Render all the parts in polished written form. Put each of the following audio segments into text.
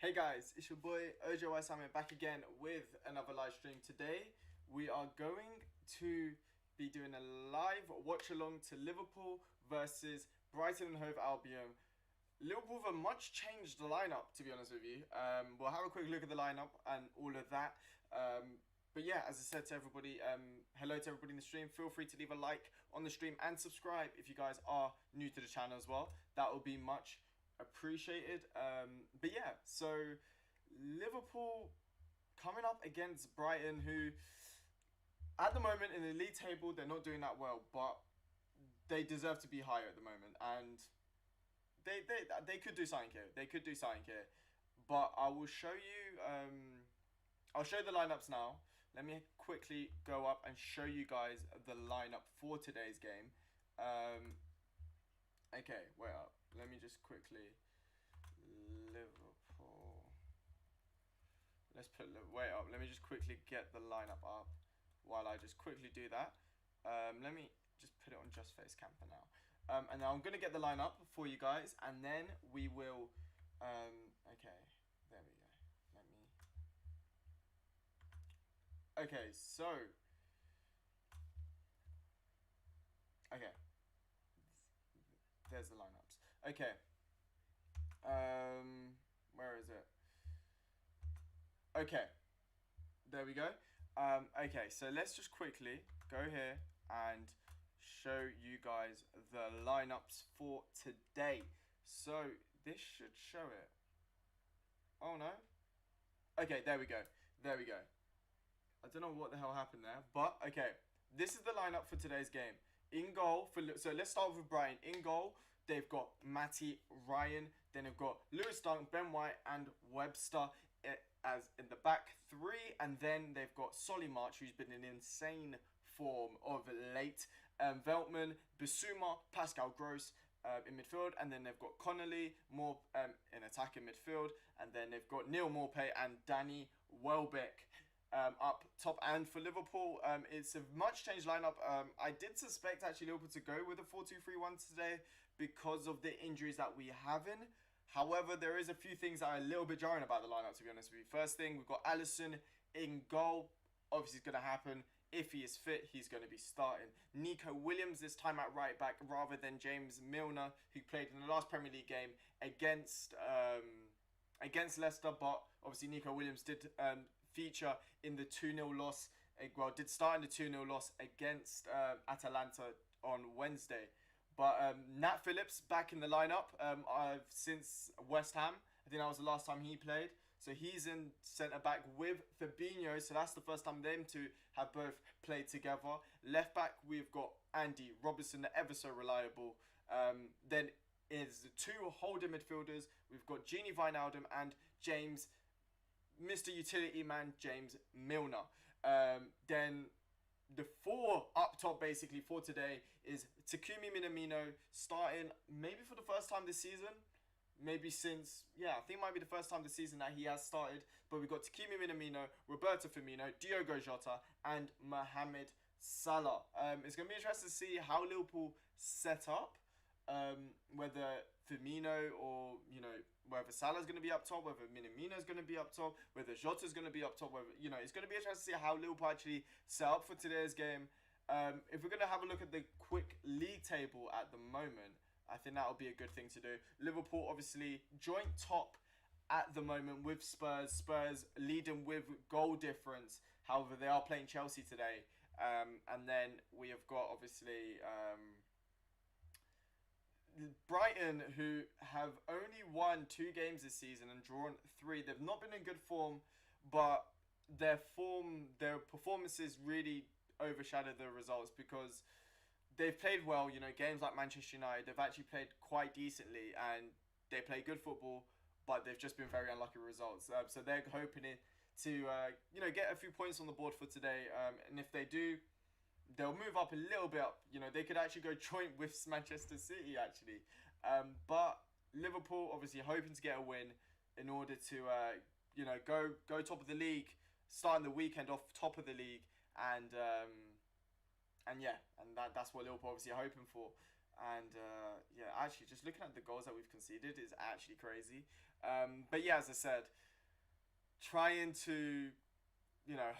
Hey guys, it's your boy ojaysam back again with another live stream. Today we are going to be doing a live watch along to Liverpool versus Brighton Hove Albion. Liverpool have a much changed lineup, to be honest with you. We'll have a quick look at the lineup and all of that. But yeah, as I said to everybody, hello to everybody in the stream. Feel free to leave a like on the stream and subscribe if you guys are new to the channel as well. That will be much appreciated. But yeah, so Liverpool coming up against Brighton, who at the moment in the league table they're not doing that well, but they deserve to be higher at the moment, and they could do something here. They could do something here, but I will show you. I'll show the lineups now. Let me quickly go up and show you guys the lineup for today's game. Okay, wait up. Let me just quickly Liverpool. Let's put wait up. Let me just quickly get the lineup up while I just quickly do that. Let me just put it on Just Face Cam for now. And now I'm gonna get the lineup for you guys, and then we will. Okay, there we go. Let me. Okay, so. Okay. There's the lineups. Okay. Where is it? Okay. There we go. Okay, so let's just quickly go here and show you guys the lineups for today. So this should show it. Oh no. Okay, there we go. There we go. I don't know what the hell happened there, but okay. This is the lineup for today's game. In goal, so let's start with Brighton. In goal, they've got Matty, Ryan, then they've got Lewis Dunk, Ben White, and Webster as in the back three, and then they've got Solly March, who's been in insane form of late, Veltman, Bissouma, Pascal Gross in midfield, and then they've got Connolly, more in attack in midfield, and then they've got Neil Maupay and Danny Welbeck up top. And for Liverpool, it's a much changed lineup. I did suspect actually Liverpool to go with a 4-2-3-1 today because of the injuries that we have in. However, there is a few things that are a little bit jarring about the lineup, to be honest with you. First thing, we've got Alisson in goal. Obviously, it's going to happen. If he is fit, he's going to be starting. Nico Williams this time at right back rather than James Milner, who played in the last Premier League game against Leicester. But obviously, Nico Williams did feature in the 2-0 loss. Well, did start in the 2-0 loss against Atalanta on Wednesday. But Nat Phillips back in the lineup. I've since West Ham. I think that was the last time he played. So he's in centre back with Fabinho. So that's the first time them two have both played together. Left back, we've got Andy Robertson, the ever so reliable. Then is the two holding midfielders. We've got Gini Wijnaldum and James, Mr. Utility Man, James Milner. Then the four up top basically for today is Takumi Minamino starting maybe for the first time this season. Maybe since, yeah, I think it might be the first time this season that he has started. But we've got Takumi Minamino, Roberto Firmino, Diogo Jota, and Mohamed Salah. It's going to be interesting to see how Liverpool set up. Whether Firmino or, whether Salah's going to be up top, whether Minamino's going to be up top, whether Jota's going to be up top, whether, it's going to be interesting to see how Liverpool actually set up for today's game. If we're going to have a look at the quick league table at the moment, I think that would be a good thing to do. Liverpool, obviously, joint top at the moment with Spurs. Spurs leading with goal difference. However, they are playing Chelsea today. And then we have got, obviously, Brighton, who have only won 2 games this season and drawn 3. They've not been in good form, but their performances really overshadow the results because they've played well. Games like Manchester United, they've actually played quite decently and they play good football, but they've just been very unlucky with results. So they're hoping to get a few points on the board for today. And if they do, they'll move up a little bit up. They could actually go joint with Manchester City, actually. But Liverpool, obviously, hoping to get a win in order to, go top of the league, starting the weekend off top of the league. And that's what Liverpool obviously are hoping for. And yeah, actually, just looking at the goals that we've conceded is actually crazy. But yeah, as I said, trying to,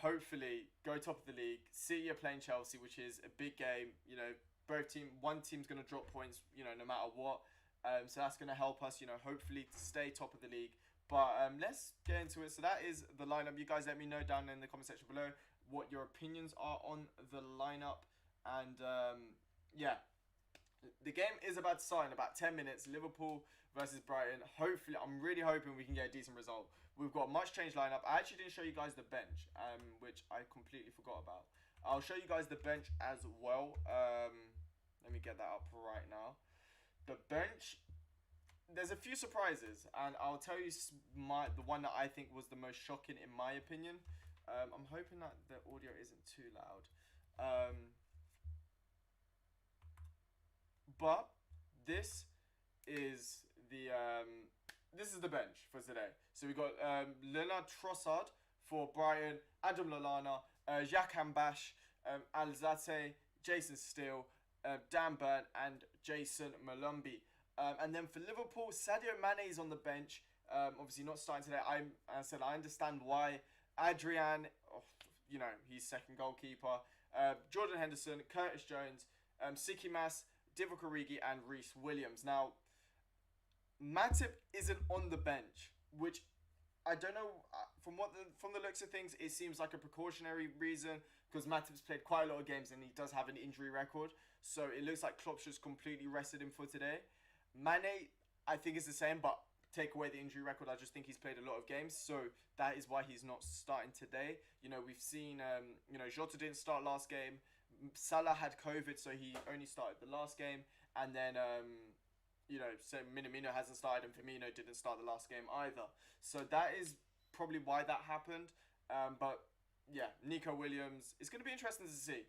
hopefully go top of the league. City are playing Chelsea, which is a big game. One team's going to drop points, no matter what. So that's going to help us, hopefully to stay top of the league. But let's get into it. So that is the lineup. You guys let me know down in the comment section below what your opinions are on the lineup. And yeah, the game is about to start in about 10 minutes. Liverpool versus Brighton. Hopefully, I'm really hoping we can get a decent result. We've got a much changed lineup. I actually didn't show you guys the bench, which I completely forgot about. I'll show you guys the bench as well. Let me get that up right now. The bench, there's a few surprises, and I'll tell you the one that I think was the most shocking in my opinion. I'm hoping that the audio isn't too loud. But this is the bench for today. So we've got Leonard Trossard for Brighton, Adam Lallana, Jacques Ambash, Alzate, Jason Steele, Dan Burn, and Jason Malumbi. And then for Liverpool, Sadio Mane is on the bench. Obviously not starting today. I understand why. Adrian, he's second goalkeeper. Jordan Henderson, Curtis Jones, Siki Mas, Divock Origi, and Reece Williams. Now, Matip isn't on the bench, which I don't know. From the looks of things, it seems like a precautionary reason because Matip's played quite a lot of games and he does have an injury record. So it looks like Klopp's just completely rested him for today. Mane, I think is the same, but take away the injury record, I just think he's played a lot of games. So that is why he's not starting today. We've seen, Jota didn't start last game. Salah had COVID, so he only started the last game. And then, so Minamino hasn't started and Firmino didn't start the last game either. So that is probably why that happened. But yeah, Nico Williams, it's going to be interesting to see.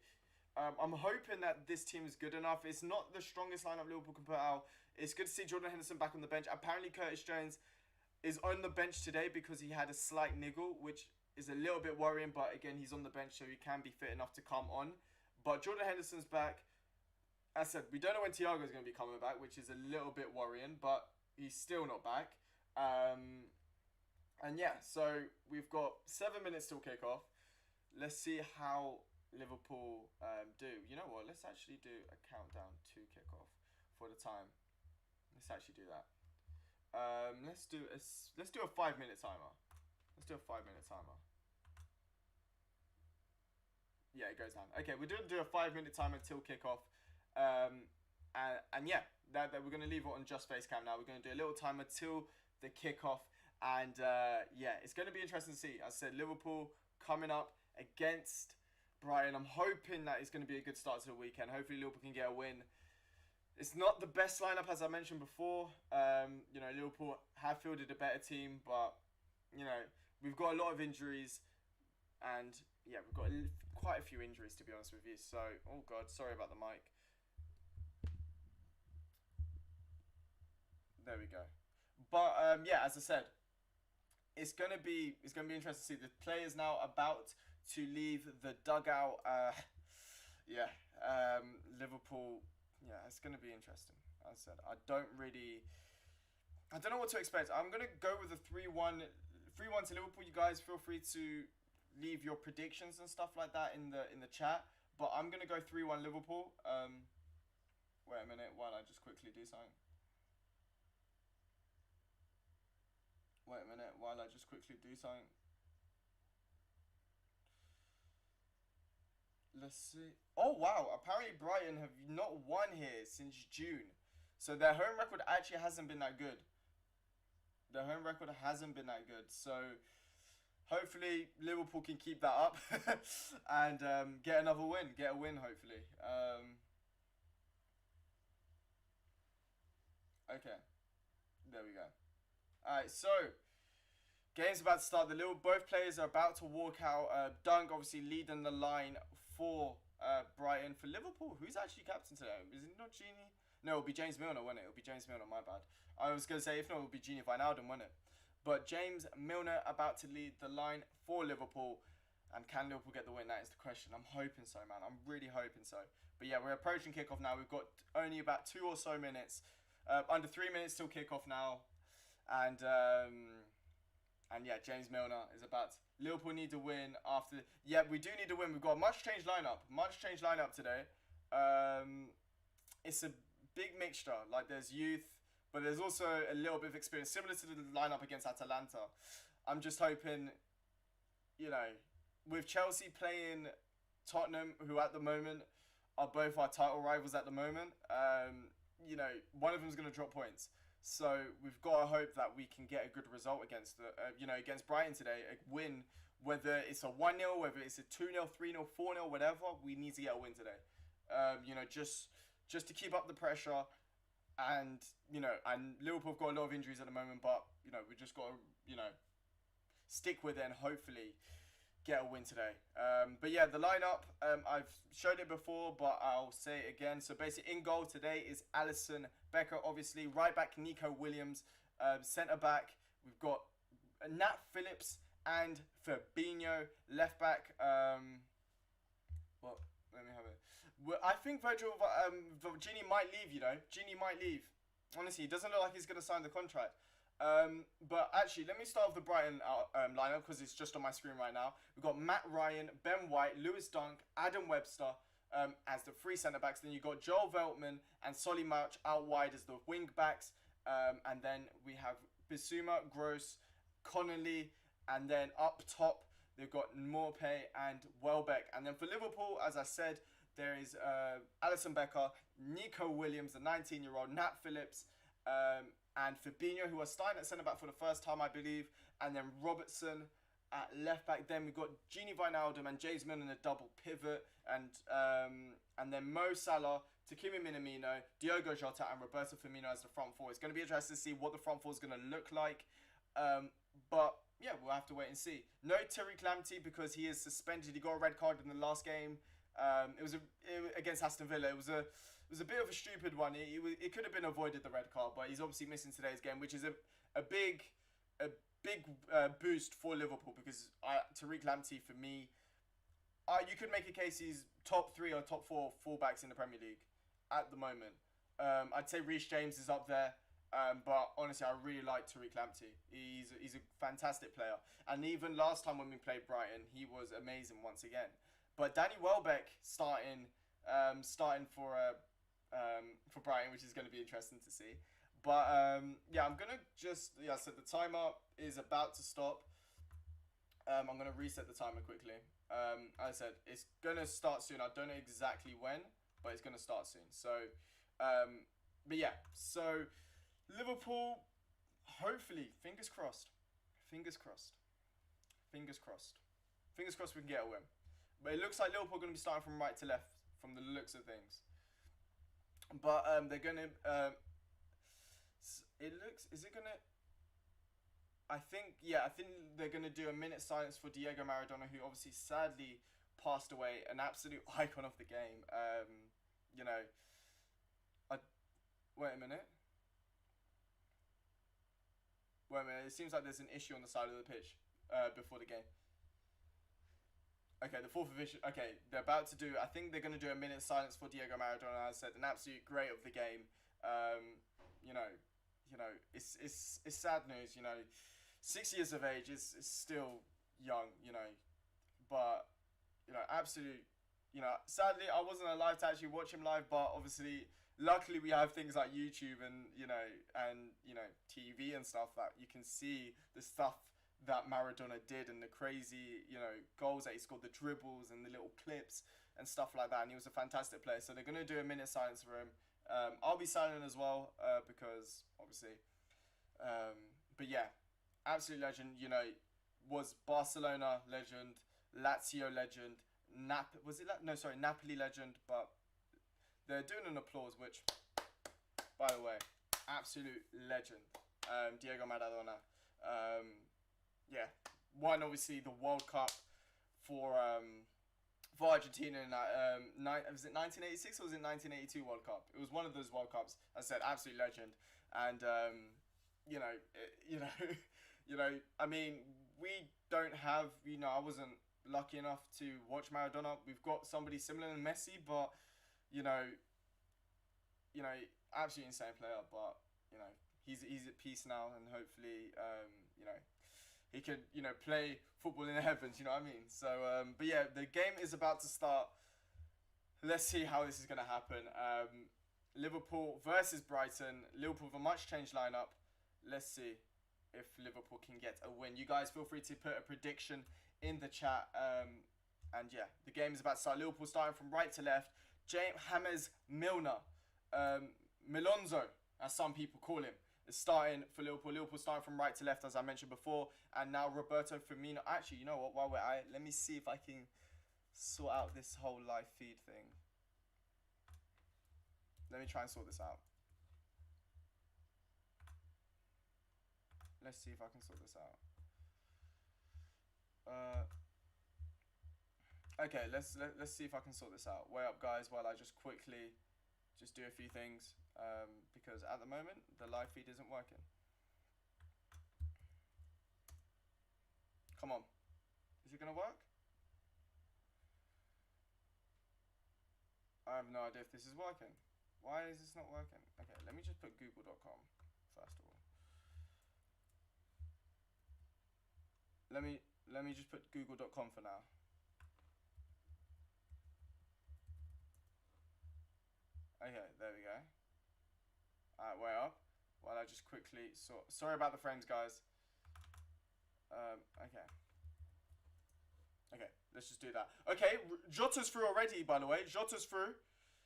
I'm hoping that this team is good enough. It's not the strongest lineup Liverpool can put out. It's good to see Jordan Henderson back on the bench. Apparently Curtis Jones is on the bench today because he had a slight niggle, which is a little bit worrying. But again, he's on the bench, so he can be fit enough to come on. But Jordan Henderson's back. As I said, we don't know when Thiago's going to be coming back, which is a little bit worrying, but he's still not back. And yeah, so we've got 7 minutes till kickoff. Let's see how Liverpool do. You know what? Let's actually do a countdown to kickoff for the time. Let's actually do that. Let's do a 5 minute timer. Let's do a 5 minute timer. Yeah, it goes down. Okay, we're going to do a 5 minute timer until kickoff. And yeah, that we're going to leave it on just face cam now. We're going to do a little timer till the kickoff. And yeah, it's going to be interesting to see. As I said, Liverpool coming up against Brighton. I'm hoping that it's going to be a good start to the weekend. Hopefully Liverpool can get a win. It's not the best lineup, as I mentioned before. Liverpool have fielded a better team, but, we've got a lot of injuries. And, yeah, we've got quite a few injuries, to be honest with you. So, oh, God, sorry about the mic. There we go. But, yeah, as I said, it's gonna be interesting to see the players now about to leave the dugout. Liverpool. Yeah, it's gonna be interesting. As I said, I don't know what to expect. I'm gonna go with a 3-1 to Liverpool. You guys feel free to leave your predictions and stuff like that in the chat. But I'm gonna go 3-1 Liverpool. Wait a minute while I just quickly do something. Let's see. Oh, wow. Apparently Brighton have not won here since June. So their home record actually hasn't been that good. So hopefully Liverpool can keep that up and get another win. Get a win, hopefully. Okay. There we go. Alright, so game's about to start. Both players are about to walk out. Dunk obviously leading the line for Brighton. For Liverpool, who's actually captain today? Is it not Genie? No, it'll be James Milner, won't it? It'll be James Milner, my bad. I was going to say, if not, it'll be Genie Wijnaldum, won't it? But James Milner about to lead the line for Liverpool. And can Liverpool get the win? That is the question. I'm hoping so, man. I'm really hoping so. But yeah, we're approaching kickoff now. We've got only about 2 or so minutes, under 3 minutes till kickoff now, and yeah, James Milner is about. Liverpool need to win after. Yeah, we do need to win. We've got a much changed lineup. Much changed lineup today. It's a big mixture. Like there's youth, but there's also a little bit of experience, similar to the lineup against Atalanta. I'm just hoping, you know, with Chelsea playing Tottenham, who at the moment are both our title rivals at the moment, you know, one of them is going to drop points. So we've got to hope that we can get a good result against against Brighton today, a win. Whether it's a 1-0, whether it's a 2-0, 3-0, 4-0, whatever, we need to get a win today. You know, just to keep up the pressure, and and Liverpool have got a lot of injuries at the moment, but you know we just got to stick with it and hopefully get a win today. But yeah, the lineup, I've showed it before, but I'll say it again. So basically, in goal today is Alisson Becker, obviously. Right back, Nico Williams. Centre back, we've got Nat Phillips and Fabinho. Left back, well, let me have it. Well, I think Gini might leave, Gini might leave. Honestly, it doesn't look like he's going to sign the contract. But actually, let me start with the Brighton lineup because it's just on my screen right now. We've got Matt Ryan, Ben White, Lewis Dunk, Adam Webster as the 3 centre-backs. Then you've got Joel Veltman and Solly March out wide as the wing-backs. And then we have Bissouma, Gross, Connolly, and then up top, they've got Morpay and Welbeck. And then for Liverpool, as I said, there is Alisson Becker, Nico Williams, the 19-year-old, Nat Phillips, and Fabinho, who are starting at centre-back for the first time, I believe. And then Robertson at left-back. Then we've got Gini Wijnaldum and James Milner in a double pivot. And then Mo Salah, Takumi Minamino, Diogo Jota, and Roberto Firmino as the front four. It's going to be interesting to see what the front four is going to look like. But yeah, we'll have to wait and see. No Tariq Lamptey because he is suspended. He got a red card in the last game. It was against Aston Villa. It was a bit of a stupid one. It could have been avoided, the red card, but he's obviously missing today's game, which is a big boost for Liverpool because Tariq Lamptey, for me, you could make a case he's top 3 or top 4 fullbacks in the Premier League at the moment. I'd say Reece James is up there, but honestly, I really like Tariq Lamptey. He's a fantastic player, and even last time when we played Brighton, he was amazing once again. But Danny Welbeck starting for Brighton, which is going to be interesting to see. But yeah, I'm gonna so the timer is about to stop. I'm gonna reset the timer quickly. As I said, it's gonna start soon. I don't know exactly when, but it's gonna start soon. So, but yeah, so Liverpool, hopefully, fingers crossed, we can get a win. But it looks like Liverpool are going to be starting from right to left, from the looks of things. But they're going to... I think they're going to do a minute silence for Diego Maradona, who obviously sadly passed away, an absolute icon of the game. Wait a minute. It seems like there's an issue on the side of the pitch before the game. Okay, the fourth official. Okay, they're about to do. I think they're going to do a minute silence for Diego Maradona. As I said, an absolute great of the game. It's sad news. 6 years of age is still young. But absolute. Sadly, I wasn't alive to actually watch him live. But obviously, luckily, we have things like YouTube and TV and stuff that you can see the stuff that Maradona did and the crazy, goals that he scored, the dribbles and the little clips and stuff like that. And he was a fantastic player. So they're going to do a minute silence for him. I'll be silent as well because obviously. But yeah, absolute legend. Was Barcelona legend, Lazio legend, Napoli legend. But they're doing an applause, which, by the way, absolute legend. Diego Maradona. Yeah, won obviously the World Cup for Argentina in that was it 1986 or was it 1982 World Cup? It was one of those World Cups. As I said, absolute legend, and I mean, we don't have, I wasn't lucky enough to watch Maradona. We've got somebody similar to Messi, but you know, absolutely insane player. But you know, he's at peace now, and hopefully, he could, play football in the heavens. You know what I mean? So, but yeah, the game is about to start. Let's see how this is going to happen. Liverpool versus Brighton. Liverpool with a much changed lineup. Let's see if Liverpool can get a win. You guys feel free to put a prediction in the chat. And yeah, the game is about to start. Liverpool starting from right to left. James Milner, Milonzo, as some people call him, is starting for Liverpool. Liverpool starting from right to left, as I mentioned before. And now Roberto Firmino. Actually, you know what? While we're at it, let me see if I can sort out this whole live feed thing. Let me try and sort this out. Let's see if I can sort this out. Okay, let's see if I can sort this out. Wait up, guys, while I just quickly do a few things, because at the moment the live feed isn't working. Come on, is it gonna work? I have no idea if this is working. Why is this not working? Okay, let me just put google.com first of all. Let me just put google.com for now. Okay, there we go. Alright, way up. While I just quickly sorry about the frames, guys. Okay. Okay, let's just do that. Okay, Jota's through already, by the way. Jota's through.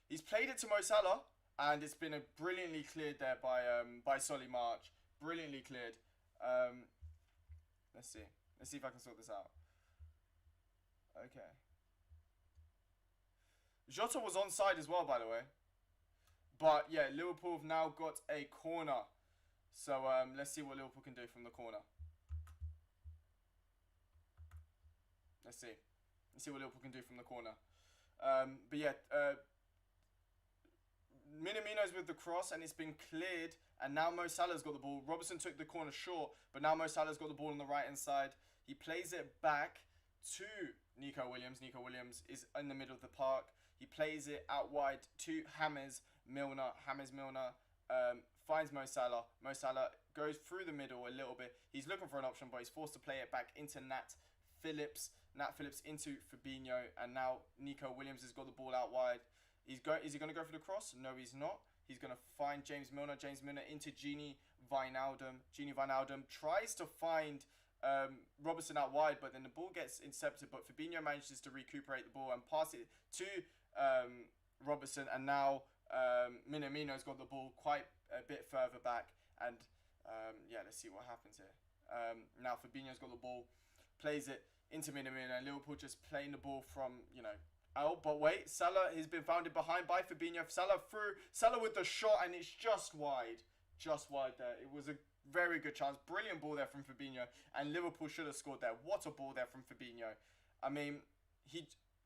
He's played it to Mo Salah, and it's been brilliantly cleared there by Solly March. Brilliantly cleared. Let's see. Let's see if I can sort this out. Okay. Jota was onside as well, by the way. But yeah, Liverpool have now got a corner. So let's see what Liverpool can do from the corner. Let's see. Let's see what Liverpool can do from the corner. But yeah, Minamino's with the cross, and it's been cleared. And now Mo Salah's got the ball. Robertson took the corner short, but now Mo Salah's got the ball on the right-hand side. He plays it back to Nico Williams. Nico Williams is in the middle of the park. He plays it out wide to James Milner. James Milner finds Mo Salah. Mo Salah goes through the middle a little bit. He's looking for an option, but he's forced to play it back into Nat Phillips. Nat Phillips into Fabinho, and now Nico Williams has got the ball out wide. Is he going to go for the cross? No, he's not. He's going to find James Milner. James Milner into Gini Wijnaldum. Gini Wijnaldum tries to find Robertson out wide, but then the ball gets intercepted. But Fabinho manages to recuperate the ball and pass it to Robertson. And now Minamino's got the ball quite a bit further back. And yeah, let's see what happens here. Now Fabinho's got the ball, plays it into Minamino. And Liverpool just playing the ball from, out. But wait, Salah has been founded behind by Fabinho. Salah through. Salah with the shot, and it's just wide. Just wide there. It was a very good chance. Brilliant ball there from Fabinho. And Liverpool should have scored there. What a ball there from Fabinho. I mean,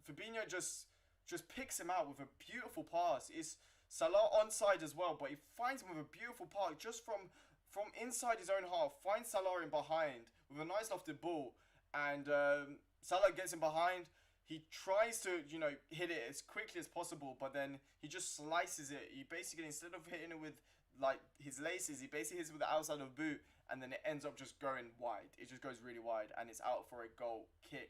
Fabinho just picks him out with a beautiful pass. It's Salah onside as well, but he finds him with a beautiful pass just from inside his own half. Finds Salah in behind with a nice lofted ball. And Salah gets him behind. He tries to, hit it as quickly as possible, but then he just slices it. He basically, instead of hitting it with, his laces, he basically hits it with the outside of the boot, and then it ends up just going wide. It just goes really wide, and it's out for a goal kick.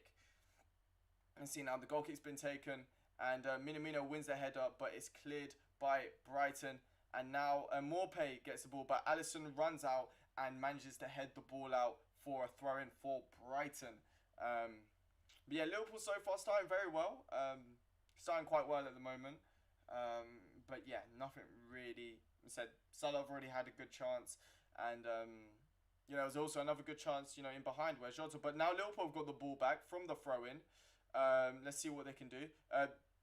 And see now, the goal kick's been taken, and Minamino wins the header, but it's cleared by Brighton. And now Morpay gets the ball, but Alisson runs out and manages to head the ball out for a throw-in for Brighton. But yeah, Liverpool so far starting very well. Starting quite well at the moment. But yeah, nothing really. I said Salah already had a good chance, and there was also another good chance, in behind where Jota. But now Liverpool have got the ball back from the throw-in. Let's see what they can do.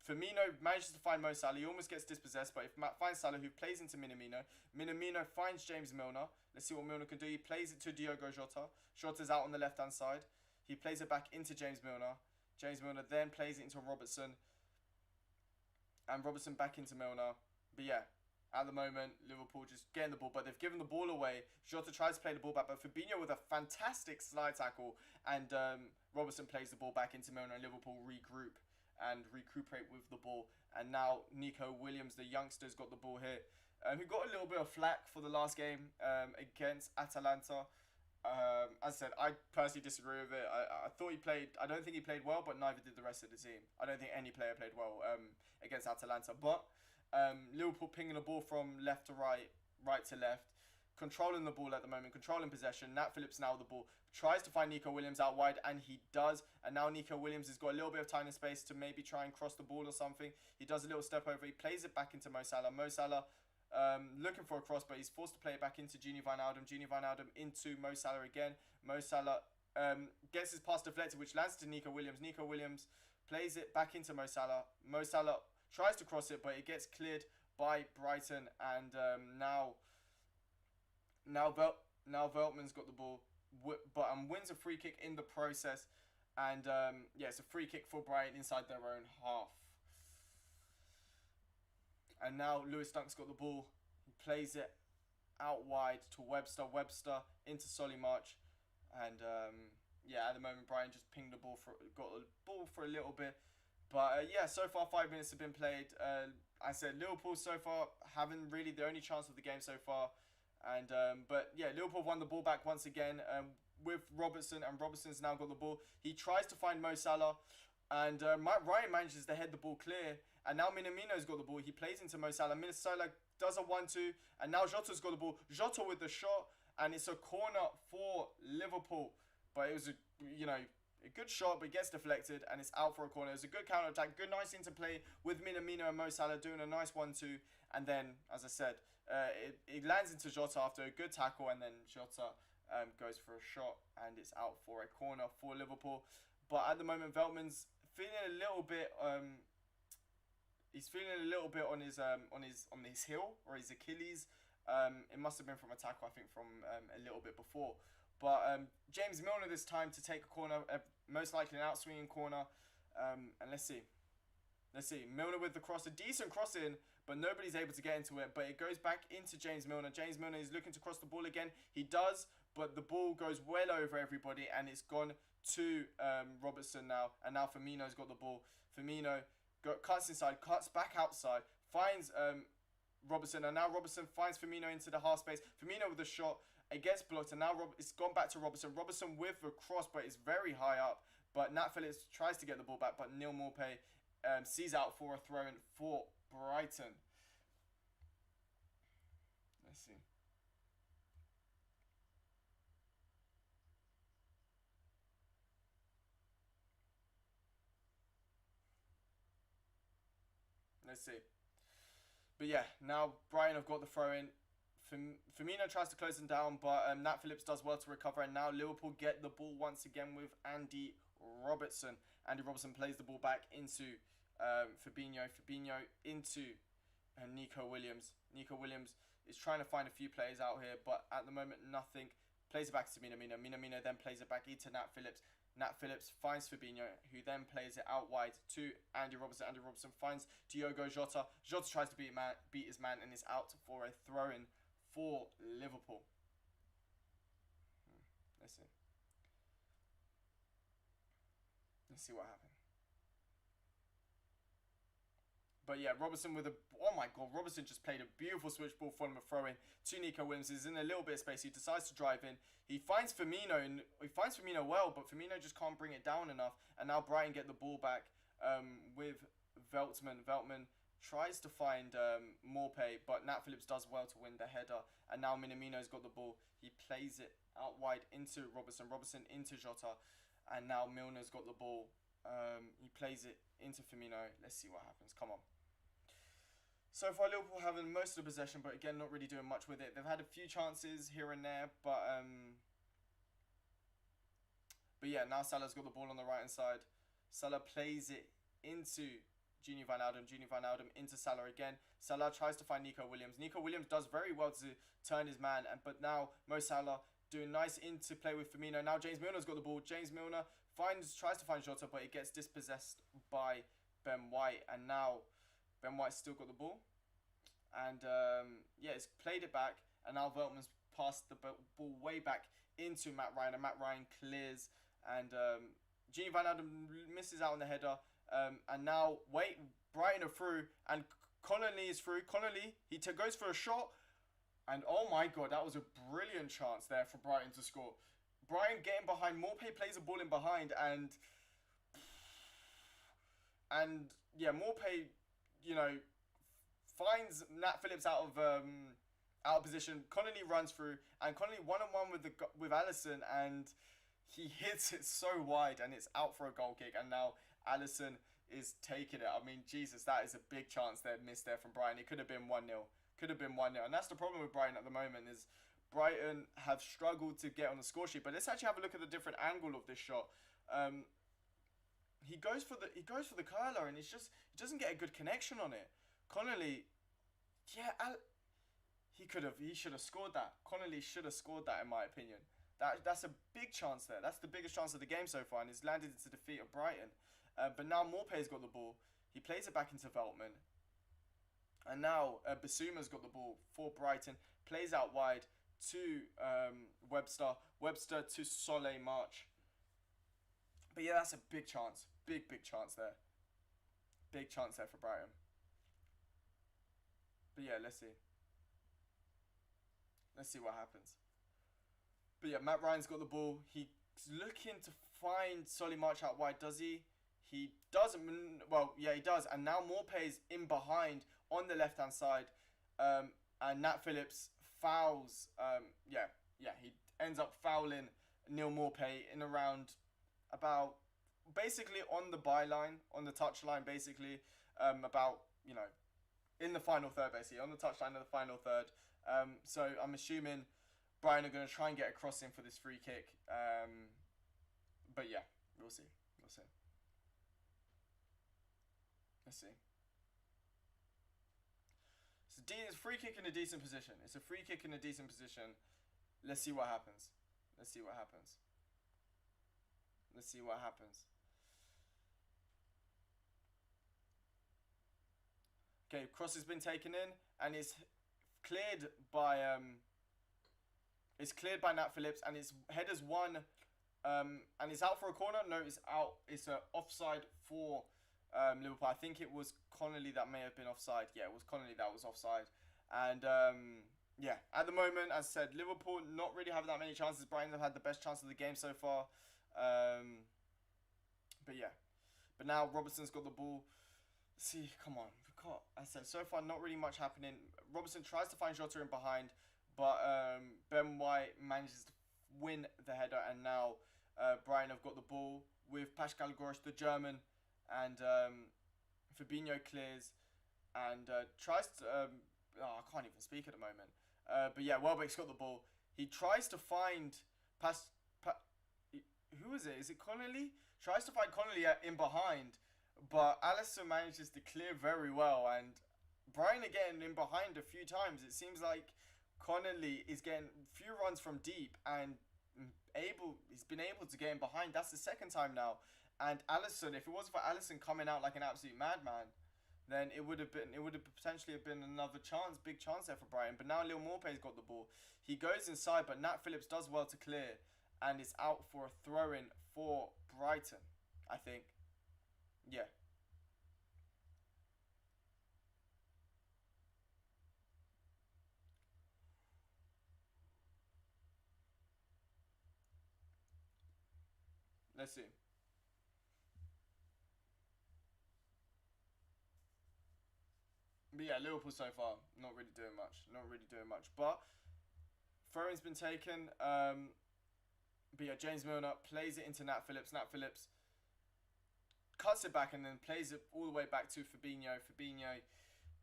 Firmino manages to find Mo Salah. He almost gets dispossessed, but if Matt finds Salah, who plays into Minamino. Minamino finds James Milner. Let's see what Milner can do. He plays it to Diogo Jota. Jota's out on the left-hand side. He plays it back into James Milner. James Milner then plays it into Robertson. And Robertson back into Milner. But yeah, at the moment, Liverpool just getting the ball. But they've given the ball away. Jota tries to play the ball back. But Fabinho with a fantastic slide tackle. And Robertson plays the ball back into Milner. And Liverpool regroup. and recuperate with the ball. And now Nico Williams, the youngster's got the ball here. Who got a little bit of flack for the last game against Atalanta. As I said, I personally disagree with it. I thought he played. I don't think he played well, but neither did the rest of the team. I don't think any player played well against Atalanta. But Liverpool pinging the ball from left to right, right to left, controlling the ball at the moment, controlling possession. Nat Phillips now the ball tries to find Nico Williams out wide, and he does. And now Nico Williams has got a little bit of time and space to maybe try and cross the ball or something. He does a little step over. He plays it back into Mo Salah. Mo Salah. Looking for a cross, but he's forced to play it back into Gini Wijnaldum. Gini Wijnaldum into Mo Salah again. Mo Salah gets his pass deflected, which lands to Nico Williams. Nico Williams plays it back into Mo Salah. Mo Salah tries to cross it, but it gets cleared by Brighton. And now Veltman's got the ball, but wins a free kick in the process. And yeah, it's a free kick for Brighton inside their own half. And now Lewis Dunk's got the ball. He plays it out wide to Webster. Webster into Solly March. And yeah, at the moment Brighton just pinged the ball got the ball for a little bit. But yeah, so far 5 minutes have been played. I said Liverpool so far having really the only chance of the game so far. And but yeah, Liverpool won the ball back once again with Robertson, and Robertson's now got the ball. He tries to find Mo Salah, and Ryan manages to head the ball clear. And now Minamino's got the ball. He plays into Mo Salah. Salah does a 1-2. And now Jota's got the ball. Jota with the shot. And it's a corner for Liverpool. But it was a good shot, but it gets deflected. And it's out for a corner. It was a good counter-attack. Good, nice interplay with Minamino and Mo Salah doing a nice 1-2. And then, as I said, it lands into Jota after a good tackle. And then Jota goes for a shot. And it's out for a corner for Liverpool. But at the moment, Veltman's feeling a little bit... He's feeling a little bit on his heel or his Achilles. It must have been from a tackle, I think, from a little bit before. But James Milner this time to take a corner, most likely an out-swinging corner. And let's see. Milner with the cross, a decent cross in, but nobody's able to get into it. But it goes back into James Milner. James Milner is looking to cross the ball again. He does, but the ball goes well over everybody, and it's gone to Robertson now. And now Firmino's got the ball. Firmino cuts inside, cuts back outside, finds Robertson, and now Robertson finds Firmino into the half space. Firmino with a shot, it gets blocked, and now it's gone back to Robertson. Robertson with the cross, but it's very high up. But Nat Phillips tries to get the ball back, but Neil Maupay sees out for a throw-in for Brighton. Let's see. Let's see. But yeah, now Brighton have got the throw-in. Firmino tries to close them down, but Nat Phillips does well to recover. And now Liverpool get the ball once again with Andy Robertson. Andy Robertson plays the ball back into Fabinho. Fabinho into Nico Williams. Nico Williams is trying to find a few players out here, but at the moment, nothing. Plays it back to Minamino. Minamino then plays it back into Nat Phillips. Nat Phillips finds Fabinho, who then plays it out wide to Andy Robertson. Andy Robertson finds Diogo Jota. Jota tries to beat his man and is out for a throw-in for Liverpool. Let's see. Let's see what happened. But yeah, Robertson with a... Oh my God, Robertson just played a beautiful switch ball from a throw-in to Nico Williams. He's in a little bit of space. He decides to drive in. He finds Firmino, and he finds Firmino well, but Firmino just can't bring it down enough. And now Brighton get the ball back with Veltman. Veltman tries to find Maupay, but Nat Phillips does well to win the header. And now Minamino's got the ball. He plays it out wide into Robertson. Robertson into Jota. And now Milner's got the ball. He plays it into Firmino. Let's see what happens. Come on. So far, Liverpool having most of the possession, but again, not really doing much with it. They've had a few chances here and there, but yeah, now Salah's got the ball on the right-hand side. Salah plays it into Gini Wijnaldum. Gini Wijnaldum into Salah again. Salah tries to find Nico Williams. Nico Williams does very well to turn his man, but now Mo Salah doing nice interplay with Firmino. Now James Milner's got the ball. James Milner tries to find Jota, but it gets dispossessed by Ben White, and now Ben White's still got the ball. And yeah, it's played it back. And now Veltman's passed the ball way back into Matt Ryan. And Matt Ryan clears. And Gini Wijnaldum misses out on the header. And now, Brighton are through, and Connolly is through. Connolly, goes for a shot, and oh my god, that was a brilliant chance there for Brighton to score. Brighton getting behind, Morpay plays a ball in behind, and yeah, Morpay, finds Nat Phillips out of position. Connolly runs through, and Connolly 1-on-1 with Alisson, and he hits it so wide, and it's out for a goal kick. And now Alisson is taking it. I mean, Jesus, that is a big chance they missed there from Brighton. It could have been 1-0. And that's the problem with Brighton at the moment, is Brighton have struggled to get on the score sheet. But let's actually have a look at the different angle of this shot. He goes for the curler, and he doesn't get a good connection on it. Connolly, yeah, he should have scored that. Connolly should have scored that, in my opinion. That's a big chance there. That's the biggest chance of the game so far, and it's landed into defeat of Brighton. But now Morpay's got the ball. He plays it back into Veltman. And now Bissouma's got the ball for Brighton. Plays out wide to Webster. Webster to Solé March. But yeah, that's a big chance. Big chance there. Big chance there for Brighton. But yeah, let's see. Let's see what happens. But yeah, Matt Ryan's got the ball. He's looking to find Solly March out wide, does he? He doesn't. Well, yeah, he does. And now Morpay's in behind on the left-hand side. And Nat Phillips fouls. He ends up fouling Neil Morpay in around about, basically on the byline, on the touchline, basically. In the final third, basically. On the touchline of the final third. So I'm assuming Brighton are going to try and get a cross in for this free kick. But yeah, we'll see. Let's see. It's a free kick in a decent position. Let's see what happens. Okay, cross has been taken in, and it's cleared by Nat Phillips, and his header's won, and it's out for a corner. No, it's out. It's offside for Liverpool. I think it was Connolly that may have been offside. Yeah, it was Connolly that was offside. And at the moment, as I said, Liverpool not really having that many chances. Brighton have had the best chance of the game so far. But now Robertson's got the ball. See, come on. As I said, so far not really much happening. Robertson tries to find Jota in behind, but Ben White manages to win the header, and now Brighton have got the ball with Pascal Gross, the German, and Fabinho clears and tries to. I can't even speak at the moment. But yeah, Welbeck's got the ball. He tries to find who is it? Is it Connolly? Tries to find Connolly in behind, but Alisson manages to clear very well, and Brighton are getting in behind a few times. It seems like Connolly is getting a few runs from deep, and he's been able to get in behind. That's the second time now. And Alisson, if it wasn't for Alisson coming out like an absolute madman, then it would have potentially been another big chance there for Brighton. But now Lil Morpay's got the ball. He goes inside, but Nat Phillips does well to clear, and it's out for a throw-in for Brighton, I think. Yeah. Let's see. But yeah, Liverpool so far, not really doing much. But throw-in's been taken. But yeah, James Milner plays it into Nat Phillips. Nat Phillips cuts it back and then plays it all the way back to Fabinho. Fabinho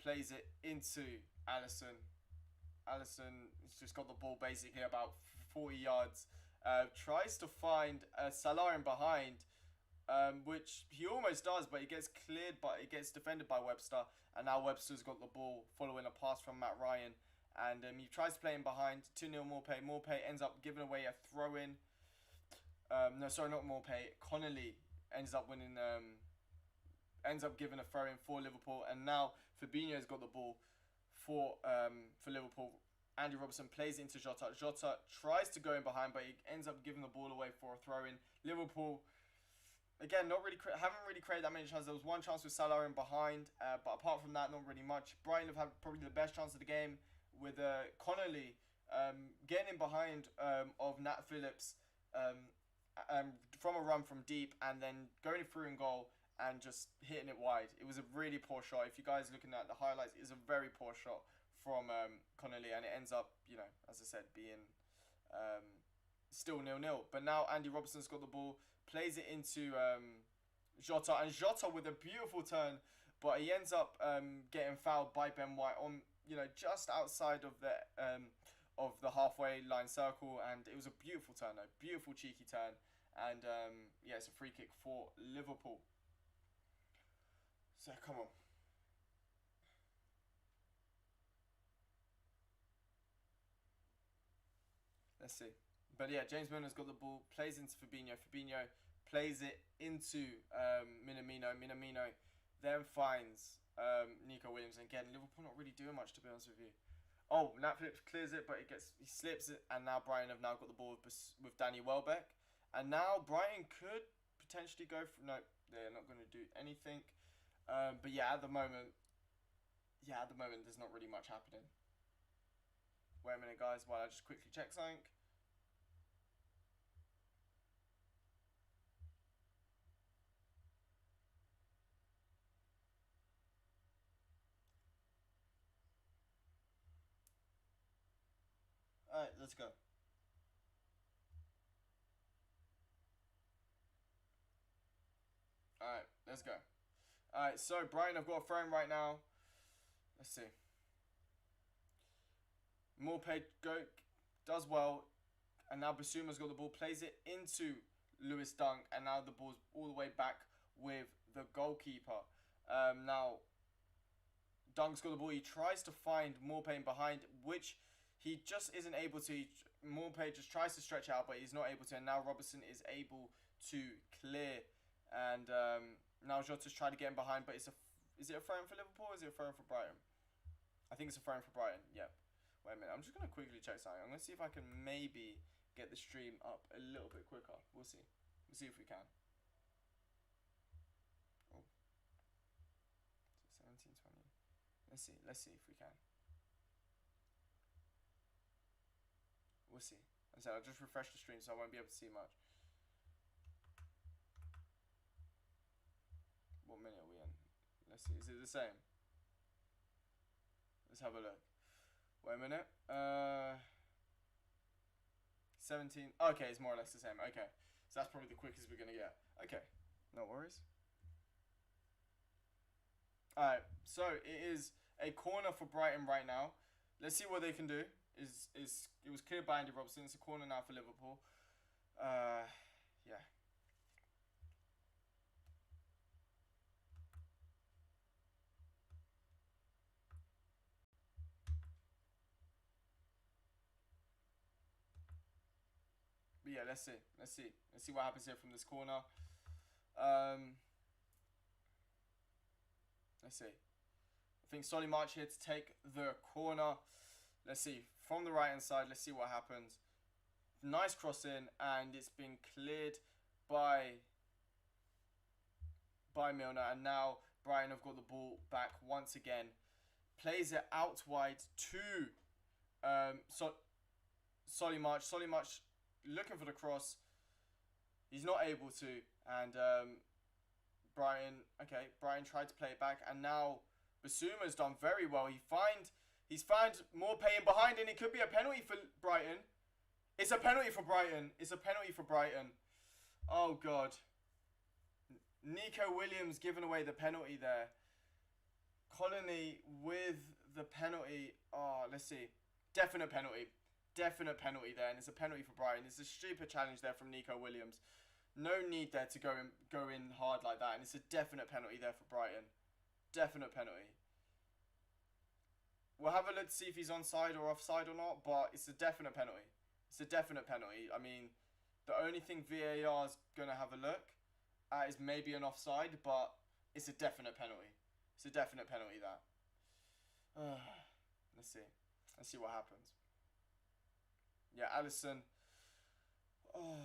plays it into Alisson. Alisson has just got the ball basically about 40 yards. Tries to find Salah in behind, which he almost does, but it gets cleared, but it gets defended by Webster. And now Webster's got the ball following a pass from Matt Ryan. And he tries to play in behind. 2-0 Morpay. Morpay ends up giving away a throw-in. Not Morpay. Connolly ends up winning. Ends up giving a throw-in for Liverpool. And now Fabinho's got the ball for Liverpool. Andy Robertson plays into Jota. Jota tries to go in behind, but he ends up giving the ball away for a throw-in. Liverpool again, not really haven't really created that many chances. There was one chance with Salah in behind, but apart from that, not really much. Brighton have had probably the best chance of the game with Connolly getting in behind of Nat Phillips from a run from deep and then going through in goal and just hitting it wide. It was a really poor shot. If you guys are looking at the highlights, it's a very poor shot from Connolly, and it ends up, as I said, being still 0-0. But now Andy Robertson's got the ball, plays it into Jota, and Jota with a beautiful turn, but he ends up getting fouled by Ben White on just outside of the halfway line circle, and it was a beautiful turn, a beautiful cheeky turn, and it's a free kick for Liverpool. So come on. Let's see. But yeah, James Milner's got the ball, plays into Fabinho. Fabinho plays it into Minamino. Minamino then finds Nico Williams. And again, Liverpool not really doing much, to be honest with you. Oh, Nat Phillips clears it, but he slips it, and now Brighton have now got the ball with Danny Welbeck. And now Brighton could potentially go for... No, they're not going to do anything. But yeah, at the moment, there's not really much happening. Wait a minute, guys, while I just quickly check something. Alright, let's go. Alright, let's go. Alright, so Brighton have got a throw in right now. Let's see. Morpay does well, and now Basuma's got the ball, plays it into Lewis Dunk, and now the ball's all the way back with the goalkeeper. Now, Dunk's got the ball. He tries to find Morpay behind, which he just isn't able to. Morpay just tries to stretch out, but he's not able to. And now Robertson is able to clear. And now Jota's trying to get him behind, but is it a throw-in for Liverpool or is it a throw-in for Brighton? I think it's a throw-in for Brighton, yep. Wait a minute, I'm just going to quickly check something. I'm going to see if I can maybe get the stream up a little bit quicker. We'll see. We'll see if we can. Oh. 17, 20. Let's see if we can. We'll see. As I said, I'll just refresh the stream so I won't be able to see much. What minute are we in? Let's see. Is it the same? Let's have a look. Wait a minute. 17. Okay, it's more or less the same. Okay. So that's probably the quickest we're going to get. Okay. No worries. Alright. So it is a corner for Brighton right now. Let's see what they can do. It was cleared by Andy Robertson. It's a corner now for Liverpool. Yeah. But yeah, let's see what happens here from this corner. Let's see. I think Solly March here to take the corner. Let's see, from the right hand side, let's see what happens. Nice cross in, and it's been cleared by Milner, and now Brighton have got the ball back once again. Plays it out wide to Solly March. Solly March looking for the cross. He's not able to, and Brighton tried to play it back, and now Basuma's done very well. He's found Morpay in behind, and it could be a penalty for Brighton. It's a penalty for Brighton. It's a penalty for Brighton. Oh, God. Nico Williams giving away the penalty there. Colony with the penalty. Oh, let's see. Definite penalty. Definite penalty there, and it's a penalty for Brighton. It's a stupid challenge there from Nico Williams. No need there to go in hard like that, and it's a definite penalty there for Brighton. Definite penalty. We'll have a look to see if he's onside or offside or not, but it's a definite penalty. It's a definite penalty. I mean, the only thing VAR is going to have a look at is maybe an offside, but it's a definite penalty. It's a definite penalty, that. Let's see. Let's see what happens. Yeah, Alisson. Oh.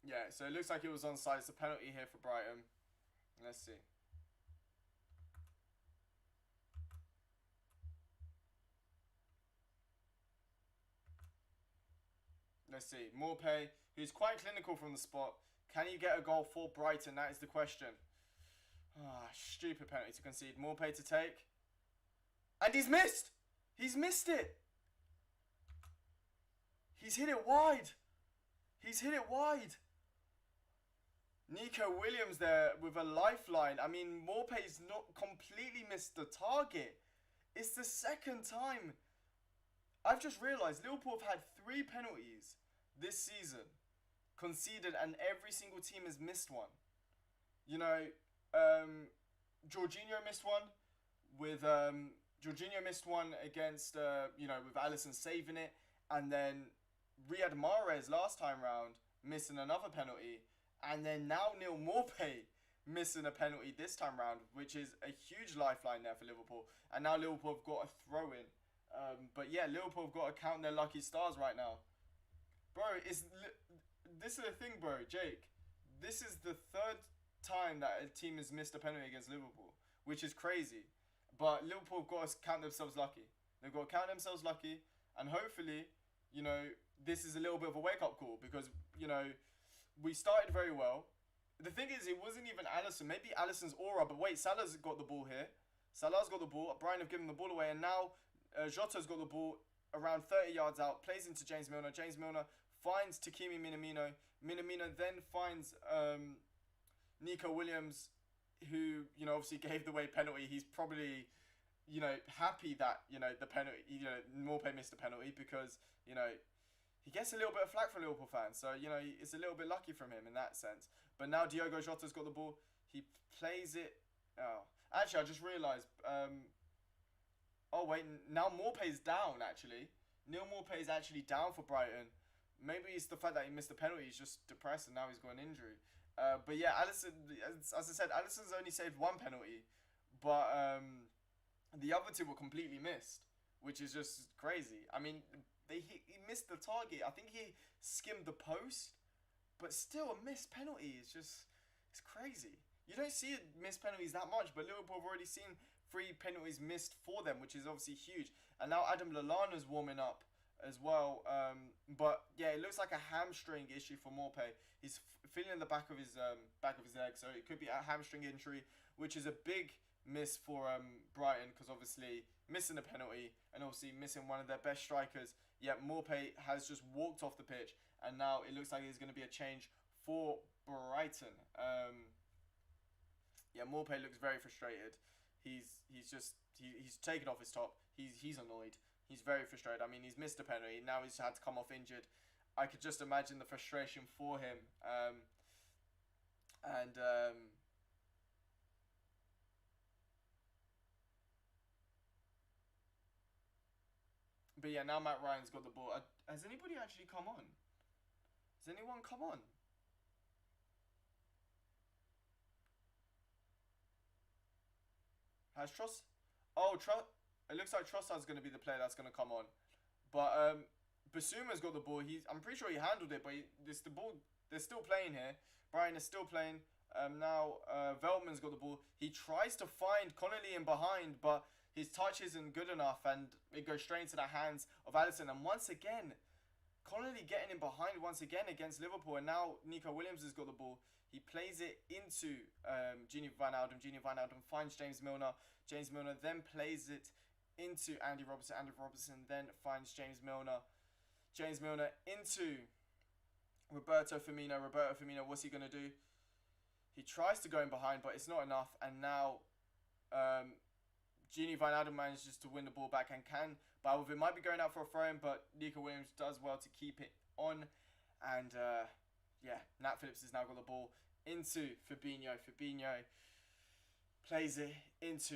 Yeah, so it looks like it was onside. It's a penalty here for Brighton. Let's see. Let's see. Morpay, who's quite clinical from the spot. Can you get a goal for Brighton? That is the question. Ah, stupid penalty to concede. Morpay to take. And he's missed! He's missed it! He's hit it wide! He's hit it wide! Nico Williams there with a lifeline. I mean, Morpay's not completely missed the target. It's the second time. I've just realised Liverpool have had 3 penalties this season conceded, and every single team has missed one. You know, Jorginho missed one with Jorginho missed one against with Alisson saving it, and then Riyad Mahrez last time round missing another penalty, and then now Neil Maupay missing a penalty this time round, which is a huge lifeline there for Liverpool. And now Liverpool have got a throw in. But yeah, Liverpool have got to count their lucky stars right now. Bro, this is the thing, bro, Jake. This is the 3rd time that a team has missed a penalty against Liverpool, which is crazy. But Liverpool have got to count themselves lucky. They've got to count themselves lucky, and hopefully, this is a little bit of a wake-up call, because, we started very well. The thing is, it wasn't even Alisson. Maybe Alisson's aura, but wait, Salah's got the ball here. Salah's got the ball. Brighton have given the ball away, and now Jota's got the ball around 30 yards out, plays into James Milner. James Milner finds Takimi Minamino. Minamino then finds Nico Williams, who, obviously gave the away penalty. He's probably, happy that, the penalty, Maupay missed a penalty, because, he gets a little bit of flack from Liverpool fans. So, it's a little bit lucky from him in that sense. But now Diogo Jota's got the ball. He plays it. Oh, actually, I just realised. Oh, wait. Now Maupay's down, actually. Neil Maupay is actually down for Brighton. Maybe it's the fact that he missed the penalty. He's just depressed, and now he's got an injury. But yeah, Alisson, as I said, Alisson's only saved 1 penalty. But the other 2 were completely missed, which is just crazy. I mean, he missed the target. I think he skimmed the post, but still a missed penalty is just, it's crazy. You don't see missed penalties that much, but Liverpool have already seen 3 penalties missed for them, which is obviously huge. And now Adam Lallana's warming up as well. But yeah, it looks like a hamstring issue for Maupay. He's feeling the back of his leg, so it could be a hamstring injury, which is a big miss for Brighton, because obviously missing a penalty and obviously missing one of their best strikers. Yeah, Maupay has just walked off the pitch, and now it looks like there's going to be a change for Brighton. Yeah, Maupay looks very frustrated. He's taken off his top. He's annoyed. He's very frustrated. I mean, he's missed a penalty. Now he's had to come off injured. I could just imagine the frustration for him. But yeah, now Matt Ryan's got the ball. Has anybody actually come on? Has anyone come on? Has Tross? Oh, it looks like Trossard's going to be the player that's going to come on. But Basuma's got the ball. I'm pretty sure he handled it, but the ball. They're still playing here. Brian is still playing. Now Veltman's got the ball. He tries to find Connolly in behind, but his touch isn't good enough, and it goes straight into the hands of Alisson. And once again, Connolly getting in behind once again against Liverpool. And now Nico Williams has got the ball. He plays it into Gini Wijnaldum. Gini Wijnaldum finds James Milner. James Milner then plays it into Andy Robertson. Andy Robertson then finds James Milner. James Milner into Roberto Firmino. Roberto Firmino, what's he going to do? He tries to go in behind, but it's not enough. And now Gini Wijnaldum manages to win the ball back and can bow with it. Might be going out for a throw-in, but Nico Williams does well to keep it on. And yeah, Nat Phillips has now got the ball into Fabinho. Fabinho plays it into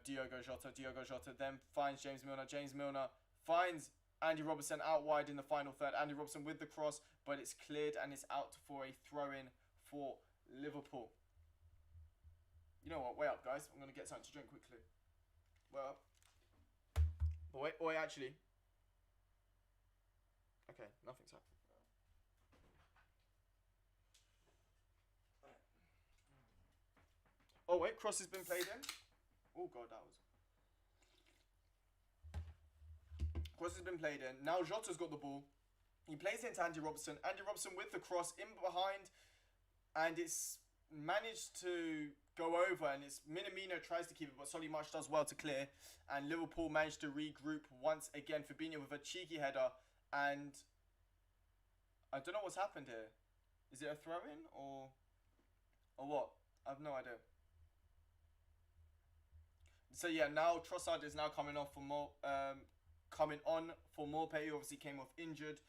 Diogo Jota. Diogo Jota then finds James Milner. James Milner finds Andy Robertson out wide in the final third. Andy Robertson with the cross, but it's cleared and it's out for a throw-in for Liverpool. You know what? Wait up, guys. I'm going to get something to drink quickly. Wait up. Wait, actually. Okay, nothing's happened. Oh wait, cross has been played in. Oh god, that was. Cross has been played in. Now Jota's got the ball. He plays it into Andy Robertson. Andy Robertson with the cross in behind, and it's managed to go over, and it's Minamino tries to keep it, but Solly March does well to clear, and Liverpool managed to regroup once again. Fabinho with a cheeky header, and I don't know what's happened here. Is it a throw-in or what? I have no idea. So yeah, now Trossard is now coming on for more. Coming on for Morpay, who obviously came off injured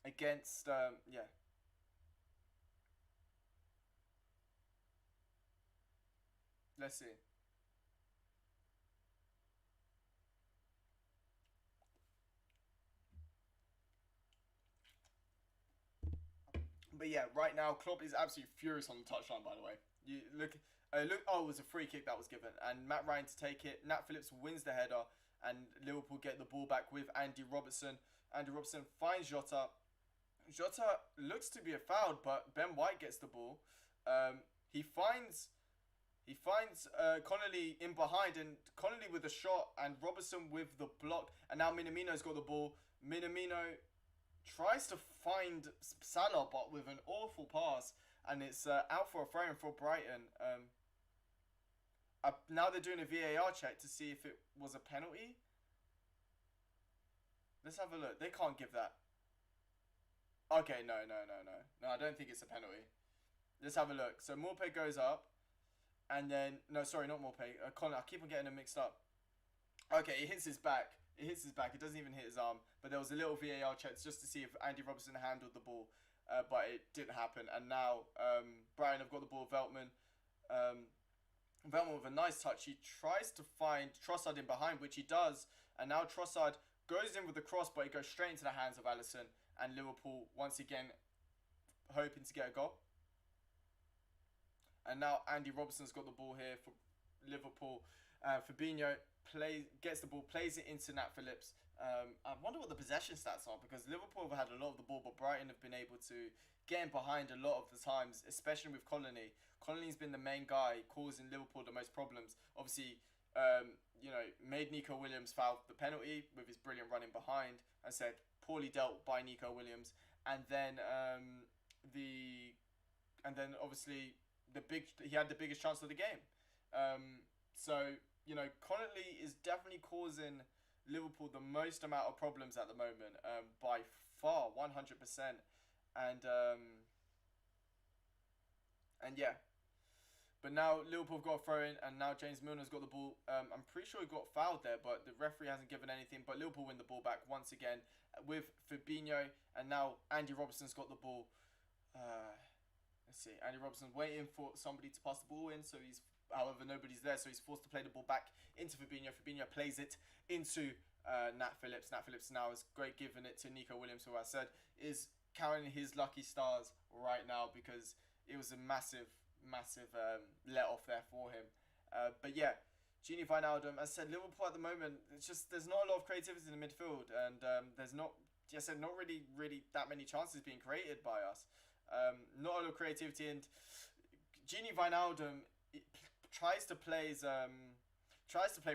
against yeah. Let's see. But yeah, right now Klopp is absolutely furious on the touchline. By the way, you look. Oh, it was a free kick that was given, and Matt Ryan to take it. Nat Phillips wins the header, and Liverpool get the ball back with Andy Robertson. Andy Robertson finds Jota. Jota looks to be a foul, but Ben White gets the ball. He finds Connolly in behind, and Connolly with a shot, and Robertson with the block, and now Minamino's got the ball. Minamino tries to find Salah, but with an awful pass, and it's out for a throw-in for Brighton. Now they're doing a VAR check to see if it was a penalty. Let's have a look. They can't give that. Okay, no. No, I don't think it's a penalty. Let's have a look. So Morpay goes up, and then no, sorry, not Morpay. Connor. I keep on getting them mixed up. Okay, it hits his back. It doesn't even hit his arm. But there was a little VAR check just to see if Andy Robertson handled the ball, but it didn't happen. And now Brighton have got the ball. Veltman. Veltman with a nice touch. He tries to find Trossard in behind, which he does. And now Trossard goes in with the cross, but it goes straight into the hands of Alisson. And Liverpool, once again, hoping to get a goal. And now Andy Robertson's got the ball here for Liverpool. Fabinho gets the ball, plays it into Nat Phillips. I wonder what the possession stats are, because Liverpool have had a lot of the ball, but Brighton have been able to get in behind a lot of the times, especially with Connolly. Connolly's been the main guy causing Liverpool the most problems. Obviously, made Nico Williams foul the penalty with his brilliant running behind, and said poorly dealt by Nico Williams. And then obviously he had the biggest chance of the game. Connolly is definitely causing Liverpool the most amount of problems at the moment, by far, 100%. And yeah. But now Liverpool have got a throw in, and now James Milner's got the ball. I'm pretty sure he got fouled there, but the referee hasn't given anything. But Liverpool win the ball back once again with Fabinho, and now Andy Robertson's got the ball. Let's see. Andy Robertson's waiting for somebody to pass the ball in, however, nobody's there, so he's forced to play the ball back into Fabinho. Fabinho plays it into Nat Phillips. Nat Phillips now is great, giving it to Nico Williams, who I said is counting his lucky stars right now, because it was a massive let off there for him. But yeah, Gini Wijnaldum, as I said, Liverpool at the moment, there's not a lot of creativity in the midfield, and there's not really that many chances being created by us. Not a lot of creativity, and Gini Wijnaldum tries to play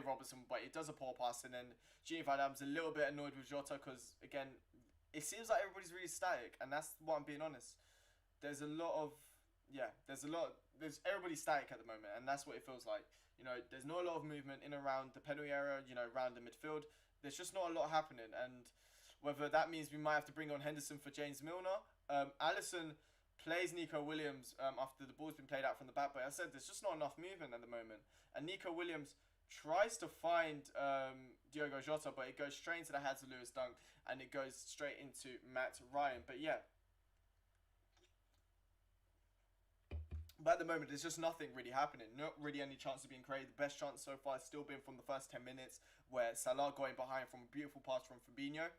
Robertson, but it does a poor pass, and then Gini Wijnaldum's a little bit annoyed with Jota, because again, it seems like everybody's really static, and that's what I'm being honest. There's everybody's static at the moment, and that's what it feels like. There's not a lot of movement in around the penalty area, around the midfield. There's just not a lot happening, and whether that means we might have to bring on Henderson for James Milner. Alisson plays Nico Williams after the ball's been played out from the back, but as I said, there's just not enough movement at the moment. And Nico Williams tries to find Diogo Jota, but it goes straight into the hands of Lewis Dunk, and it goes straight into Matt Ryan. But yeah. But at the moment, there's just nothing really happening. Not really any chances being created. The best chance so far has still been from the first 10 minutes, where Salah got in behind from a beautiful pass from Fabinho.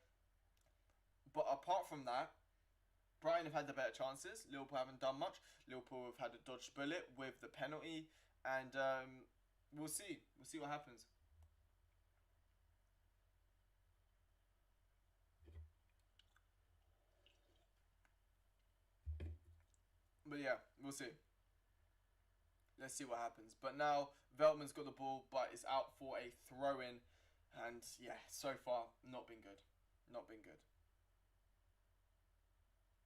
But apart from that, Brighton have had the better chances. Liverpool haven't done much. Liverpool have had a dodged bullet with the penalty, and we'll see. We'll see what happens. But yeah, we'll see. Let's see what happens. But now Veltman's got the ball, but is out for a throw-in. And yeah, so far, not been good. Not been good.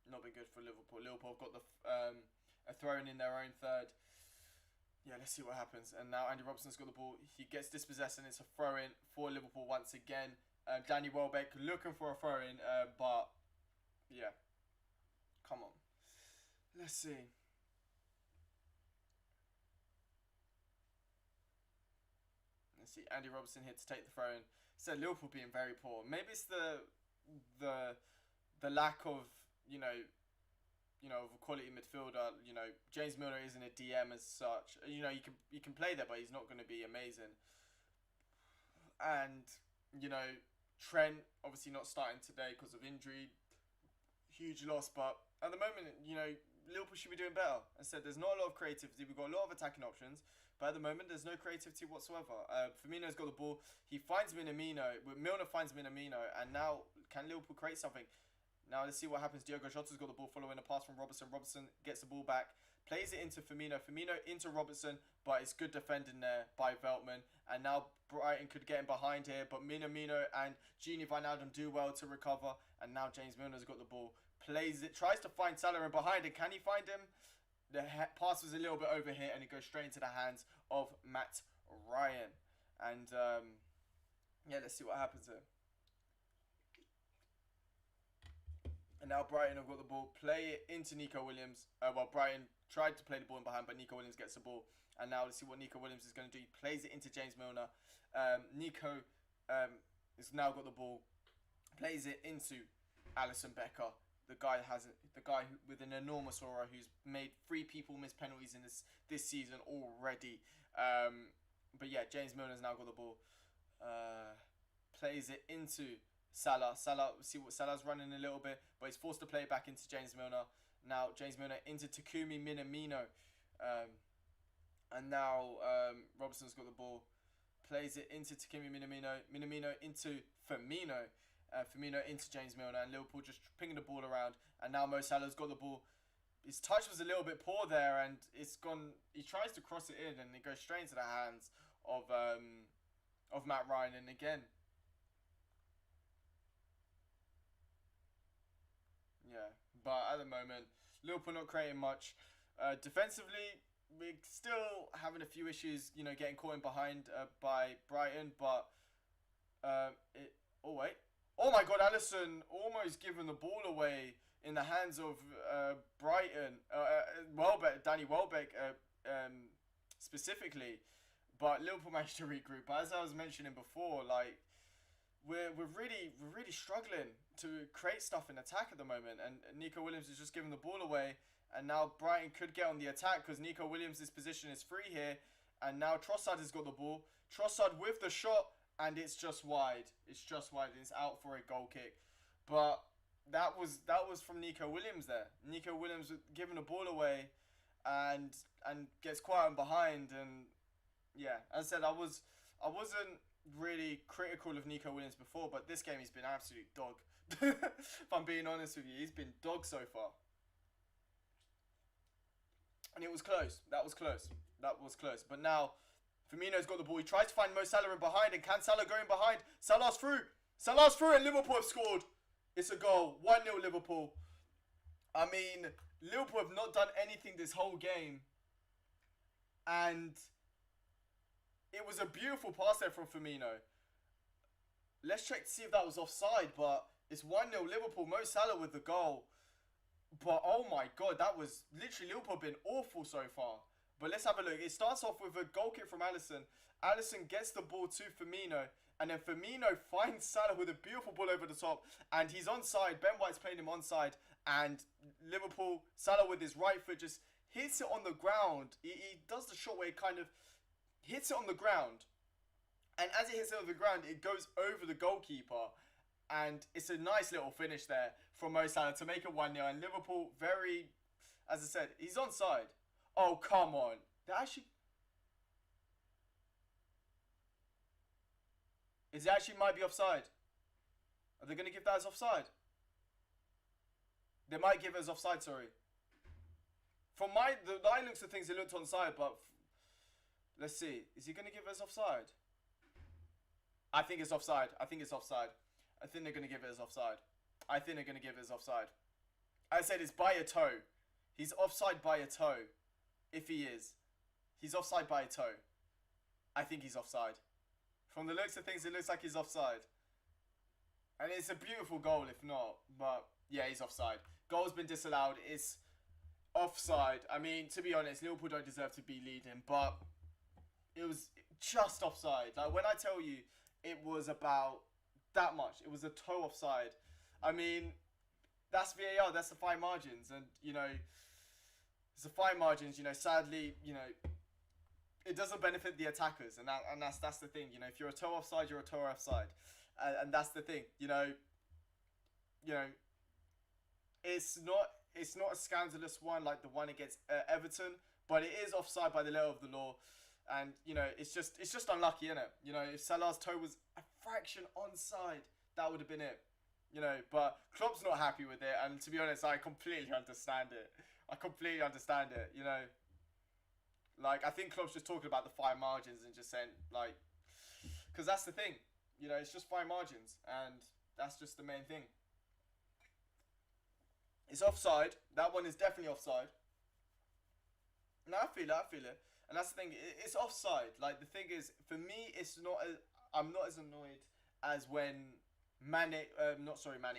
Not been good for Liverpool. Liverpool have got a throw-in in their own third. Yeah, let's see what happens. And now Andy Robertson's got the ball. He gets dispossessed and it's a throw-in for Liverpool once again. Danny Welbeck looking for a throw-in, but yeah. Come on. Let's see. Let's see. Andy Robertson here to take the throw-in. So Liverpool being very poor. Maybe it's the lack of of a quality midfielder. James Milner isn't a DM as such. You can play there, but he's not going to be amazing. And Trent obviously not starting today because of injury. Huge loss, but at the moment, Liverpool should be doing better. I said there's not a lot of creativity. We've got a lot of attacking options, but at the moment there's no creativity whatsoever. Firmino's got the ball. He finds Minamino. Milner finds Minamino, and now can Liverpool create something? Now let's see what happens. Diogo Jota's got the ball following a pass from Robertson. Robertson gets the ball back, plays it into Firmino. Firmino into Robertson, but it's good defending there by Veltman. And now Brighton could get him behind here, but Minamino and Gini Wijnaldum do well to recover. And now James Milner's got the ball. Plays it, tries to find Salah in behind it. Can he find him? The pass was a little bit over here, and it goes straight into the hands of Matt Ryan. And yeah, let's see what happens here. And now Brighton have got the ball. Play it into Nico Williams. Brighton tried to play the ball in behind, but Nico Williams gets the ball. And now let's see what Nico Williams is going to do. He plays it into James Milner. Nico has now got the ball. Plays it into Alisson Becker. The guy with an enormous aura who's made 3 people miss penalties in this season already. But yeah, James Milner's now got the ball. Plays it into Salah, see what Salah's running a little bit, but he's forced to play it back into James Milner. Now James Milner into Takumi Minamino. And now Robertson's got the ball. Plays it into Takumi Minamino. Minamino into Firmino. Firmino into James Milner. And Liverpool just pinging the ball around. And now Mo Salah's got the ball. His touch was a little bit poor there, and it's gone. He tries to cross it in, and it goes straight into the hands of Matt Ryan. And again, yeah, but at the moment, Liverpool not creating much. Defensively, we're still having a few issues, getting caught in behind by Brighton. But oh wait, oh my God, Alisson almost given the ball away in the hands of Brighton. Danny Welbeck specifically. But Liverpool managed to regroup. But as I was mentioning before, we're really struggling to create stuff in attack at the moment, and Nico Williams is just giving the ball away, and now Brighton could get on the attack because Nico Williams' position is free here, and now Trossard has got the ball. Trossard with the shot, and it's just wide. It's out for a goal kick, but that was from Nico Williams there. Nico Williams giving the ball away, and gets quiet and behind, and yeah, as I said, I wasn't really critical of Nico Williams before, but this game he's been absolute dog. If I'm being honest with you, he's been dog so far. And it was close. That was close. But now Firmino's got the ball. He tries to find Mo Salah in behind, and can Salah go in behind? Salah's through, and Liverpool have scored. It's a goal. 1-0 Liverpool. I mean, Liverpool have not done anything this whole game, and it was a beautiful pass there from Firmino. Let's check to see if that was offside, but it's 1-0 Liverpool. Mo Salah with the goal. But oh my God, that was literally, Liverpool have been awful so far. But let's have a look. It starts off with a goal kick from Alisson. Alisson gets the ball to Firmino, and then Firmino finds Salah with a beautiful ball over the top, and he's onside. Ben White's playing him onside, and Liverpool, Salah with his right foot just hits it on the ground. He does the shot where he kind of hits it on the ground, and as it hits it on the ground, it goes over the goalkeeper, and it's a nice little finish there from Mo Salah to make it 1-0. And Liverpool, very, as I said, he's onside. Oh, come on. It actually might be offside. Are they going to give that as offside? They might give it as offside, sorry. From the eye looks of things, it looked onside, but Let's see. Is he going to give us offside? I think it's offside. I think it's offside. I think they're going to give it as offside. I think they're going to give it as offside. I said it's by a toe. He's offside by a toe. If he is. He's offside by a toe. I think he's offside. From the looks of things, it looks like he's offside. And it's a beautiful goal if not. But yeah, he's offside. Goal's been disallowed. It's offside. I mean, to be honest, Liverpool don't deserve to be leading. But it was just offside. Like, when I tell you it was about that much. It was a toe offside. I mean, that's VAR. That's the fine margins. And, you know, it's the fine margins. You know, sadly, you know, it doesn't benefit the attackers. And that's the thing. You know, if you're a toe offside, you're a toe offside. And that's the thing. You know, it's not a scandalous one like the one against Everton. But it is offside by the letter of the law. And, you know, it's just unlucky, isn't it? You know, if Salah's toe was a fraction onside, that would have been it. You know, but Klopp's not happy with it. And to be honest, I completely understand it. You know, like, I think Klopp's just talking about the fine margins and just saying, like, because that's the thing. You know, it's just fine margins. And that's just the main thing. It's offside. That one is definitely offside. No, I feel it. And that's the thing. It's offside. Like, the thing is, for me, it's not. I'm not as annoyed as when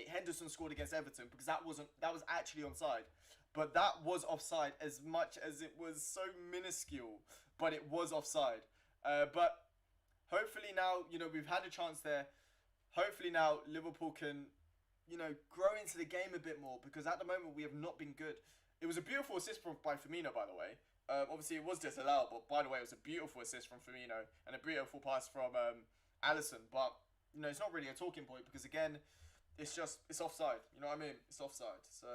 Henderson scored against Everton, because that was actually onside. But that was offside, as much as it was so minuscule. But it was offside. But hopefully now, you know, we've had a chance there. Hopefully now Liverpool can, you know, grow into the game a bit more, because at the moment we have not been good. It was a beautiful assist by Firmino, by the way. Obviously, it was disallowed, but by the way, it was a beautiful assist from Firmino and a beautiful pass from Alisson. But, you know, it's not really a talking point because, again, it's offside. You know what I mean? It's offside. So,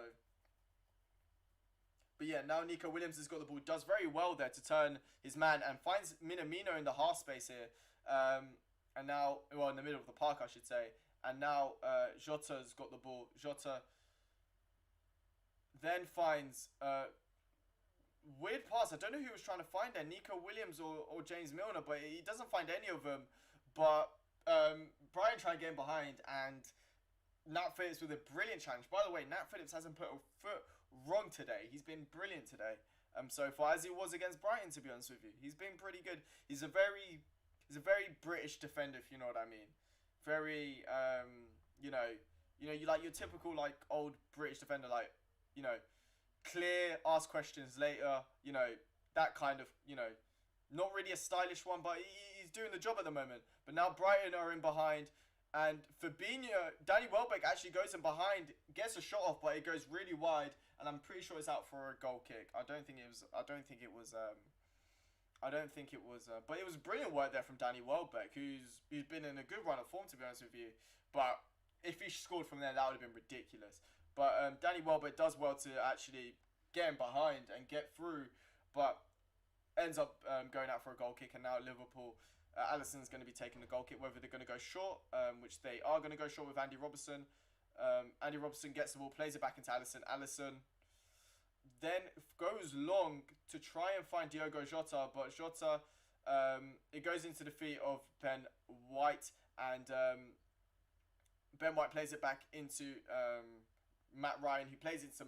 but yeah, now Nico Williams has got the ball. Does very well there to turn his man and finds Minamino in the half space here. And now, well, in the middle of the park, I should say. And now Jota's got the ball. Jota then finds... weird pass. I don't know who he was trying to find there, Nico Williams or James Milner, but he doesn't find any of them. But Brighton try and get him behind, and Nat Phillips with a brilliant challenge. By the way, Nat Phillips hasn't put a foot wrong today. He's been brilliant today. So far, as he was against Brighton, to be honest with you, he's been pretty good. He's a very British defender, if you know what I mean. Very you know, you like your typical like old British defender, like, you know, clear, ask questions later, you know, that kind of, you know, not really a stylish one, but he's doing the job at the moment. But now Brighton are in behind, and Fabinho, Danny Welbeck actually goes in behind, gets a shot off, but it goes really wide, and I'm pretty sure it's out for a goal kick. I don't think it was, but it was brilliant work there from Danny Welbeck, who's been in a good run of form, to be honest with you. But if he scored from there, that would have been ridiculous. But Danny Welbeck does well to actually get him behind and get through, but ends up going out for a goal kick. And now Liverpool, Alisson's going to be taking the goal kick, whether they're going to go short, which they are going to go short with Andy Robertson. Andy Robertson gets the ball, plays it back into Alisson. Alisson then goes long to try and find Diogo Jota, but Jota, it goes into the feet of Ben White, and Ben White plays it back into Matt Ryan, who plays it to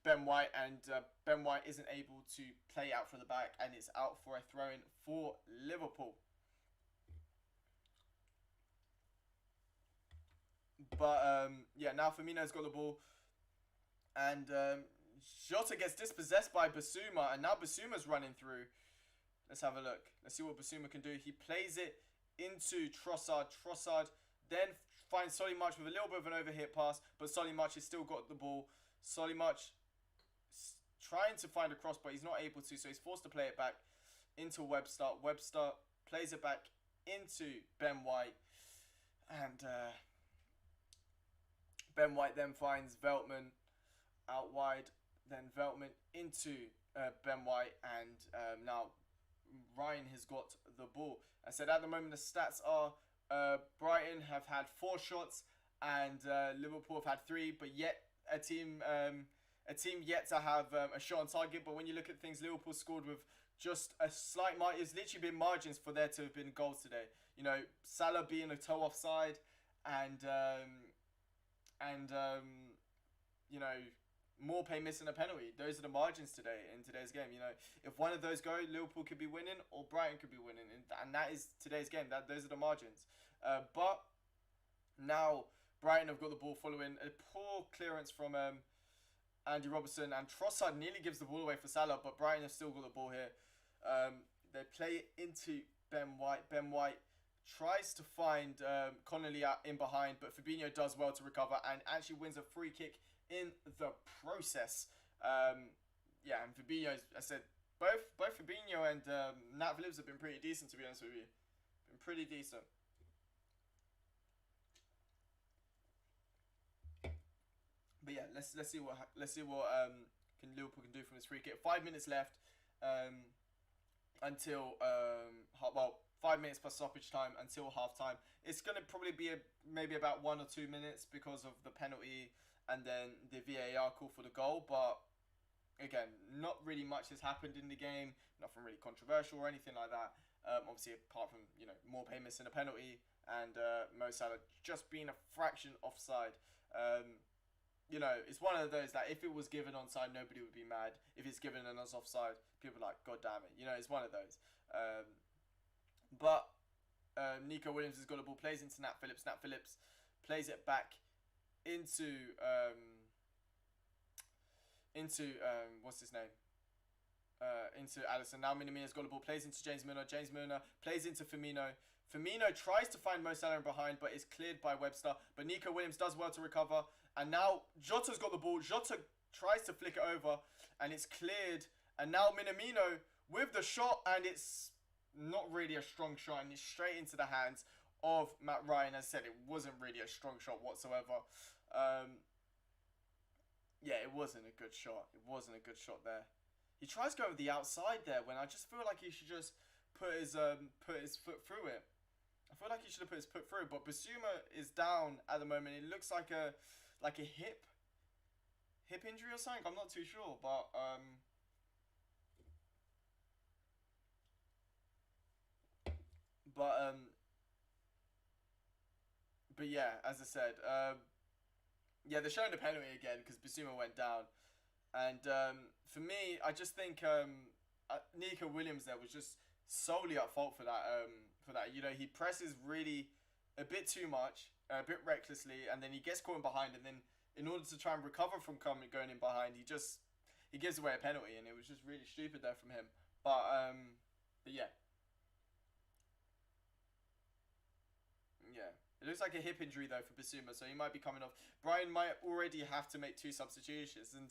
Ben White, and Ben White isn't able to play out from the back, and it's out for a throw-in for Liverpool. But yeah, now Firmino's got the ball, and Jota gets dispossessed by Basuma, and now Basuma's running through. Let's have a look. Let's see what Basuma can do. He plays it into Trossard. Trossard then finds Solly March with a little bit of an overhit pass, but Solly March has still got the ball. Solly March trying to find a cross, but he's not able to, so he's forced to play it back into Webster. Webster plays it back into Ben White, and Ben White then finds Veltman out wide, then Veltman into Ben White, and now Ryan has got the ball. I said at the moment the stats are Brighton have had 4 shots and Liverpool have had 3, but yet a team yet to have a shot on target. But when you look at things, Liverpool scored with just a slight margin. It's literally been margins for there to have been goals today. You know, Salah being a toe offside, and you know, Maupay missing a penalty. Those are the margins today in today's game. You know, if one of those go, Liverpool could be winning or Brighton could be winning, and that is today's game. Those are the margins. But now Brighton have got the ball following a poor clearance from Andy Robertson, and Trossard nearly gives the ball away for Salah, but Brighton have still got the ball here. They play it into Ben White. Ben White tries to find Connolly out in behind, but Fabinho does well to recover and actually wins a free kick in the process. Yeah, and Fabinho, I said, both Fabinho and Nat Phillips have been pretty decent, to be honest with you. Been pretty decent. But yeah, let's see what can Liverpool can do from this free kick. 5 minutes left until 5 minutes plus stoppage time until half time. It's gonna probably be maybe about 1 or 2 minutes because of the penalty and then the VAR call for the goal. But again, not really much has happened in the game. Nothing really controversial or anything like that. Obviously, apart from Maupay missing a penalty and Mo Salah just being a fraction offside. It's one of those that if it was given onside, nobody would be mad. If it's given and us offside, people are like, God damn it. It's one of those. But Nico Williams has got the ball, plays into Nat Phillips. Nat Phillips plays it back into what's his name? Into Alisson. Now Minamino's got the ball, plays into James Milner. James Milner plays into Firmino. Firmino tries to find Mo Salah behind, but is cleared by Webster. But Nico Williams does well to recover. And now Jota's got the ball. Jota tries to flick it over, and it's cleared. And now Minamino with the shot, and it's not really a strong shot, and it's straight into the hands of Matt Ryan. As I said, it wasn't really a strong shot whatsoever. Yeah, it wasn't a good shot. It wasn't a good shot there. He tries to go over the outside there when I just feel like he should just put his foot through it. I feel like he should have put his foot through, but Basuma is down at the moment. It looks like a hip injury or something. I'm not too sure, but yeah, as I said, yeah, they're showing the penalty again because Basuma went down, and for me, I just think Nico Williams there was just solely at fault for that. He presses really a bit too much, a bit recklessly, and then he gets caught in behind, and then in order to try and recover from going in behind, he gives away a penalty, and it was just really stupid there from him. But yeah. Yeah. It looks like a hip injury though for Basuma, so he might be coming off. Brian might already have to make 2 substitutions, and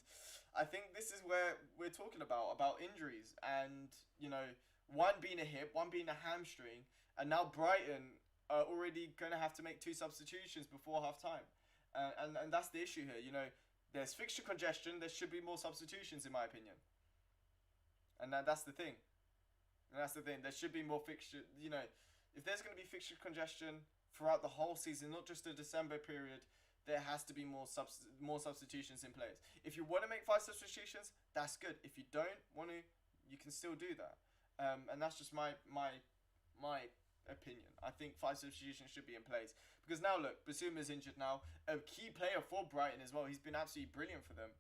I think this is where we're talking about injuries, and one being a hip, one being a hamstring, and now Brighton are already going to have to make 2 substitutions before half time, and that's the issue here. There's fixture congestion. There should be more substitutions, in my opinion, and that's the thing. There should be more fixture. If there's going to be fixture congestion throughout the whole season, not just the December period, there has to be more substitutions in place. If you want to make 5 substitutions, that's good. If you don't want to, you can still do that. And that's just my opinion. I think 5 substitutions should be in place. Because now, look, Basuma's injured now. A key player for Brighton as well. He's been absolutely brilliant for them.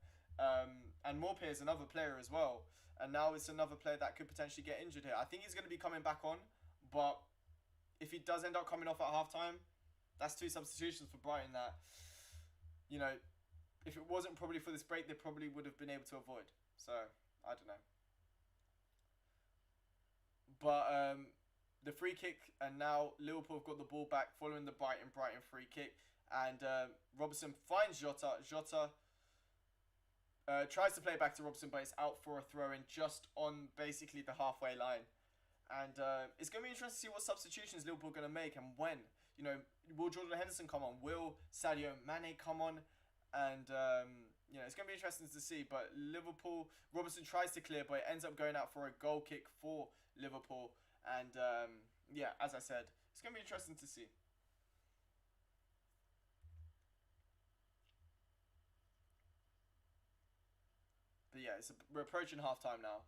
And Maupay is another player as well. And now it's another player that could potentially get injured here. I think he's going to be coming back on. But if he does end up coming off at halftime, that's 2 substitutions for Brighton that, if it wasn't probably for this break, they probably would have been able to avoid. So, I don't know. But the free kick, and now Liverpool have got the ball back following the Brighton free kick. And Robertson finds Jota. Jota tries to play it back to Robertson, but it's out for a throw-in just on basically the halfway line. And it's going to be interesting to see what substitutions Liverpool are going to make and when. Will Jordan Henderson come on? Will Sadio Mane come on? And, it's going to be interesting to see. But Robertson tries to clear, but it ends up going out for a goal kick for Liverpool. And, as I said, it's going to be interesting to see. But yeah, we're approaching half-time now.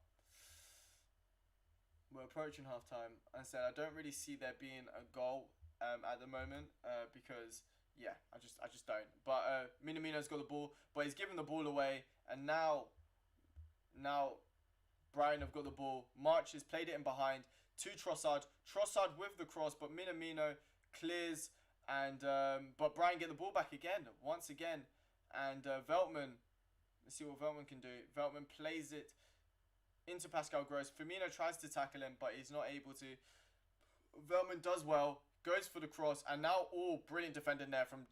We're approaching half time. I said I don't really see there being a goal at the moment because yeah, I just don't. But Minamino's got the ball, but he's giving the ball away, and now Brighton have got the ball. March has played it in behind to Trossard. Trossard with the cross, but Minamino clears, and but Brighton get the ball back again, once again, and Veltman. Let's see what Veltman can do. Veltman plays it into Pascal Gross. Firmino tries to tackle him, but he's not able to. Veltman does well, goes for the cross, and now brilliant defending there from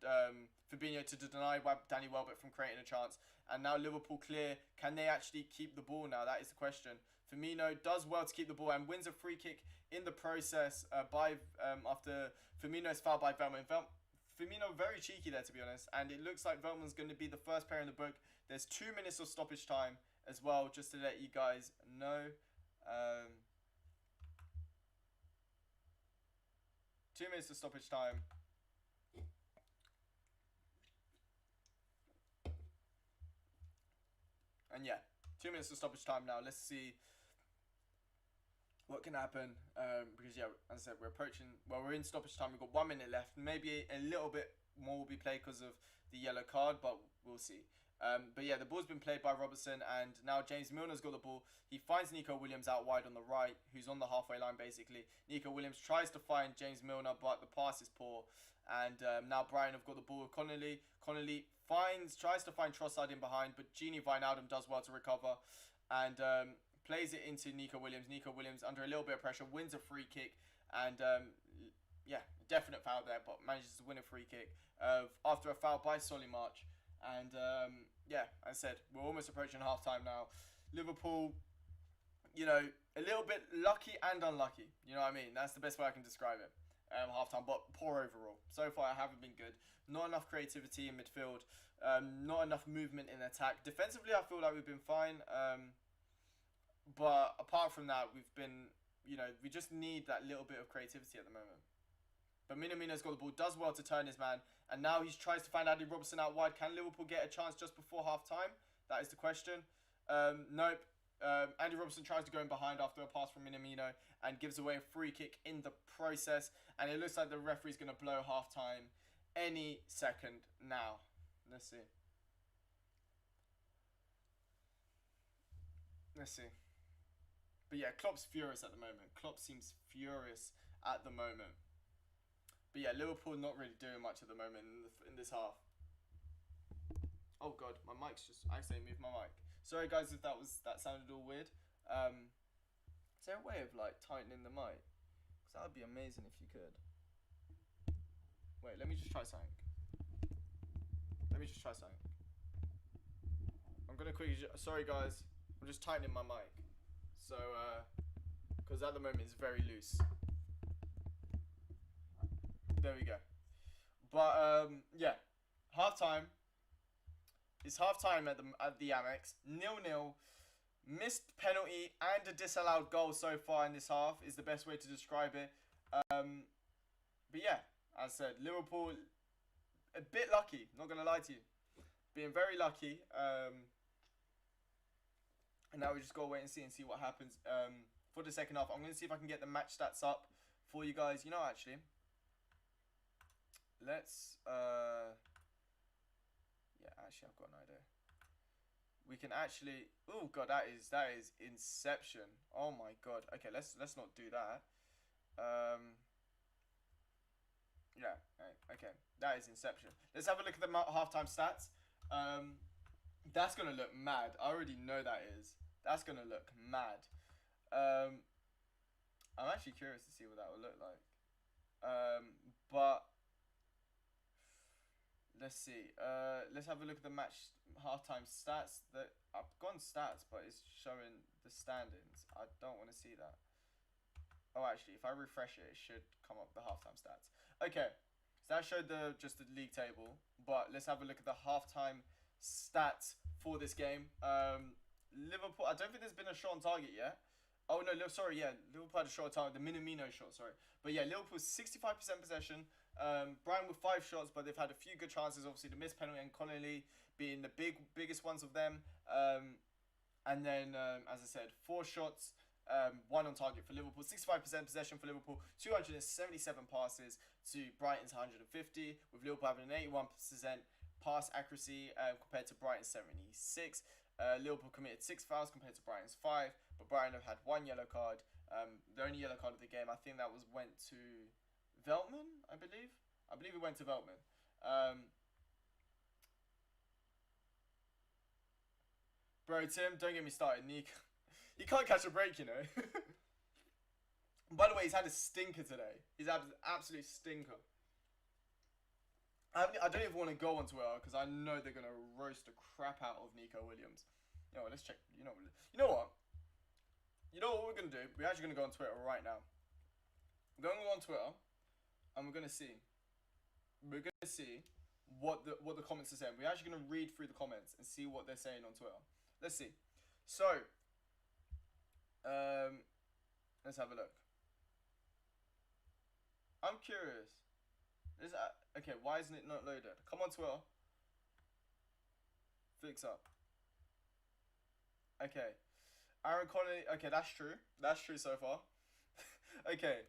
Fabinho to deny Danny Welbeck from creating a chance. And now Liverpool clear. Can they actually keep the ball now? That is the question. Firmino does well to keep the ball and wins a free kick in the process after Firmino's fouled by Veltman. Firmino very cheeky there, to be honest, and it looks like Veltman's going to be the first player in the book. There's 2 minutes of stoppage time as well, just to let you guys know. 2 minutes of stoppage time. And yeah, 2 minutes of stoppage time now. Let's see what can happen. Because yeah, as I said, we're approaching. Well, we're in stoppage time. We've got 1 minute left. Maybe a little bit more will be played because of the yellow card, but we'll see. But yeah, the ball's been played by Robertson, and now James Milner's got the ball. He finds Nico Williams out wide on the right, who's on the halfway line basically. Nico Williams tries to find James Milner, but the pass is poor. And now Brighton have got the ball with Connolly. Connolly tries to find Trossard in behind, but Gini Wijnaldum does well to recover and plays it into Nico Williams. Nico Williams, under a little bit of pressure, wins a free kick, and yeah, definite foul there, but manages to win a free kick after a foul by Solly March. And yeah, as I said, we're almost approaching half time now. Liverpool, you know, a little bit lucky and unlucky. You know what I mean? That's the best way I can describe it. Half time, but poor overall. So far, I haven't been good. Not enough creativity in midfield. Not enough movement in attack. Defensively, I feel like we've been fine. But apart from that, we've been, you know, we just need that little bit of creativity at the moment. But Minamino's got the ball, does well to turn his man, and now he tries to find Andy Robertson out wide. Can Liverpool get a chance just before half-time? That is the question. Nope. Andy Robertson tries to go in behind after a pass from Minamino and gives away a free kick in the process. And it looks like the referee's going to blow half-time any second now. Let's see. Let's see. But yeah, Klopp's furious at the moment. Klopp seems furious at the moment. But yeah, Liverpool not really doing much at the moment in this half. Oh god, my mic's just... I accidentally moved my mic. Sorry guys if that sounded all weird. Is there a way of like tightening the mic? Because that would be amazing if you could. Wait, let me just try something. I'm gonna quickly... Sorry guys, I'm just tightening my mic. So, because at the moment it's very loose. There we go. But yeah, half-time. It's half-time at the Amex. 0-0. Missed penalty and a disallowed goal so far in this half is the best way to describe it. But yeah, as I said, Liverpool a bit lucky. Not gonna lie to you, being very lucky. And now we just gotta wait and see what happens for the second half. I'm gonna see if I can get the match stats up for you guys. You know, actually. Let's yeah, actually I've got an idea. We can actually... Oh god, that is Inception. Oh my god. Okay, let's not do that. Yeah, okay. That is Inception. Let's have a look at the halftime stats. That's gonna look mad. I already know that is. That's gonna look mad. I'm actually curious to see what that will look like. But let's see. Let's have a look at the match halftime stats. I've gone stats, but it's showing the standings. I don't want to see that. Oh, actually, if I refresh it, it should come up the halftime stats. Okay, so that showed just the league table. But let's have a look at the halftime stats for this game. Liverpool. I don't think there's been a shot on target yet. Oh no, sorry. Yeah, Liverpool had a shot on target. The Minamino shot. Sorry, but yeah, Liverpool's 65% possession. Brighton with 5 shots, but they've had a few good chances. Obviously, the missed penalty and Connolly being the biggest ones of them. And then, as I said, 4 shots one on target for Liverpool, 65% possession for Liverpool, 277 passes to Brighton's 150, with Liverpool having an 81% pass accuracy compared to Brighton's 76. Liverpool committed 6 fouls compared to Brighton's 5, but Brighton have had 1 yellow card. The only yellow card of the game, I think that went to Veltman, I believe. I believe it went to Veltman. Bro, Tim, don't get me started. Nick, you can't catch a break, you know. By the way, he's had a stinker today. He's had an absolute stinker. I don't even want to go on Twitter because I know they're gonna roast the crap out of Nico Williams. You know what? Let's check. You know what? You know what we're gonna do? We're actually gonna go on Twitter right now. We're gonna go on Twitter, and we're gonna see. We're gonna see what the comments are saying. We're actually gonna read through the comments and see what they're saying on Twitter. Let's see. So, let's have a look. I'm curious. Okay, why isn't it not loaded? Come on, Twitter. Fix up. Okay. Aaron Connolly. Okay, that's true. That's true so far. Okay.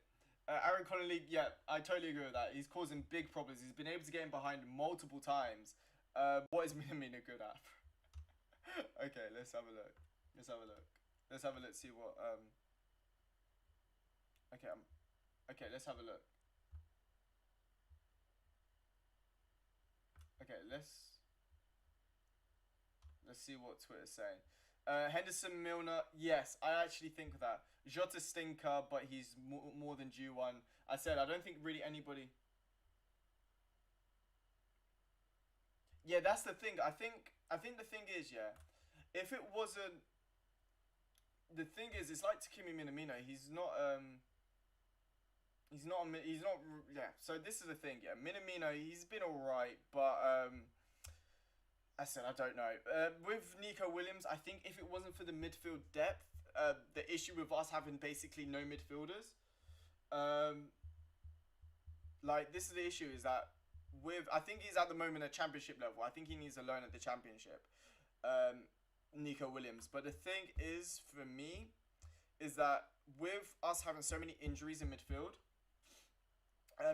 Aaron Connolly, yeah, I totally agree with that. He's causing big problems. He's been able to get in behind multiple times. What is Minamino good at? Okay, let's have a look. Let's have a look, see what, okay, let's have a look. Okay, let's see what Twitter's saying. Henderson, Milner, yes, I actually think that. Jota stinker, but he's more than due one. I said, I don't think really anybody... Yeah, that's the thing. I think the thing is, yeah, if it wasn't... The thing is, it's like Takumi Minamino. He's not, yeah. So this is the thing, yeah. Minamino, he's been alright, but, I said, I don't know. With Nico Williams, I think if it wasn't for the midfield depth, the issue with us having basically no midfielders, like, this is the issue, is that I think he's at the moment at championship level. I think he needs a loan at the championship, Nico Williams. But the thing is, for me, is that with us having so many injuries in midfield,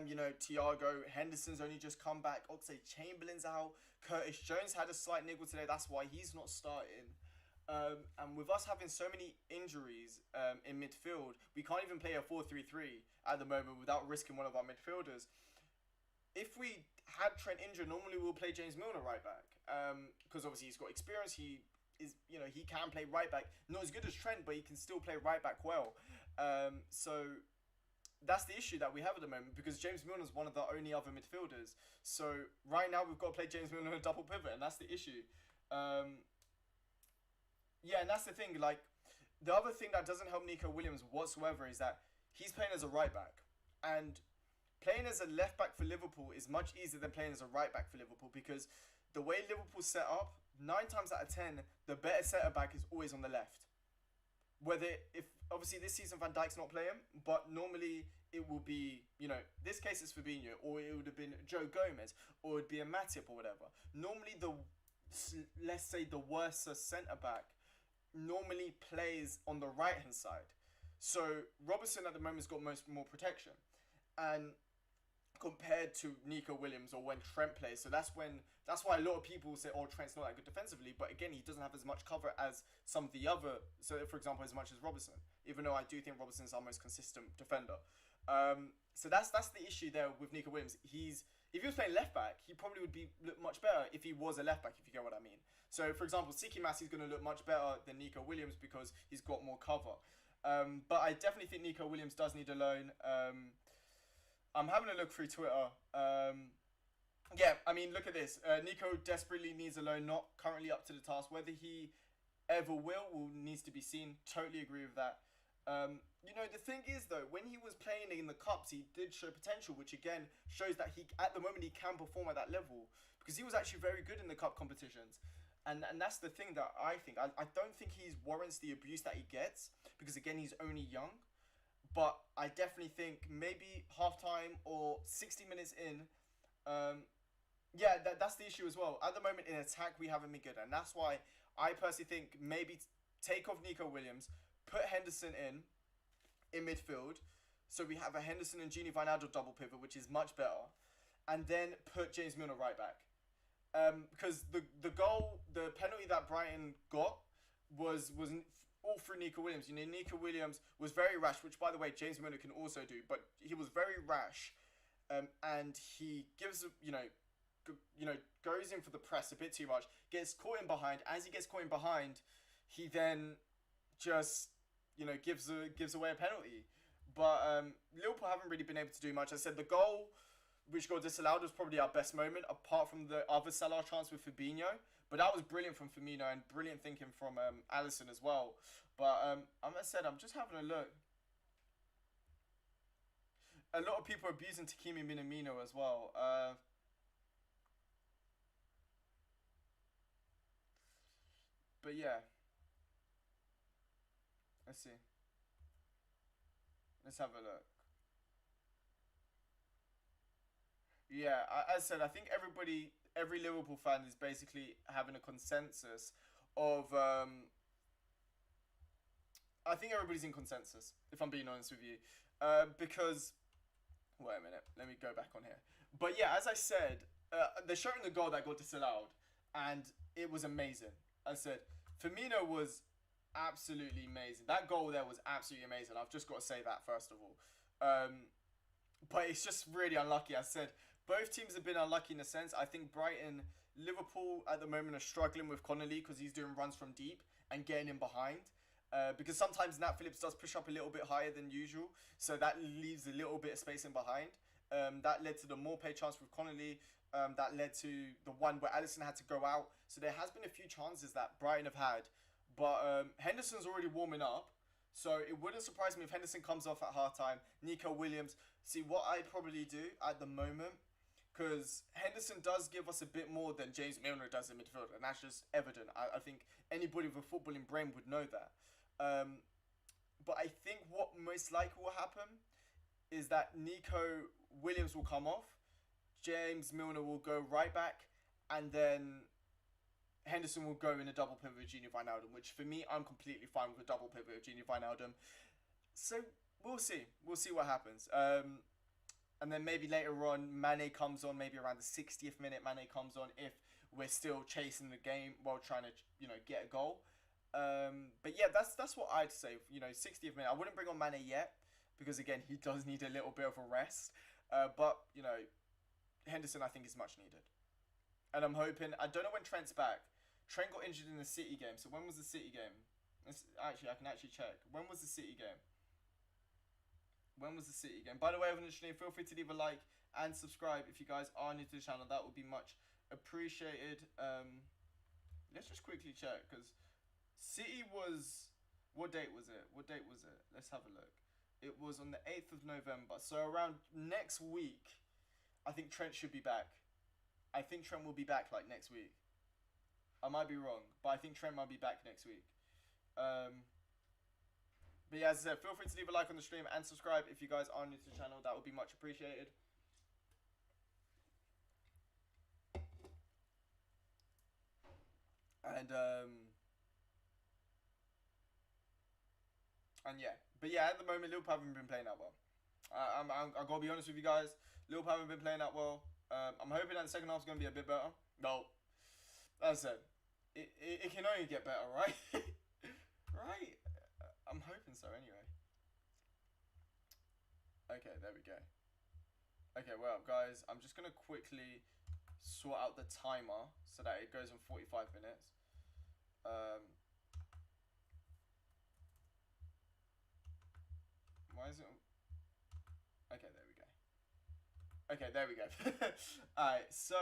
you know, Thiago, Henderson's only just come back, Oxlade-Chamberlain's out, Curtis Jones had a slight niggle today, that's why he's not starting. And with us having so many injuries in midfield, we can't even play a 4-3-3 at the moment without risking one of our midfielders. If we had Trent injured, normally we'll play James Milner right back, because obviously he's got experience, he can play right back, not as good as Trent, but he can still play right back well. So that's the issue that we have at the moment, because James Milner is one of the only other midfielders. So right now we've got to play James Milner on a double pivot, and that's the issue. Yeah, and that's the thing. Like, the other thing that doesn't help Nico Williams whatsoever is that he's playing as a right back, and playing as a left back for Liverpool is much easier than playing as a right back for Liverpool, because the way Liverpool's set up, 9 times out of 10, the better centre back is always on the left. Obviously this season Van Dijk's not playing, but normally it will be, this case is Fabinho, or it would have been Joe Gomez, or it would be a Matip or whatever. Normally let's say the worst centre back normally plays on the right hand side. So Robertson at the moment has got more protection, and compared to Nico Williams or when Trent plays, so that's why a lot of people say, oh, Trent's not that good defensively, but again, he doesn't have as much cover as some of the other, so for example, as much as Robertson, even though I do think Robertson's our most consistent defender. So that's the issue there with Nico Williams. If he was playing left back, he probably would look much better if he was a left back, if you get what I mean. So for example, Siki Massey's going to look much better than Nico Williams because he's got more cover. But I definitely think Nico Williams does need a loan. I'm having a look through Twitter. Yeah, I mean, look at this. Nico desperately needs a loan, not currently up to the task. Whether he ever will needs to be seen. Totally agree with that. The thing is, though, when he was playing in the Cups, he did show potential, which again shows that at the moment, he can perform at that level, because he was actually very good in the Cup competitions. And that's the thing that I think. I don't think he warrants the abuse that he gets, because again, he's only young. But I definitely think maybe half-time or 60 minutes in, that's the issue as well. At the moment, in attack, we haven't been good. And that's why I personally think maybe take off Nico Williams, put Henderson in midfield. So we have a Henderson and Gini Wijnaldum double pivot, which is much better. And then put James Milner right back. Because the penalty that Brighton got was all through Nico Williams. You know, Nico Williams was very rash, which, by the way, James Milner can also do. But he was very rash. And he gives, goes in for the press a bit too much. Gets caught in behind. As he gets caught in behind, he then just, gives away a penalty. But Liverpool haven't really been able to do much. I said the goal which got disallowed was probably our best moment, apart from the other Salah chance with Fabinho. But that was brilliant from Firmino and brilliant thinking from Alisson as well. But as I said, I'm just having a look. A lot of people are abusing Takimi Minamino as well. But yeah. Let's see. Let's have a look. Yeah, as I said, I think every Liverpool fan is basically having a consensus of. I think everybody's in consensus, if I'm being honest with you, because. Wait a minute, let me go back on here. But yeah, as I said, they're showing the goal that got disallowed, and it was amazing. As I said, Firmino was absolutely amazing. That goal there was absolutely amazing. I've just got to say that first of all. But it's just really unlucky. As I said, both teams have been unlucky in a sense. I think Liverpool at the moment are struggling with Connolly because he's doing runs from deep and getting in behind. Because sometimes Nat Phillips does push up a little bit higher than usual. So that leaves a little bit of space in behind. That led to the more play chance with Connolly. That led to the one where Alisson had to go out. So there has been a few chances that Brighton have had. But Henderson's already warming up. So it wouldn't surprise me if Henderson comes off at halftime. Nico Williams. See, what I'd probably do at the moment, because Henderson does give us a bit more than James Milner does in midfield. And that's just evident. I think anybody with a footballing brain would know that. But I think what most likely will happen is that Nico Williams will come off. James Milner will go right back. And then Henderson will go in a double pivot with Gini Wijnaldum, which for me, I'm completely fine with a double pivot with Gini Wijnaldum. So we'll see. We'll see what happens. And then maybe later on, Mane comes on, maybe around the 60th minute, Mane comes on if we're still chasing the game while trying to, get a goal. But yeah, that's what I'd say. 60th minute. I wouldn't bring on Mane yet because, again, he does need a little bit of a rest. But, Henderson, I think, is much needed. And I'm hoping, I don't know when Trent's back. Trent got injured in the City game. So when was the City game? Actually, I can actually check. When was the City game? When was the City game? By the way, everyone listening, feel free to leave a like and subscribe if you guys are new to the channel. That would be much appreciated. Let's just quickly check because City was... What date was it? Let's have a look. It was on the 8th of November. So around next week, I think Trent should be back. I think Trent will be back like next week. I might be wrong, but I think Trent might be back next week. But yeah, as I said, feel free to leave a like on the stream and subscribe if you guys are new to the channel. That would be much appreciated. And yeah, but yeah, at the moment Liverpool haven't been playing that well. I'm gonna be honest with you guys. Liverpool haven't been playing that well. I'm hoping that the second half is gonna be a bit better. No, as I said, it can only get better, right? Right? I'm hoping so anyway. Okay, there we go. Okay, well, guys, I'm just going to quickly sort out the timer so that it goes on 45 minutes. Why is it... Okay, there we go. Okay, there we go. Alright, so,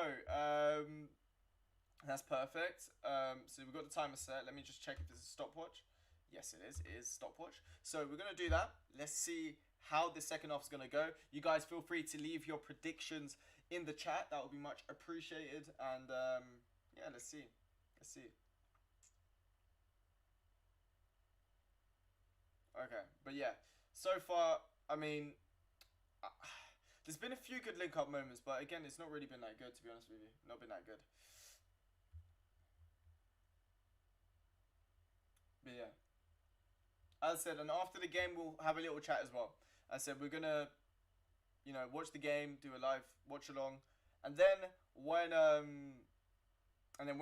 that's perfect. So we've got the timer set. Let me just check if there's a stopwatch. Yes, it is. It is stopwatch. So we're going to do that. Let's see how the second half is going to go. You guys feel free to leave your predictions in the chat. That would be much appreciated. And yeah, let's see. Let's see. Okay, but yeah. So far, I mean, there's been a few good link-up moments, but again, it's not really been that good, to be honest with you. Not been that good. But yeah. as I said, and after the game we'll have a little chat as well. I said we're gonna, watch the game, do a live watch along, and then when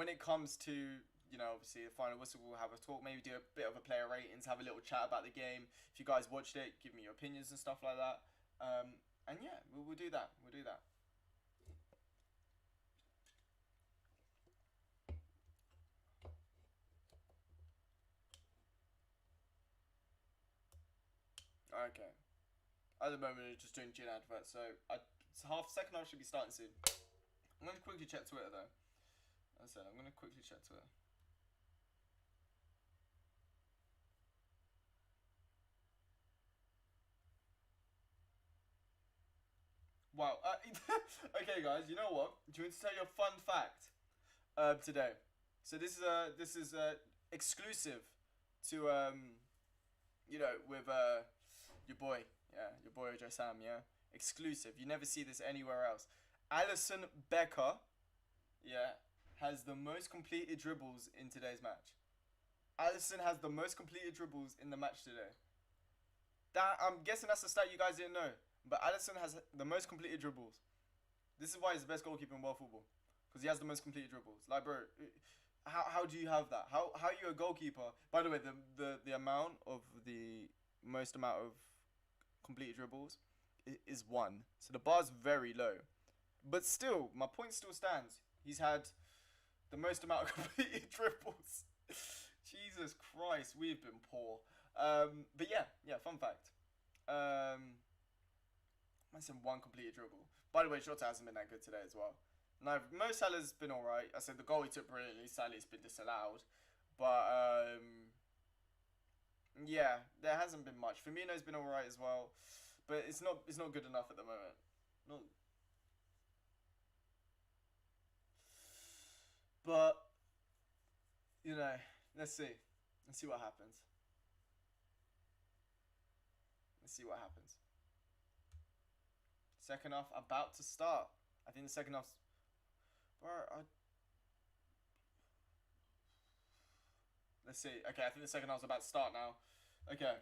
it comes to obviously the final whistle, we'll have a talk, maybe do a bit of a player ratings, have a little chat about the game. If you guys watched it, give me your opinions and stuff like that. And yeah, we'll do that. We'll do that. Okay. At the moment, we're just doing gin adverts, so second half should be starting soon. I'm going to quickly check Twitter though. As I said, I'm going to quickly check Twitter. Wow. Okay, guys. You know what? Do you want to tell you a fun fact today? So this is exclusive to with your boy, ojaysam, yeah. Exclusive. You never see this anywhere else. Alisson Becker, yeah, has the most completed dribbles in today's match. Alisson has the most completed dribbles in the match today. That, I'm guessing that's the stat you guys didn't know. But Alisson has the most completed dribbles. This is why he's the best goalkeeper in world football, because he has the most completed dribbles. Like, bro, how do you have that? How are you a goalkeeper? By the way, the amount of the most amount of completed dribbles is 1. So the bar's very low. But still, my point still stands. He's had the most amount of completed dribbles. Jesus Christ, we've been poor. But yeah, fun fact. I said 1 completed dribble. By the way, Jota hasn't been that good today as well. No, Mo Salah's been alright. I said the goal he took brilliantly. Sadly, it's been disallowed. But, yeah, there hasn't been much. Firmino's been alright as well. But it's not good enough at the moment. But, let's see. Let's see what happens. Let's see what happens. Second half about to start. I think the second half's... Let's see. Okay, I think the second half's about to start now. Okay.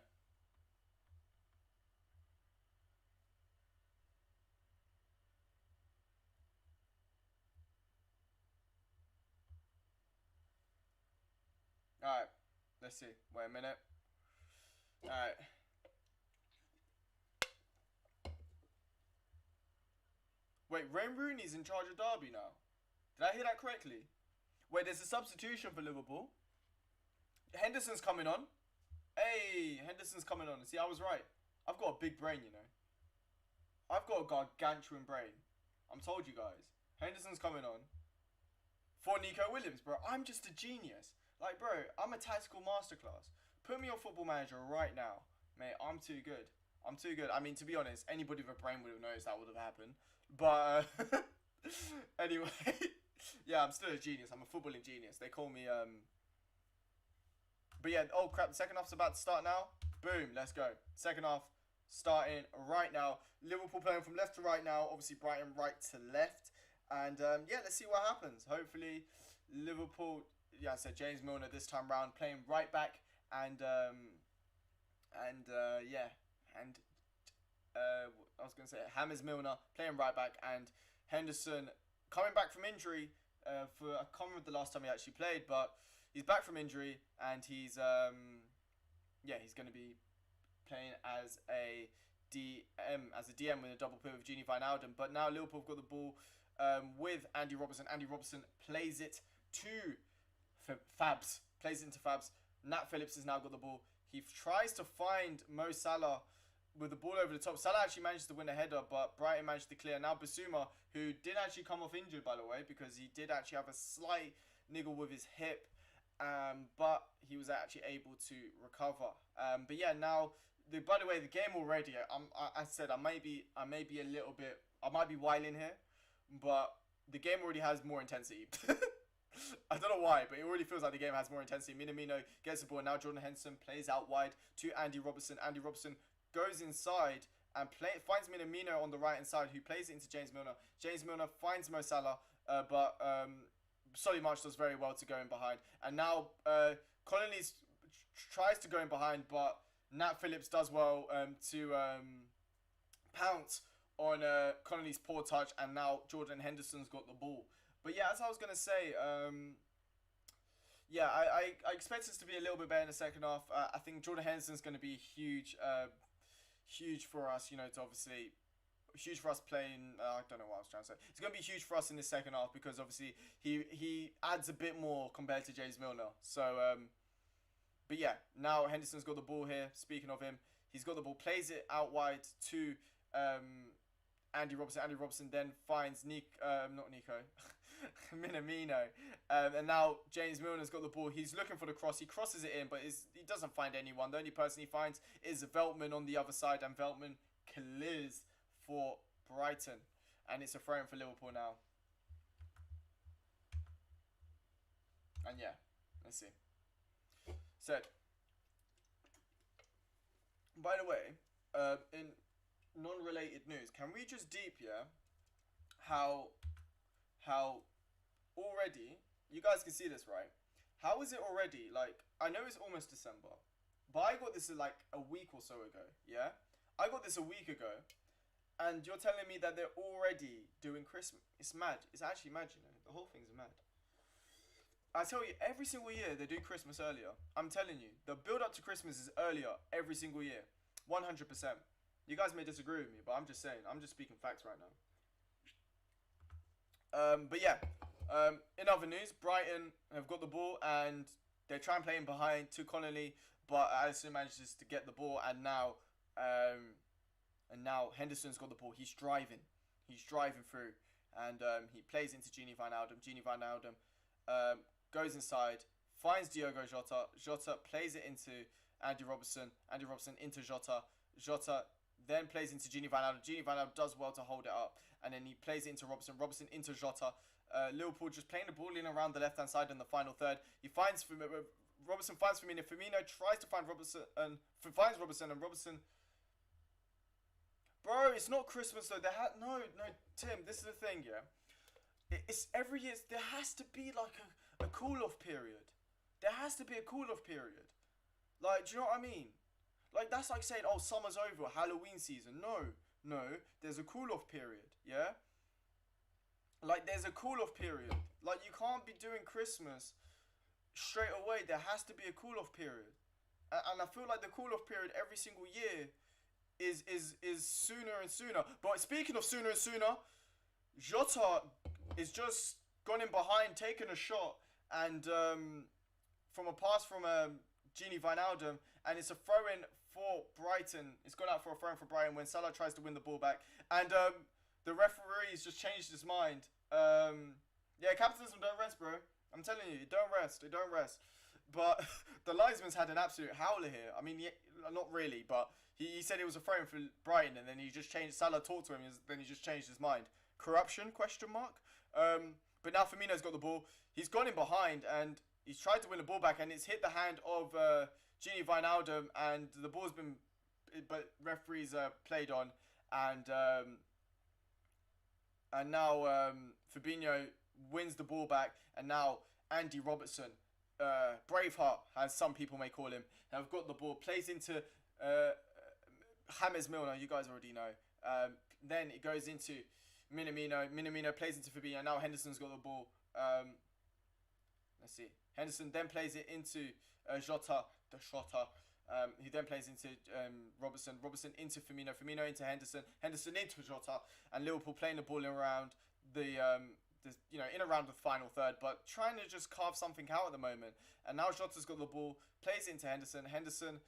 Alright. Let's see. Wait a minute. Alright. Wait, Wayne Rooney's in charge of Derby now. Did I hear that correctly? Wait, there's a substitution for Liverpool. Henderson's coming on. Hey, Henderson's coming on. See, I was right. I've got a big brain, I've got a gargantuan brain. I'm told you guys. Henderson's coming on. For Nico Williams, bro. I'm just a genius. Like, bro, I'm a tactical masterclass. Put me on Football Manager right now. Mate, I'm too good. I'm too good. I mean, to be honest, anybody with a brain would have noticed that would have happened. But, anyway. Yeah, I'm still a genius. I'm a footballing genius. They call me, But yeah, oh crap, the second half's about to start now. Boom, let's go. Second half starting right now. Liverpool playing from left to right now. Obviously, Brighton right to left. And, yeah, let's see what happens. Hopefully, Liverpool... Yeah, I said James Milner this time round playing right back. And I was going to say James Milner playing right back, and Henderson coming back from injury I can't remember the last time he actually played, but he's back from injury, and he's going to be playing as a DM with a double pivot with Gini Wijnaldum. But now Liverpool have got the ball with Andy Robertson. Andy Robertson plays it to Fabs. Plays it into Fabs. Nat Phillips has now got the ball. He tries to find Mo Salah with the ball over the top. Salah actually managed to win a header, but Brighton managed to clear. Now Bissouma, who did actually come off injured, by the way, because he did actually have a slight niggle with his hip, but he was actually able to recover. But yeah, now, by the way, the game already, I said I might be a little bit, I might be whiling here, but the game already has more intensity. I don't know why, but it already feels like the game has more intensity. Minamino gets the ball. Now Jordan Henderson plays out wide to Andy Robertson. Andy Robertson goes inside and finds Minamino on the right hand side, who plays it into James Milner. James Milner finds Mo Salah, but Solly March does very well to go in behind. And now Connolly tries to go in behind, but Nat Phillips does well to pounce on Connolly's poor touch, and now Jordan Henderson's got the ball. But yeah, as I was going to say, yeah, I expect us to be a little bit better in the second half. I think Jordan Henderson's going to be huge, huge for us, you know, to obviously, huge for us playing, I don't know what I was trying to say. It's going to be huge for us in the second half because obviously he adds a bit more compared to James Milner. So, but yeah, now Henderson's got the ball here. Speaking of him, he's got the ball, plays it out wide to Andy Robertson. Andy Robertson then finds not Nico, Minamino. And now James Milner's got the ball. He's looking for the cross. He crosses it in, but he doesn't find anyone. The only person he finds is Veltman on the other side, and Veltman clears for Brighton. And it's a throw-in for Liverpool now. And yeah, let's see. So, by the way, in non-related news, can we just deep, yeah, how already, you guys can see this, right? How is it already, like, I know it's almost December, but I got this like a week or so ago, yeah? I got this a week ago, and you're telling me that they're already doing Christmas. It's mad. It's actually mad, you know. The whole thing's mad. I tell you, every single year they do Christmas earlier. I'm telling you, the build up to Christmas is earlier every single year. 100%. You guys may disagree with me, but I'm just saying. I'm just speaking facts right now. But yeah, in other news, Brighton have got the ball and they try and play him behind to Connolly, but Alisson manages to get the ball, and now Henderson's got the ball. He's driving through, and he plays into Gini Wijnaldum. Gini Wijnaldum goes inside, finds Diogo Jota. Jota plays it into Andy Robertson. Andy Robertson into Jota. Jota then plays into Gini Wijnaldum. Gini Wijnaldum does well to hold it up, and then he plays it into Robertson. Robertson into Jota. Liverpool just playing the ball in around the left-hand side in the final third. He finds Robertson finds Firmino. Firmino tries to find Robertson and finds Robertson, and Robertson. Bro, it's not Christmas though. No, Tim. This is the thing, yeah. It's every year. There has to be like a cool-off period. There has to be a cool-off period. Like, do you know what I mean? Like, that's like saying, oh, summer's over, Halloween season. No, there's a cool-off period, yeah? Like, there's a cool-off period. Like, you can't be doing Christmas straight away. There has to be a cool-off period. And I feel like the cool-off period every single year is sooner and sooner. But speaking of sooner and sooner, Jota is just gone in behind, taken a shot, and from a pass from Gini Wijnaldum, and it's a throw-in for Brighton. It's gone out for a throw-in for Brighton when Salah tries to win the ball back, and the referee's just changed his mind. Yeah, capitalism don't rest, bro. I'm telling you, don't rest. But the linesman's had an absolute howler here. I mean, not really, but he said it was a throw-in for Brighton, and then he just changed. Salah talked to him, then he just changed his mind. Corruption? Question mark. But now Firmino's got the ball. He's gone in behind, and he's tried to win the ball back, and it's hit the hand of Gini Wijnaldum, and the ball's been, but referees played on, and now Fabinho wins the ball back, and now Andy Robertson, Braveheart, as some people may call him, have got the ball, plays into James Milner. You guys already know. Then it goes into Minamino. Minamino plays into Fabinho. Now Henderson's got the ball. Let's see. Henderson then plays it into Jota. He then plays into Robertson. Robertson into Firmino. Firmino into Henderson. Henderson into Jota. And Liverpool playing the ball around in around the final third, but trying to just carve something out at the moment. And now Jota's got the ball, plays it into Henderson. Henderson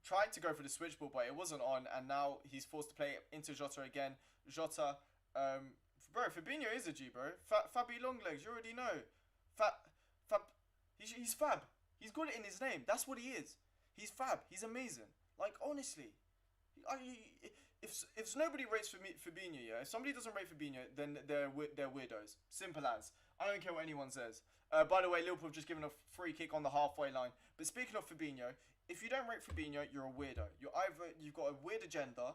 tried to go for the switch ball, but it wasn't on, and now he's forced to play it into Jota again. Jota, bro, Fabinho is a G, bro. Fabi Longlegs, you already know. He's Fab. He's got it in his name. That's what he is. He's Fab. He's amazing. Like, honestly, if nobody rates Fabinho, yeah, if somebody doesn't rate Fabinho, then they're weirdos. Simple as. I don't care what anyone says. By the way, Liverpool have just given a free kick on the halfway line. But speaking of Fabinho, if you don't rate Fabinho, you're a weirdo. You've got a weird agenda.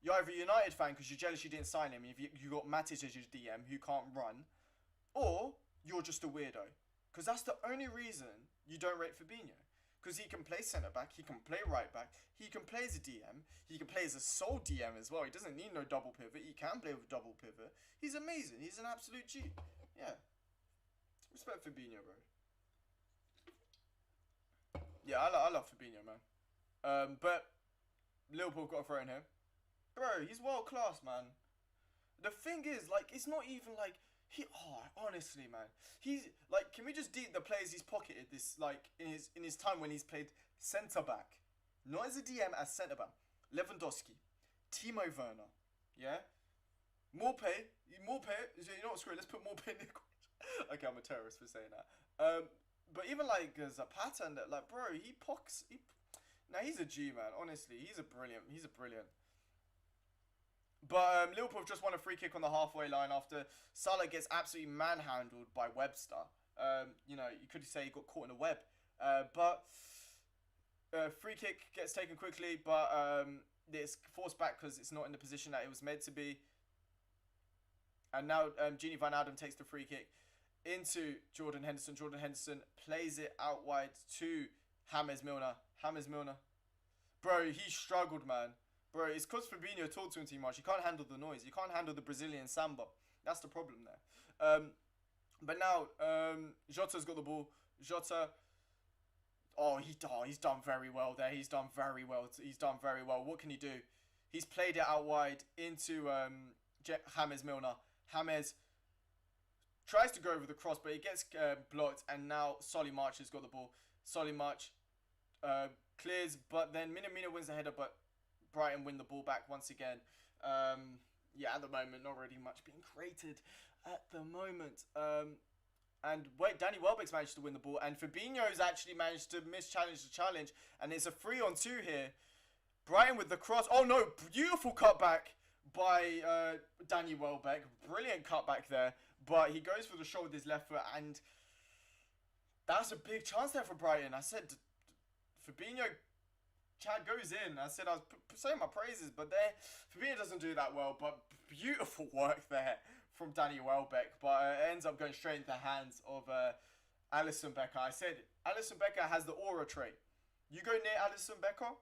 You're either a United fan because you're jealous you didn't sign him. If you got Matic as your DM who can't run, or you're just a weirdo. Because that's the only reason you don't rate Fabinho. because he can play centre back, he can play right back, he can play as a DM, he can play as a sole DM as well. He doesn't need no double pivot. He can play with double pivot. He's amazing. He's an absolute G. Yeah. Respect Fabinho, bro. Yeah, I love Fabinho, man. But Liverpool got to throw in him. Bro, he's world class, man. The thing is, like, it's not even like honestly, man. He's like, can we just deep the players he's pocketed this, like, in his time when he's played centre back, not as a DM, as centre back. Lewandowski, Timo Werner, yeah. Morpay. You know what? Screw it. Let's put Morpay in the equation. Okay, I'm a terrorist for saying that. But even like Zapata and that, like, bro, he's a G, man. Honestly, he's a brilliant. But Liverpool have just won a free kick on the halfway line after Salah gets absolutely manhandled by Webster. You know, you could say he got caught in a web. But free kick gets taken quickly, but it's forced back because it's not in the position that it was meant to be. And now Gini Van Adam takes the free kick into Jordan Henderson. Jordan Henderson plays it out wide to James Milner. Bro, he struggled, man. Bro, it's because Fabinho talked to him too much. He can't handle the noise. He can't handle the Brazilian samba. That's the problem there. But now, Jota's got the ball. Jota, he's done very well there. He's done very well. What can he do? He's played it out wide into James Milner. James tries to go over the cross, but it gets blocked. And now Solly March has got the ball. Solly March clears, but then Minamino wins the header, but Brighton win the ball back once again. At the moment, not really much being created at the moment. And wait, Danny Welbeck's managed to win the ball, and Fabinho's actually managed to mischallenge the challenge, and it's a 3-on-2 here. Brighton with the cross. Oh no, beautiful cutback by Danny Welbeck. Brilliant cutback there, but he goes for the shot with his left foot, and that's a big chance there for Brighton. I said Fabinho goes in. I said I was saying my praises, but there Fabinho doesn't do that well. But beautiful work there from Danny Welbeck. But it ends up going straight into the hands of Alisson Becker. I said Alisson Becker has the aura trait. You go near Alisson Becker,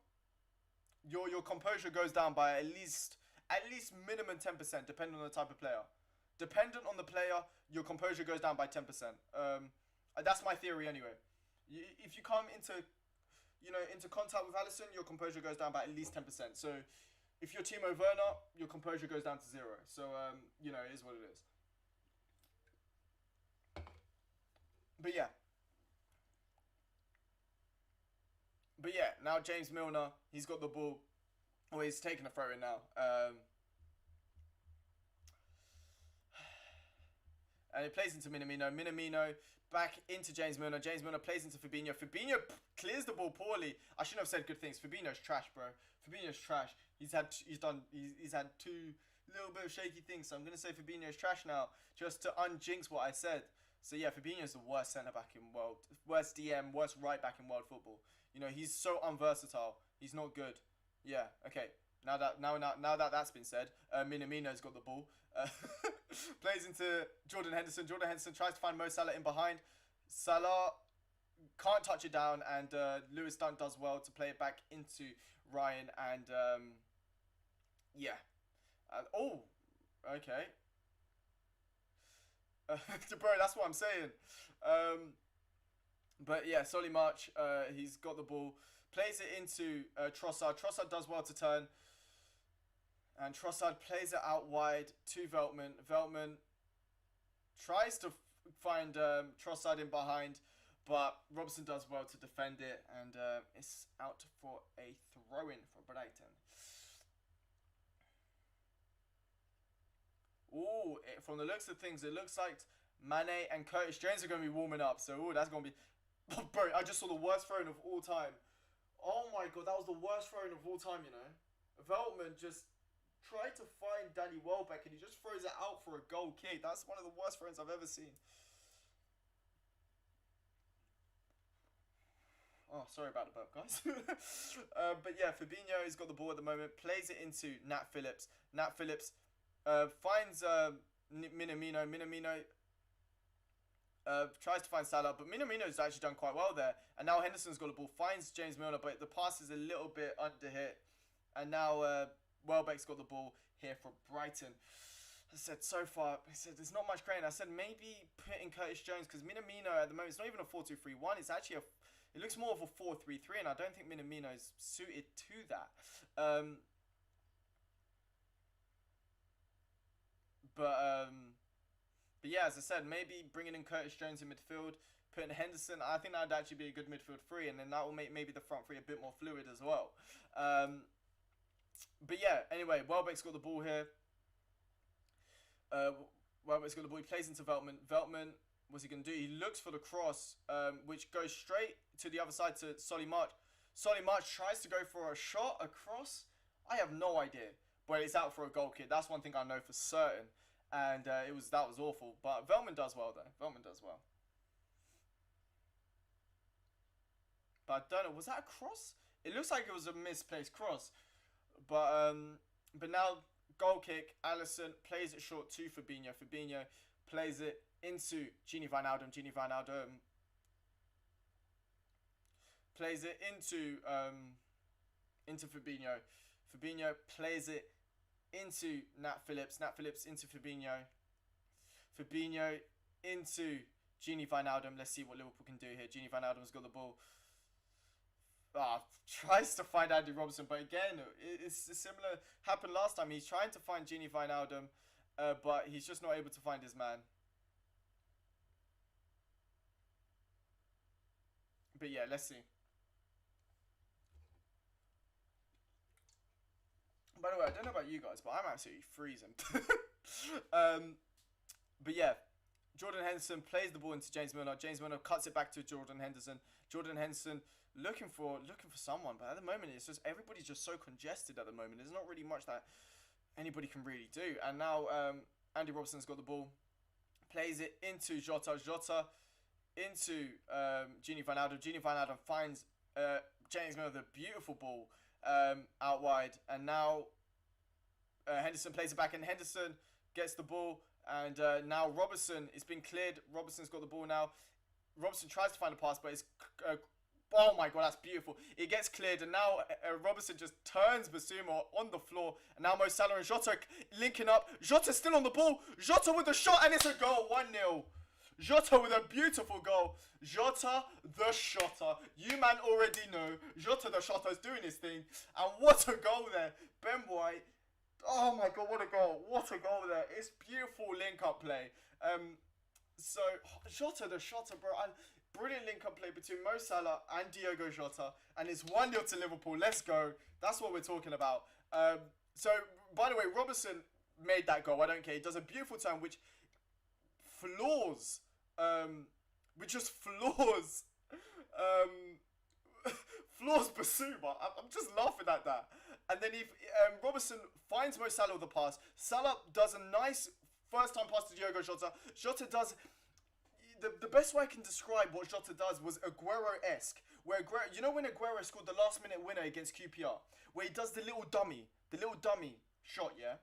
your composure goes down by at least minimum 10%, depending on the type of player. Dependent on the player, your composure goes down by 10%. That's my theory anyway. If you come into contact with Alisson, your composure goes down by at least 10%. So if you're Timo Werner, your composure goes down to 0. So, it is what it is. But yeah, now James Milner, he's got the ball. Oh, he's taking a throw in now. And it plays into Minamino. Back into James Milner. James Milner plays into Fabinho. Fabinho clears the ball poorly. I shouldn't have said good things. Fabinho's trash, bro. Fabinho's trash. He's had two little bit of shaky things. So I'm gonna say Fabinho's trash now, just to unjinx what I said. So yeah, Fabinho's the worst centre back in world, worst DM, worst right back in world football. He's so unversatile. He's not good. Yeah. Okay. Now that that's been said, Minamino's got the ball. Plays into Jordan Henderson. Jordan Henderson tries to find Mo Salah in behind. Salah can't touch it down, and Lewis Dunk does well to play it back into Ryan. And okay. Bro, that's what I'm saying. But yeah, Solly March, he's got the ball. Plays it into Trossard. Trossard does well to turn. And Trossard plays it out wide to Veltman. Veltman tries to find Trossard in behind, but Robson does well to defend it, and it's out for a throw-in for Brighton. Ooh, from the looks of things, it looks like Mane and Curtis Jones are going to be warming up. So, that's going to be... Bro, I just saw the worst throw-in of all time. Oh my god, that was the worst throw-in of all time, Veltman just tried to find Danny Welbeck, and he just throws it out for a goal kick. That's one of the worst throw-ins I've ever seen. Oh, sorry about the burp, guys. But yeah, Fabinho has got the ball at the moment. Plays it into Nat Phillips. Nat Phillips finds Minamino. Minamino Tries to find Salah, but Minamino's actually done quite well there. And now Henderson's got the ball, finds James Milner, but the pass is a little bit under hit. And now Welbeck's got the ball here for Brighton. I said so far, I said there's not much creating. I said maybe put in Curtis Jones, because Minamino at the moment, it's not even a 4-2-3-1. It's actually it looks more of a 4-3-3, and I don't think Minamino's suited to that. But yeah, as I said, maybe bringing in Curtis Jones in midfield, putting Henderson, I think that would actually be a good midfield three, and then that will make maybe the front three a bit more fluid as well. But yeah, anyway, Welbeck's got the ball here. Welbeck's got the ball, he plays into Veltman. Veltman, what's he going to do? He looks for the cross, which goes straight to the other side to Solly March. Solly March tries to go for a shot, a cross. I have no idea, but it's out for a goal kick. That's one thing I know for certain. And that was awful. But Veltman does well though. Veltman does well. But I don't know. Was that a cross? It looks like it was a misplaced cross. But now goal kick. Alisson plays it short to Fabinho. Fabinho plays it into Gini Wijnaldum. Gini Wijnaldum plays it into Fabinho. Fabinho plays it into Nat Phillips. Nat Phillips into Fabinho. Fabinho into Gini Wijnaldum. Let's see what Liverpool can do here. Gini Wijnaldum's got the ball. Tries to find Andy Robertson, but again, it's similar. Happened last time. He's trying to find Gini Wijnaldum, but he's just not able to find his man. But yeah, let's see. By the way, I don't know about you guys, but I'm absolutely freezing. But yeah, Jordan Henderson plays the ball into James Milner. James Milner cuts it back to Jordan Henderson. Jordan Henderson looking for someone, but at the moment it's just everybody's just so congested at the moment. There's not really much that anybody can really do. And now Andy Robertson's got the ball, plays it into Jota. Jota into Gini Wijnaldum. Gini Wijnaldum finds James Milner, the beautiful ball out wide, and now Henderson plays it back, and Henderson gets the ball, and now Robertson is being cleared. Robertson's got the ball now. Robertson tries to find a pass, but it's oh my god, that's beautiful. It gets cleared, and now Robertson just turns Basuma on the floor, and now Mo Salah and Jota linking up. Jota's still on the ball. Jota with the shot, and it's a goal. 1-0. Jota with a beautiful goal. Jota the shotter. You man already know. Jota the shotter is doing his thing. And what a goal there. Ben White. Oh my god, what a goal. What a goal there. It's beautiful link-up play. So, Jota the shotter, bro. And brilliant link-up play between Mo Salah and Diogo Jota. And it's 1-0 to Liverpool. Let's go. That's what we're talking about. So, by the way, Robertson made that goal. I don't care. He does a beautiful turn, which floors floors Basuma. I'm just laughing at that. And then if Robertson finds Mo Salah with the pass, Salah does a nice first time pass to Diogo Jota. Jota does the best way I can describe what Jota does was Aguero-esque, where Aguero, you know when Aguero scored the last minute winner against QPR, where he does the little dummy shot, yeah,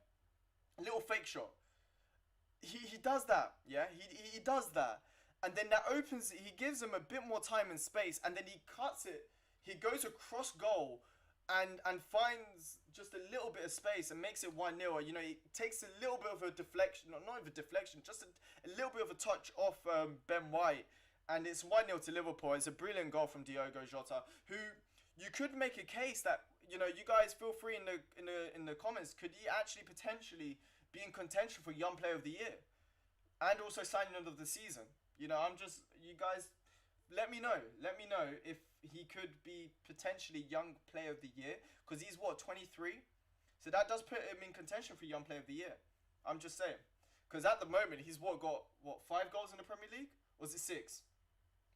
a little fake shot. He does that, yeah. He does that, and then that opens. He gives him a bit more time and space, and then he cuts it. He goes across goal, and finds just a little bit of space and makes it 1-0. You know, it takes a little bit of a deflection, not even a deflection, just a little bit of a touch off Ben White, and it's 1-0 to Liverpool. It's a brilliant goal from Diogo Jota, who you could make a case that, you know, you guys feel free in the comments. Could he actually potentially be in contention for Young Player of the Year and also signing of the season? You know, you guys, let me know if he could be potentially Young Player of the Year, because he's 23, so that does put him in contention for Young Player of the Year. I'm just saying, because at the moment he's got 5 goals in the Premier League, or is it 6?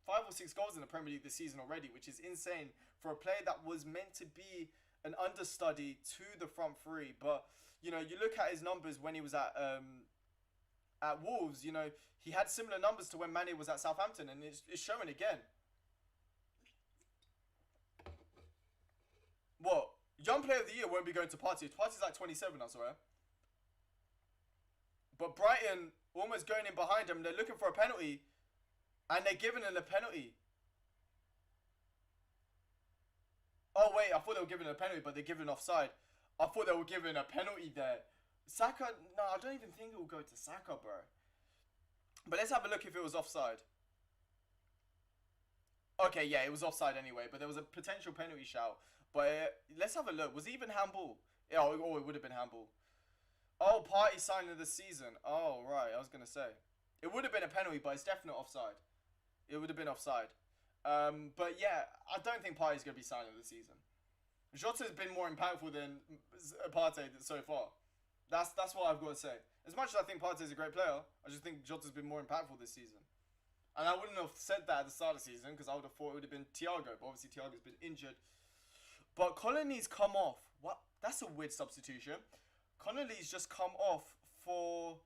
5 or 6 goals in the Premier League this season already, which is insane for a player that was meant to be an understudy to the front three. But you know, you look at his numbers when he was at Wolves. You know, he had similar numbers to when Mane was at Southampton, and it's showing again. What? Young Player of the Year won't be going to Partey. Partey's like 27, I swear. But Brighton almost going in behind him. They're looking for a penalty. And they're giving it a penalty. Oh, wait, I thought they were giving a penalty, but they're giving offside. I thought they were giving a penalty there. Saka, no, I don't even think it will go to Saka, bro. But let's have a look if it was offside. Okay, yeah, it was offside anyway, but there was a potential penalty shout. But let's have a look. Was it even handball? Yeah, oh, it would have been handball. Oh, party sign of the season. Oh, right, I was going to say. It would have been a penalty, but it's definitely offside. It would have been offside. But yeah, I don't think Partey's going to be sign of the season. Jota's been more impactful than Partey so far. That's what I've got to say. As much as I think Partey's a great player, I just think Jota's been more impactful this season. And I wouldn't have said that at the start of the season because I would have thought it would have been Thiago. But obviously Thiago's been injured. But Connolly's come off. What? That's a weird substitution. Connolly's just come off for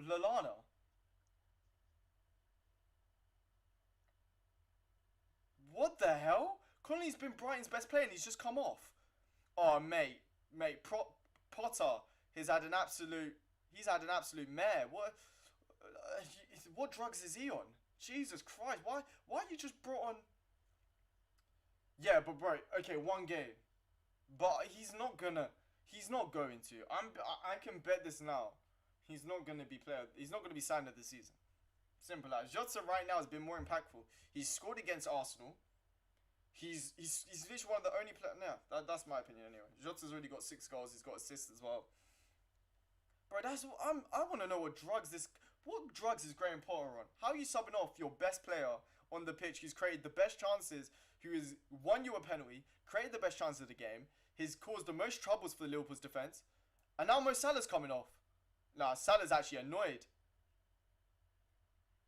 Lallana. What the hell? Connolly's been Brighton's best player and he's just come off. Oh, mate. Potter has had an absolute mare. What drugs is he on? Jesus Christ. Why you just brought on... Yeah, but bro, okay, one game. But he's not going to. I can bet this now. He's not going to be signed of the season. Simple as. Jota right now has been more impactful. He's scored against Arsenal. He's literally one of the only players. Yeah, that's my opinion anyway. Jota's already got 6 goals. He's got assists as well. Bro, I want to know what drugs is Graham Potter on? How are you subbing off your best player on the pitch who's created the best chances, who has won you a penalty, created the best chances of the game, has caused the most troubles for the Liverpool's defence, and now Mo Salah's coming off. Nah, Salah's actually annoyed.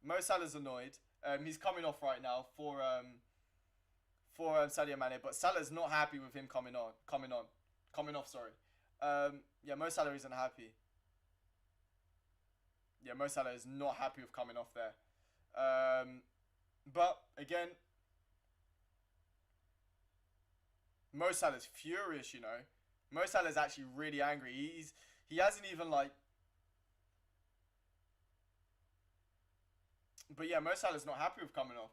Mo Salah's annoyed. He's coming off right now for Sadio Mane, but Salah's not happy with him coming off. Sorry. Yeah, Mo Salah isn't happy. Yeah, Mo Salah is not happy with coming off there. But again, Mo Salah's furious. You know, Mo Salah's actually really angry. He hasn't even like. But yeah, Mo Salah's not happy with coming off.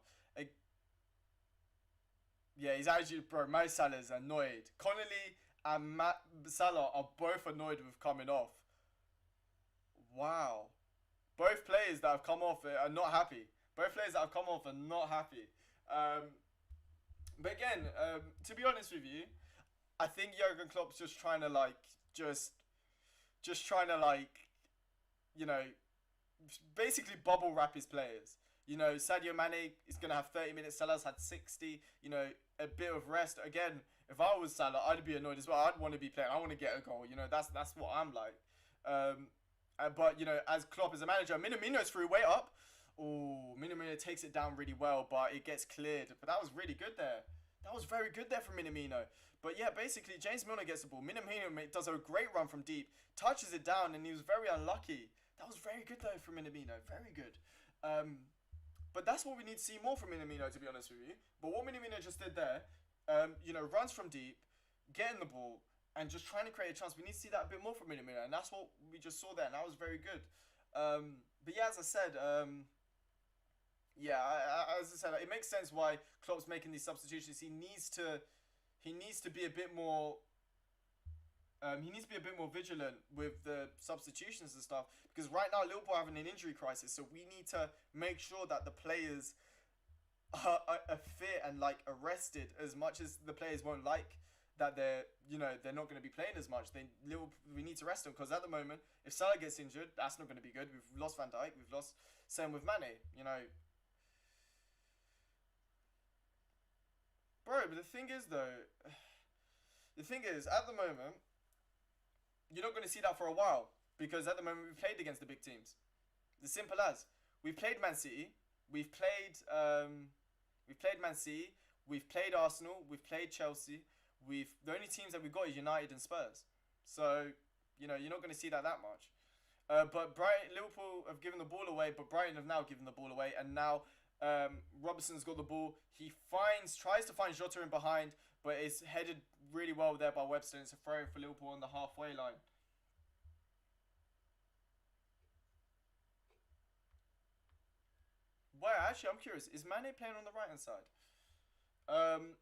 Yeah, he's actually, bro, Mo Salah's annoyed. Connolly and Salah are both annoyed with coming off. Wow. Both players that have come off are not happy. But again, to be honest with you, I think Jurgen Klopp's just trying to like, you know, basically bubble wrap his players. You know, Sadio Mane is going to have 30 minutes. Salah's had 60. You know, a bit of rest. Again, if I was Salah, I'd be annoyed as well. I'd want to be playing. I want to get a goal. You know, that's what I'm like. But, you know, as Klopp, as a manager, Minamino's threw way up. Oh, Minamino takes it down really well, but it gets cleared. But that was really good there. That was very good there from Minamino. But yeah, basically, James Milner gets the ball. Minamino does a great run from deep, touches it down, and he was very unlucky. That was very good, though, from Minamino. Very good. But that's what we need to see more from Minamino, to be honest with you. But what Minamino just did there, you know, runs from deep, getting the ball, and just trying to create a chance. We need to see that a bit more from Minamino, and that's what we just saw there, and that was very good. But yeah, as I said, it makes sense why Klopp's making these substitutions. He needs to be a bit more. He needs to be a bit more vigilant with the substitutions and stuff, because right now Liverpool are having an injury crisis, so we need to make sure that the players are fit and like rested, as much as the players won't like that they're not going to be playing as much. We need to rest them, because at the moment, if Salah gets injured, that's not going to be good. We've lost Van Dijk, we've lost same with Mane, you know. Bro, but the thing is, at the moment, you're not going to see that for a while, because at the moment we've played against the big teams. As simple as. We've played Man City, we've played Man City, we've played Arsenal, we've played Chelsea. The only teams that we've got is United and Spurs. So, you know, you're not going to see that much. But Liverpool have given the ball away, but Brighton have now given the ball away, and now Robertson's got the ball. He tries to find Jota in behind, but it's headed really well there by Webster. It's a throw for Liverpool on the halfway line. actually, I'm curious. Is Mane playing on the right hand side?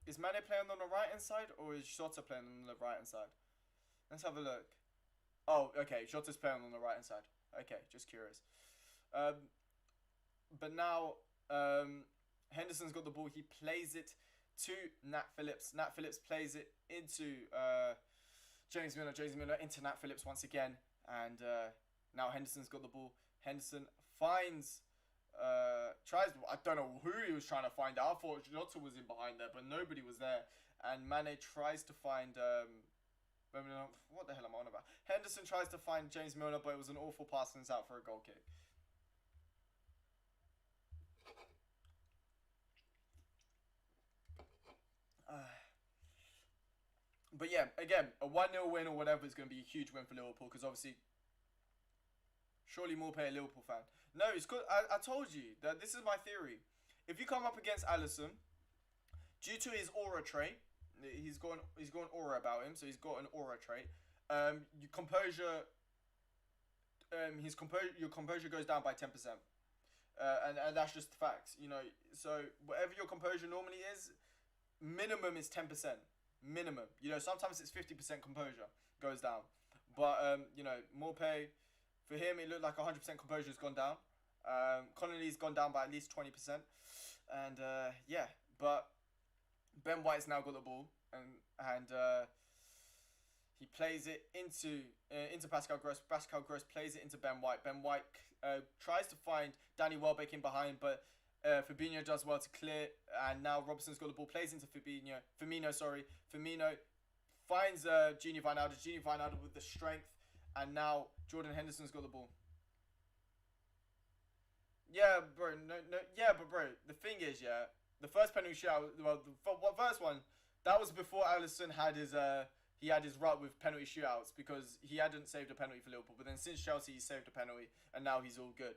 Is Mane playing on the right hand side, or is Jota playing on the right hand side? Let's have a look. Oh, okay. Jota's playing on the right hand side. Okay, just curious. But now Henderson's got the ball. He plays it to Nat Phillips. Nat Phillips plays it into James Milner. James Milner into Nat Phillips once again. And now Henderson's got the ball. Henderson finds... tries... I don't know who he was trying to find. I thought Jota was in behind there, but nobody was there. And Mane tries to find... what the hell am I on about? Henderson tries to find James Milner, but it was an awful pass and it's out for a goal kick. But yeah, again, a 1-0 win or whatever is going to be a huge win for Liverpool, because obviously, surely Morpay a Liverpool fan. No, it's good. I told you that this is my theory. If you come up against Alisson, due to his aura trait, he's got an aura about him, so he's got an aura trait. Your composure goes down by 10%, and that's just the facts, you know. So whatever your composure normally is, minimum is 10%. Minimum, you know. Sometimes it's 50% composure goes down, but you know, Morpay, for him it looked like 100% composure has gone down. Connolly's gone down by at least 20%, and yeah, but Ben White's now got the ball, and he plays it into Pascal Gross. Pascal Gross plays it into Ben White. Ben White tries to find Danny Welbeck in behind, but Fabinho does well to clear, and now Robertson's got the ball, plays into Firmino finds Gini Wijnaldum with the strength, and now Jordan Henderson's got the ball. Yeah, bro, but bro, the thing is, yeah, the first penalty shootout, well, the first one, that was before Alisson had his rut with penalty shootouts, because he hadn't saved a penalty for Liverpool. But then since Chelsea, he saved a penalty, and now he's all good.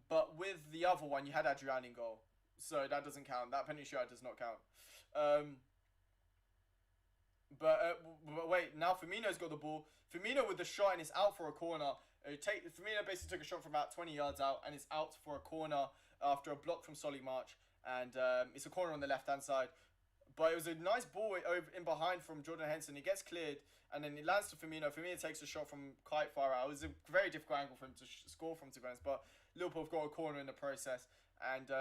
But with the other one, you had Adrian in goal, so that doesn't count. That penalty shootout does not count. But wait, now Firmino's got the ball. Firmino with the shot, and it's out for a corner. Firmino basically took a shot from about 20 yards out, and it's out for a corner after a block from Solly March, and it's a corner on the left-hand side. But it was a nice ball over in behind from Jordan Henderson. It gets cleared, and then it lands to Firmino. Firmino takes a shot from quite far out. It was a very difficult angle for him to score from, to be honest. But Liverpool have got a corner in the process, and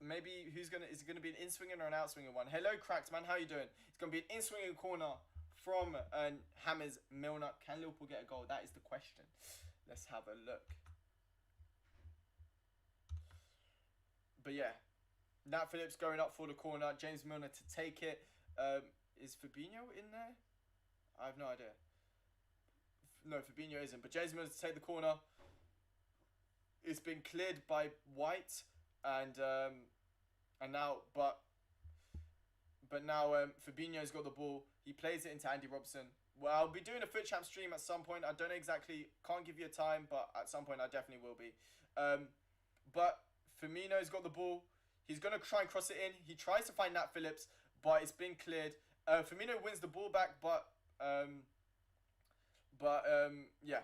maybe is it going to be an in-swinging or an out-swinging one? Hello, Cracks, man. How you doing? It's going to be an in-swinging corner from James Milner. Can Liverpool get a goal? That is the question. Let's have a look. But yeah, Nat Phillips going up for the corner. James Milner to take it. Is Fabinho in there? I have no idea. No, Fabinho isn't. But James Milner to take the corner. It's been cleared by White, and now Fabinho's got the ball. He plays it into Andy Robertson. Well, I'll be doing a Foot Champ stream at some point. I don't know exactly, can't give you a time, but at some point I definitely will be. But Firmino's got the ball. He's going to try and cross it in. He tries to find Nat Phillips, but it's been cleared. Firmino wins the ball back, but yeah,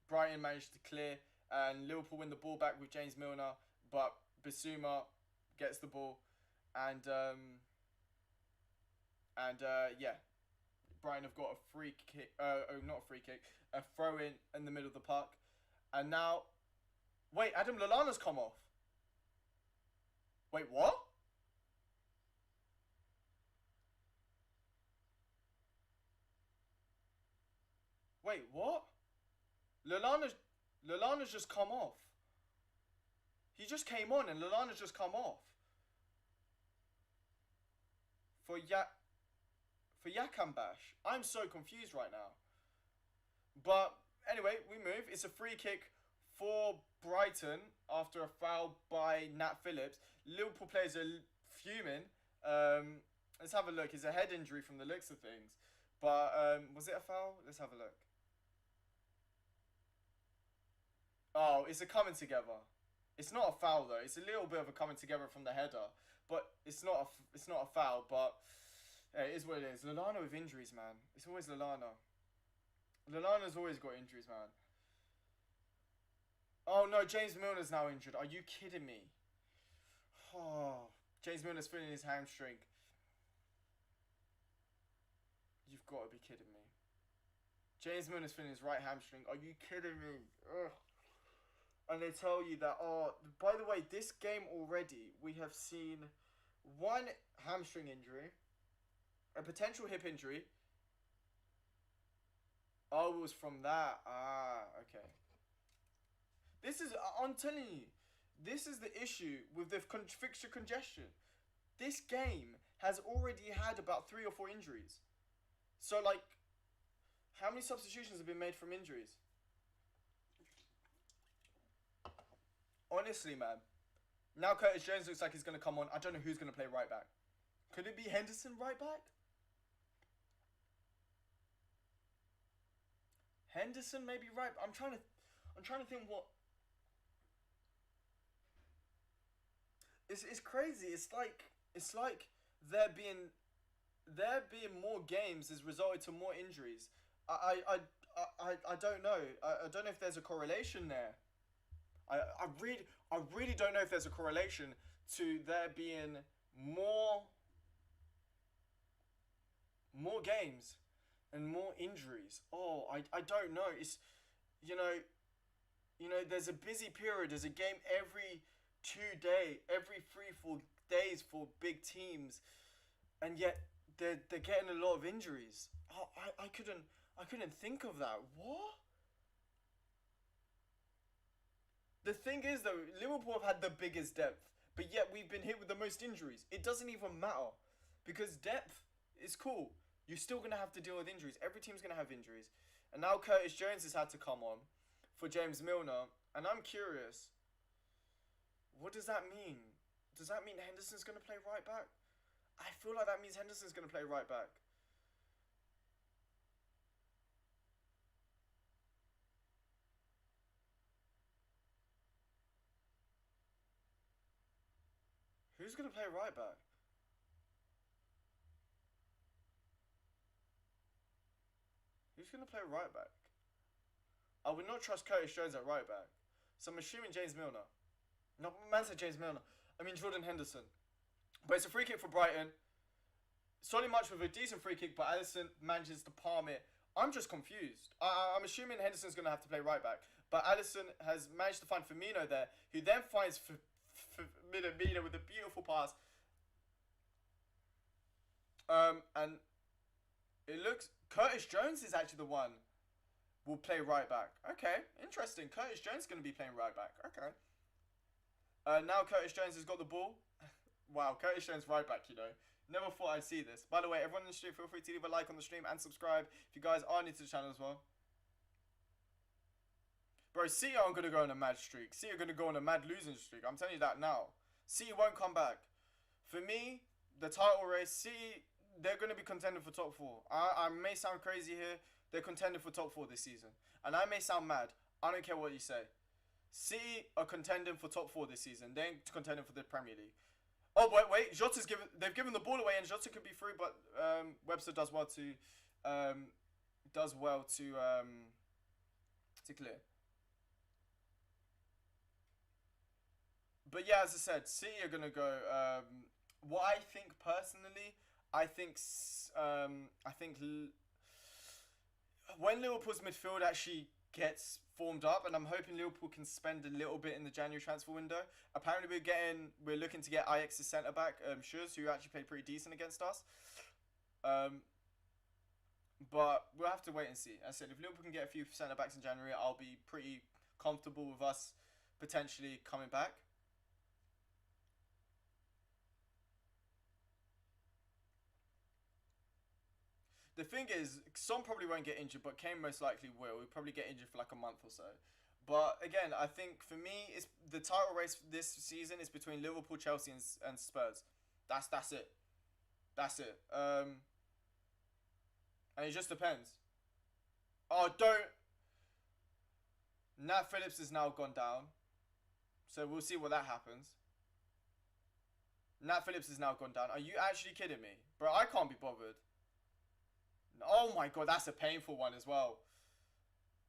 Brighton managed to clear, and Liverpool win the ball back with James Milner, but Bissouma gets the ball, and yeah, Brighton have got a free kick, not a free kick, a throw in the middle of the park, and now, wait, Adam Lallana's come off. Wait, what? Wait, what? Lallana's just come off. He just came on and Lallana's just come off. For Yakambash. I'm so confused right now. But anyway, we move. It's a free kick for Brighton after a foul by Nat Phillips. Liverpool players are fuming. Let's have a look. It's a head injury from the looks of things. But was it a foul? Let's have a look. Oh, it's a coming together. It's not a foul though. It's a little bit of a coming together from the header, but it's not a foul. But yeah, it is what it is. Lallana with injuries, man. It's always Lallana. Lallana's always got injuries, man. Oh no, James Milner's now injured. Are you kidding me? Oh, James Milner's feeling his hamstring. You've got to be kidding me. James Milner's feeling his right hamstring. Are you kidding me? Ugh. And they tell you that, oh, by the way, this game already, we have seen one hamstring injury, a potential hip injury. Oh, it was from that. Ah, okay. This is, I'm telling you, this is the issue with the fixture congestion. This game has already had about 3 or 4 injuries. So, like, how many substitutions have been made from injuries? Honestly, man. Now Curtis Jones looks like he's going to come on. I don't know who's going to play right back. Could it be Henderson right back? Henderson maybe right. I'm trying to think what. It's crazy. It's like there being more games has resulted to more injuries. I don't know. I don't know if there's a correlation there. I really don't know if there's a correlation to there being more games and more injuries. Oh, I don't know. It's you know there's a busy period. There's a game every 2 days, every 3-4 days for big teams, and yet they're getting a lot of injuries. Oh, I couldn't think of that. What? The thing is though, Liverpool have had the biggest depth, but yet we've been hit with the most injuries. It doesn't even matter, because depth is cool. You're still gonna have to deal with injuries. Every team's gonna have injuries, and now Curtis Jones has had to come on for James Milner, and I'm curious. What does that mean? Does that mean Henderson's gonna play right back? I feel like that means Henderson's gonna play right back. Who's going to play right back? Who's going to play right back? I would not trust Curtis Jones at right back. So I'm assuming James Milner. No, man said James Milner. I mean Jordan Henderson. But it's a free kick for Brighton. Solly March with a decent free kick, but Alisson manages to palm it. I'm just confused. I'm assuming Henderson's going to have to play right back. But Alisson has managed to find Firmino there, who then finds Mina with a beautiful pass. And it looks Curtis Jones is actually the one will play right back. Okay, interesting. Curtis Jones is going to be playing right back. Okay. Now Curtis Jones has got the ball. Wow, Curtis Jones right back, you know. Never thought I'd see this. By the way, everyone in the stream, feel free to leave a like on the stream and subscribe if you guys are new to the channel as well. Bro, City aren't going to go on a mad streak. City are going to go on a mad losing streak. I'm telling you that now. City won't come back. For me, the title race, City, they're going to be contending for top 4. I may sound crazy here. They're contending for top 4 this season. And I may sound mad. I don't care what you say. City are contending for top 4 this season. They ain't contending for the Premier League. Oh, wait. They've given the ball away, and Jota could be through, but Webster does well to clear. But yeah, as I said, City are gonna go. What I think personally, I think when Liverpool's midfield actually gets formed up, and I'm hoping Liverpool can spend a little bit in the January transfer window. Apparently, we're looking to get Ajax's centre back, Schürrle, who actually played pretty decent against us. But we'll have to wait and see. As I said, if Liverpool can get a few centre backs in January, I'll be pretty comfortable with us potentially coming back. The thing is, Son probably won't get injured, but Kane most likely will. He'll probably get injured for like a month or so. But again, I think for me, it's the title race this season is between Liverpool, Chelsea, and Spurs. That's it. That's it. And it just depends. Oh, don't. Nat Phillips has now gone down. So we'll see what that happens. Nat Phillips has now gone down. Are you actually kidding me? Bro, I can't be bothered. Oh my god, that's a painful one as well.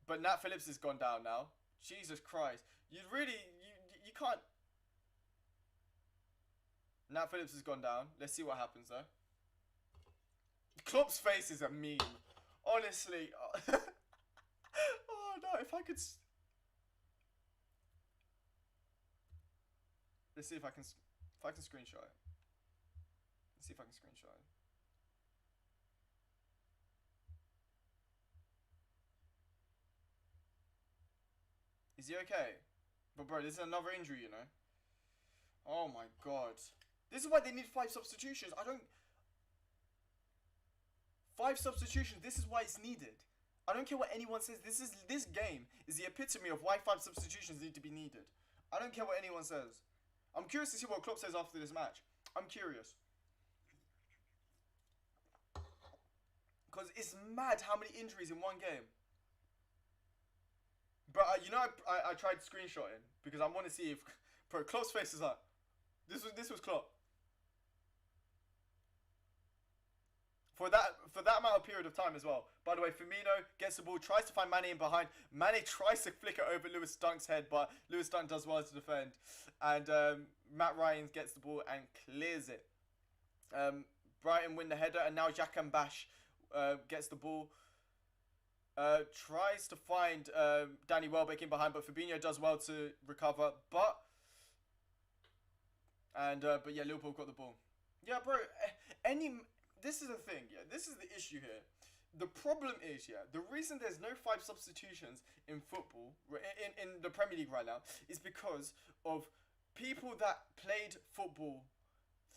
But Nat Phillips has gone down now. Jesus Christ. You can't. Nat Phillips has gone down. Let's see what happens though. Klopp's face is a meme. Honestly. Oh no, if I could... Let's see if I can screenshot it. Let's see if I can screenshot it. Is he okay? But bro, this is another injury, you know. Oh my god. This is why they need 5 substitutions. 5 substitutions. This is why it's needed. I don't care what anyone says. This game is the epitome of why 5 substitutions need to be needed. I don't care what anyone says. I'm curious to see what Klopp says after this match. I'm curious. Because it's mad how many injuries in one game. But you know, I tried screenshotting because I want to see if bro, Klopp's face is like this was Klopp. For that amount of period of time as well. By the way, Firmino gets the ball, tries to find Mane in behind. Mane tries to flick it over Lewis Dunk's head, but Lewis Dunk does well to defend. And Matt Ryan gets the ball and clears it. Brighton win the header, and now Jack Bash gets the ball. Tries to find Danny Welbeck in behind, but Fabinho does well to recover. But yeah, Liverpool got the ball. Yeah, bro. This is the thing. Yeah, this is the issue here. The problem is, yeah, the reason there's no 5 substitutions in football in the Premier League right now is because of people that played football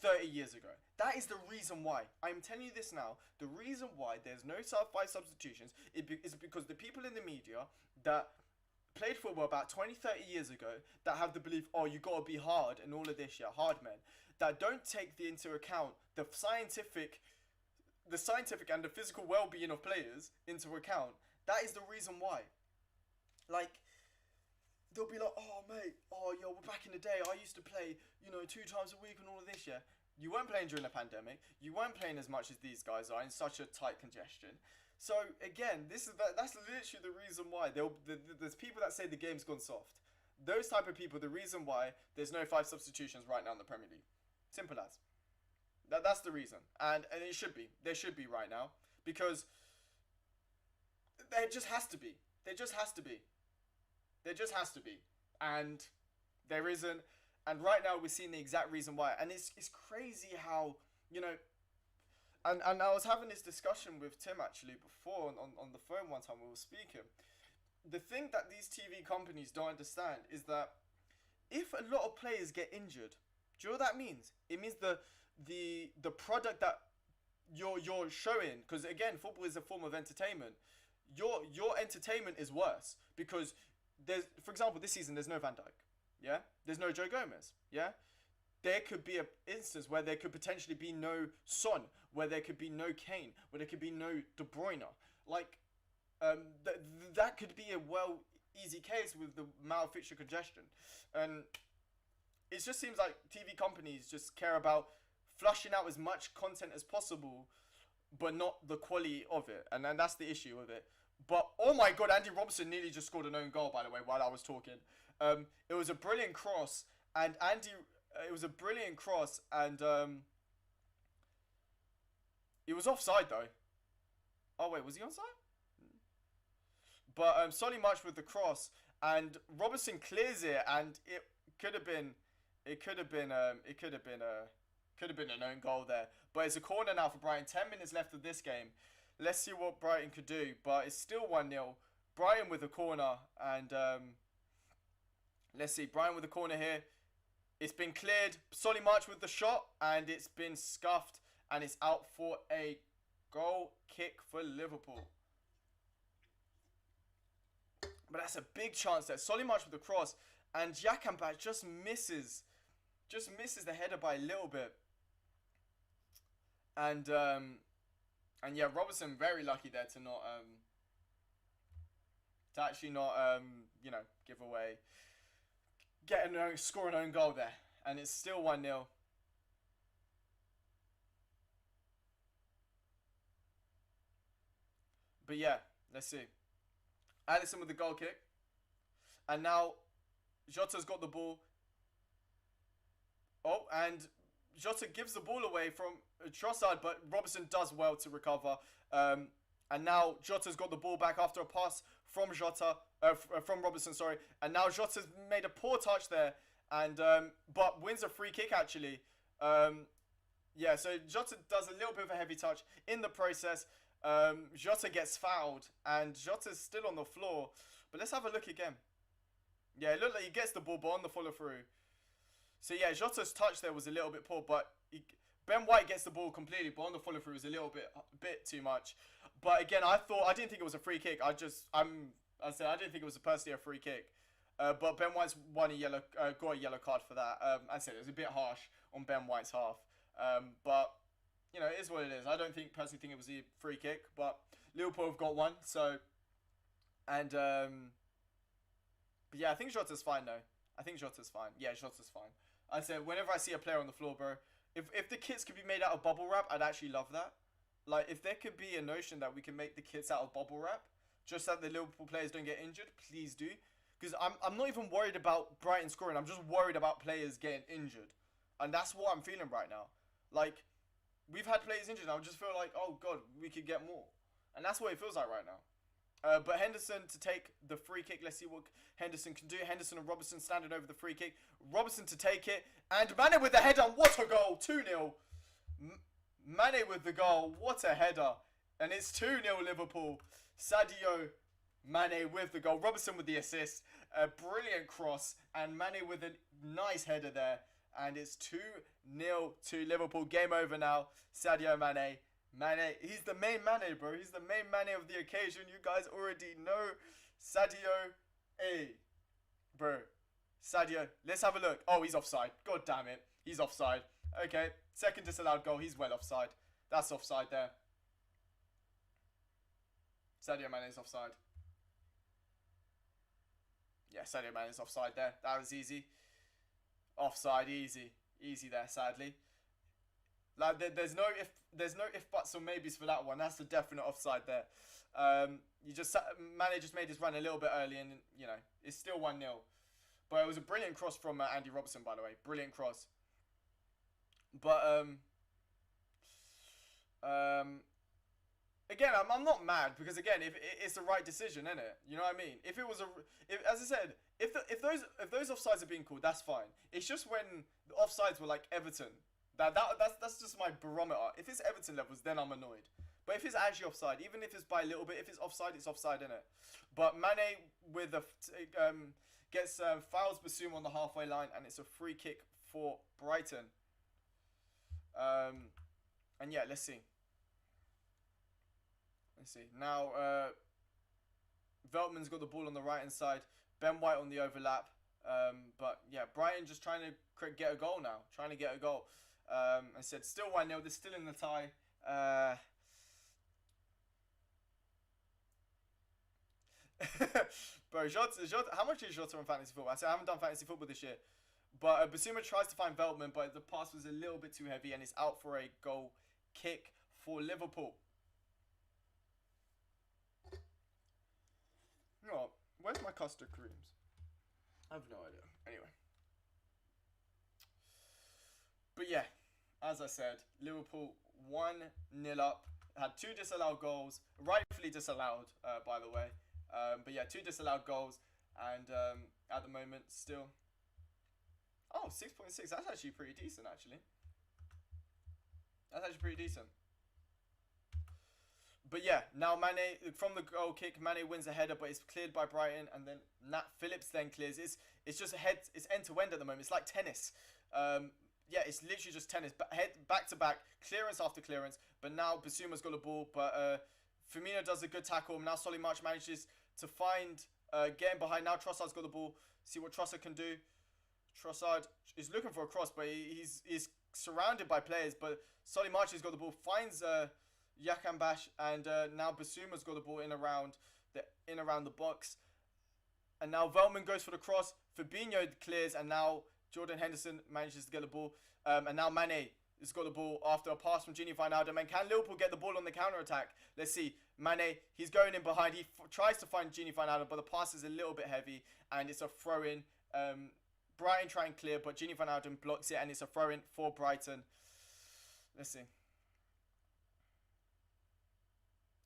30 years ago. That is the reason why. I'm telling you this now. The reason why there's no 5 substitutions is because the people in the media that played football about 20, 30 years ago that have the belief, oh, you got to be hard and all of this, yeah, hard men, that don't take into account the scientific and the physical well-being of players into account. That is the reason why. Like, they'll be like, oh, mate, oh, yo, we're back in the day. I used to play, 2 times a week and all of this, yeah. You weren't playing during the pandemic. You weren't playing as much as these guys are in such a tight congestion. So, again, that's literally the reason why. There's people that say the game's gone soft. Those type of people, the reason why there's no 5 substitutions right now in the Premier League. Simple as. That's the reason. And it should be. There should be right now. Because there just has to be. There just has to be. There just has to be. And there isn't. And right now we're seeing the exact reason why. And it's crazy how, and I was having this discussion with Tim actually before on the phone one time we were speaking. The thing that these TV companies don't understand is that if a lot of players get injured, do you know what that means? It means the product that you're showing, because again, football is a form of entertainment. Your entertainment is worse because for example, this season there's no Van Dijk. Yeah, there's no Joe Gomez. Yeah, there could be an instance where there could potentially be no Son, where there could be no Kane, where there could be no De Bruyne. Like, that could be a easy case with the amount of fixture congestion. And it just seems like TV companies just care about flushing out as much content as possible, but not the quality of it. And that's the issue with it. But, oh my God, Andy Robertson nearly just scored an own goal, by the way, while I was talking. It was a brilliant cross, and it was offside, though. Oh, wait, was he onside? But, Solly March with the cross, and Robertson clears it, and it could have been an own goal there. But it's a corner now for Brighton. 10 minutes left of this game. Let's see what Brighton could do. But it's still 1-0. Brighton with a corner. And let's see. Brighton with a corner here. It's been cleared. Solly March with the shot. And it's been scuffed. And it's out for a goal kick for Liverpool. But that's a big chance there. Solly March with the cross. And Jakambat just misses the header by a little bit. And yeah, Robertson very lucky there to not give away, score an own goal there, and it's still 1-0. But yeah, let's see. Alisson with the goal kick, and now Jota's got the ball. Oh, and Jota gives the ball away from Trossard, but Robertson does well to recover. And now Jota's got the ball back after a pass from from Robertson, sorry. And now Jota's made a poor touch there, and but wins a free kick actually. Yeah, so Jota does a little bit of a heavy touch in the process. Jota gets fouled, and Jota's still on the floor. But let's have a look again. Yeah, it looked like he gets the ball, but on the follow through. So yeah, Jota's touch there was a little bit poor, but Ben White gets the ball completely, but on the follow through was a little bit too much. But again, I didn't think it was a free kick. I didn't think it was personally a free kick. But Ben White's got a yellow card for that. I said it was a bit harsh on Ben White's half. But you know, it is what it is. I don't personally think it was a free kick, but Liverpool have got one. So, and but yeah, I think Jota's fine though. I think Jota's fine. Yeah, Jota's fine. I said whenever I see a player on the floor, bro, if the kits could be made out of bubble wrap, I'd actually love that. Like, if there could be a notion that we can make the kits out of bubble wrap, just so that the Liverpool players don't get injured, please do. Because I'm not even worried about Brighton scoring. I'm just worried about players getting injured. And that's what I'm feeling right now. Like, we've had players injured, and I just feel like, oh, God, we could get more. And that's what it feels like right now. But Henderson to take the free kick. Let's see what Henderson can do. Henderson and Robertson standing over the free kick. Robertson to take it. And Mane with the header. What a goal. 2-0. Mane with the goal. What a header. And it's 2-0 Liverpool. Sadio Mane with the goal. Robertson with the assist. A brilliant cross. And Mane with a nice header there. And it's 2-0 to Liverpool. Game over now. Sadio Mane. Mane, he's the main Mane, bro. He's the main Mane of the occasion. You guys already know. Sadio, bro. Sadio, let's have a look. Oh, he's offside. God damn it. He's offside. Okay, second disallowed goal. He's well offside. That's offside there. Sadio Mane is offside. Yeah, Sadio Mane is offside there. That was easy. Offside, easy. Easy there, sadly. Like, there's no if buts or maybes for that one. That's the definite offside there. Mane just made his run a little bit early, and you know it's still 1-0. But it was a brilliant cross from Andy Robertson, by the way. Brilliant cross. But again, I'm not mad because again, if it's the right decision, isn't it? You know what I mean? If it was as I said, if those offsides are being called, that's fine. It's just when the offsides were like Everton. That's just my barometer. If it's Everton levels, then I'm annoyed. But if it's actually offside, even if it's by a little bit, if it's offside, innit? But Mane with the gets fouls Basuma on the halfway line, and it's a free kick for Brighton. And yeah, let's see. Now, Veltman's got the ball on the right hand side. Ben White on the overlap. But yeah, Brighton just trying to get a goal now. Trying to get a goal. I said still 1-0. They're still in the tie. Bro, Jota, how much is Jota on fantasy football? I said I haven't done fantasy football this year. But Basuma tries to find Veltman, but the pass was a little bit too heavy, and it's out for a goal kick for Liverpool. You know what? Where's my custard creams? I have no idea. Anyway. But yeah, as I said, Liverpool 1-0 up. Had 2 disallowed goals. Rightfully disallowed, by the way. But yeah, 2 disallowed goals. And at the moment, still... Oh, 6.6. That's actually pretty decent, actually. That's actually pretty decent. But yeah, now Mane, from the goal kick, Mane wins a header, but it's cleared by Brighton, and then Nat Phillips then clears. It's just it's end to end at the moment. It's like tennis. Yeah, it's literally just tennis. Head back to back, clearance after clearance. But now Basuma's got the ball, but Firmino does a good tackle. Now Solly March manages to find getting behind. Now Trossard's got the ball. See what Trossard can do. Trossard is looking for a cross, but he's surrounded by players. But Solly March has got the ball, finds Yakambash, and now Basuma's got the ball in around the box. And now Veltman goes for the cross. Fabinho clears, and now Jordan Henderson manages to get the ball. And now Mane has got the ball after a pass from Gini Wijnaldum. And can Liverpool get the ball on the counter-attack? Let's see. Mane, he's going in behind. He tries to find Gini Wijnaldum, but the pass is a little bit heavy. And it's a throw-in Brighton try and clear, but Gini Van Alden blocks it, and it's a throw-in for Brighton. Let's see.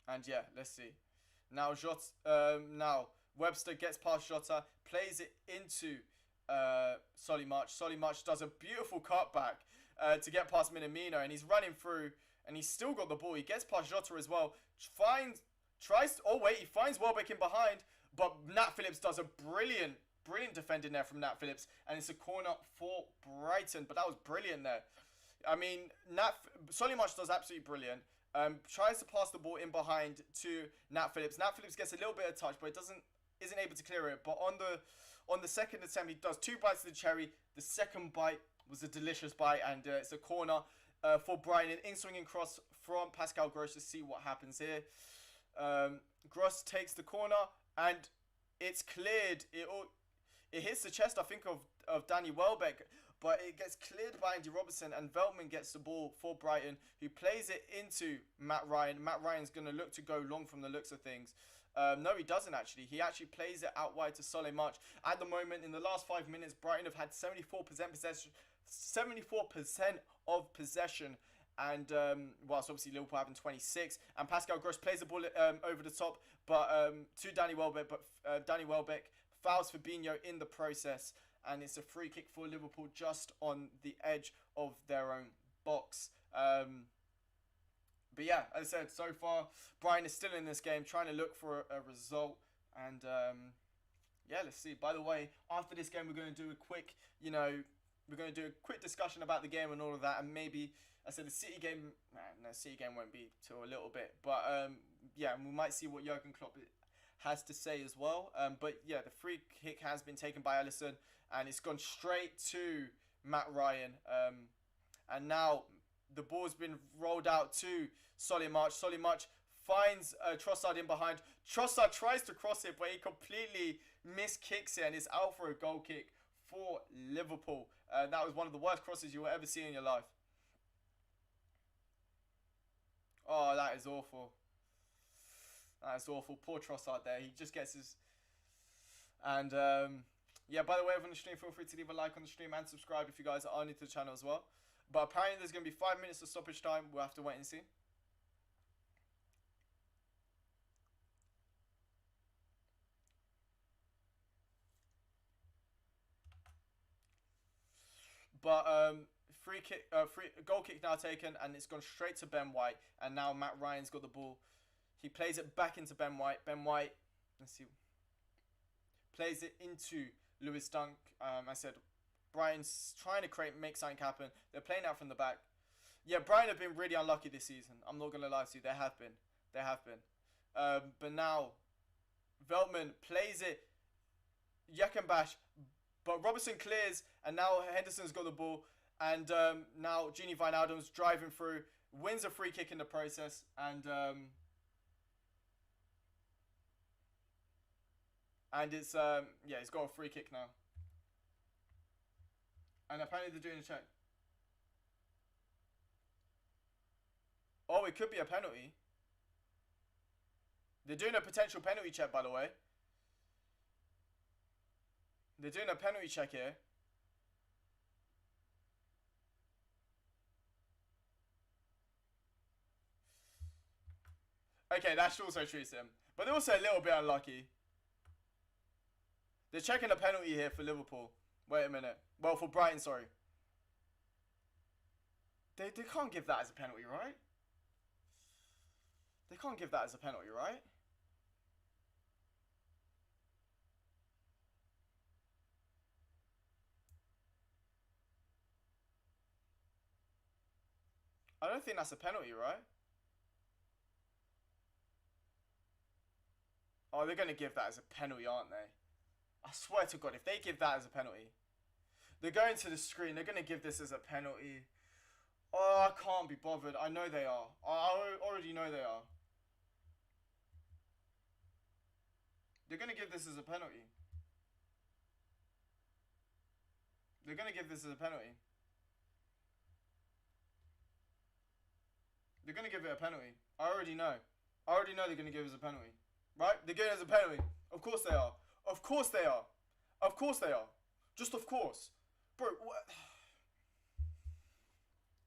And yeah, let's see. Now now Webster gets past Jota, plays it into Solly March. Solly March does a beautiful cutback to get past Minamino, and he's running through, and he's still got the ball. He gets past Jota as well. He finds Welbeck in behind, but Nat Phillips does a brilliant defending there from Nat Phillips, and it's a corner for Brighton. But that was brilliant there. I mean, Solly March does absolutely brilliant. Tries to pass the ball in behind to Nat Phillips. Nat Phillips gets a little bit of touch, but isn't able to clear it. But on the second attempt, he does 2 bites of the cherry. The second bite was a delicious bite, and it's a corner for Brighton. An in-swinging cross from Pascal Gross to see what happens here. Gross takes the corner, and it's cleared. It hits the chest, I think, of Danny Welbeck, but it gets cleared by Andy Robertson, and Veltman gets the ball for Brighton, who plays it into Matt Ryan. Matt Ryan's going to look to go long from the looks of things. No, he doesn't actually. He actually plays it out wide to Solly March. At the moment, in the last 5 minutes, Brighton have had 74% possession, 74% of possession, and whilst obviously Liverpool having 26. And Pascal Gross plays the ball over the top, but to Danny Welbeck. But Danny Welbeck fouls Fabinho in the process, and it's a free kick for Liverpool just on the edge of their own box. But yeah, as I said, so far, Brighton is still in this game, trying to look for a result. And yeah, let's see. By the way, after this game, we're going to do a quick, discussion about the game and all of that. And maybe, I said the City game, City game won't be till a little bit. But yeah, we might see what Jurgen Klopp has to say as well. But yeah, the free kick has been taken by Alisson, and it's gone straight to Matt Ryan. And now the ball's been rolled out to Solly March. Solly March finds Trossard in behind. Trossard tries to cross it, but he completely miskicks it, and it's out for a goal kick for Liverpool. That was one of the worst crosses you will ever see in your life. Oh, that is awful. That is awful. Poor Trossard there. He just gets his... And yeah, by the way, everyone on the stream, feel free to leave a like on the stream and subscribe if you guys are new to the channel as well. But apparently there's going to be 5 minutes of stoppage time. We'll have to wait and see. But goal kick now taken, and it's gone straight to Ben White. And now Matt Ryan's got the ball. He plays it back into Ben White. Ben White, let's see, plays it into Lewis Dunk. I said, Brighton's trying to make something happen. They're playing out from the back. Yeah, Brighton have been really unlucky this season. I'm not going to lie to you. They have been. But now, Veltman plays it. Yakambash. But Robertson clears. And now Henderson's got the ball. And now Gini Wijnaldum's driving through. Wins a free kick in the process. And it's, yeah, he's got a free kick now. And apparently they're doing a check. Oh, it could be a penalty. They're doing a potential penalty check, by the way. They're doing a penalty check here. Okay, that's also true, Sim. But they're also a little bit unlucky. They're checking a penalty here for Liverpool. Wait a minute. Well, for Brighton, sorry. They can't give that as a penalty, right? They can't give that as a penalty, right? I don't think that's a penalty, right? Oh, they're going to give that as a penalty, aren't they? I swear to God, if they give that as a penalty, they're going to the screen. They're going to give this as a penalty. Oh, I can't be bothered. I know they are. I already know they are. They're going to give this as a penalty. They're going to give this as a penalty. They're going to give it a penalty. I already know. I already know they're going to give us a penalty. Right? They're giving us a penalty. Of course they are. Of course they are. Of course they are. Just of course. Bro, what?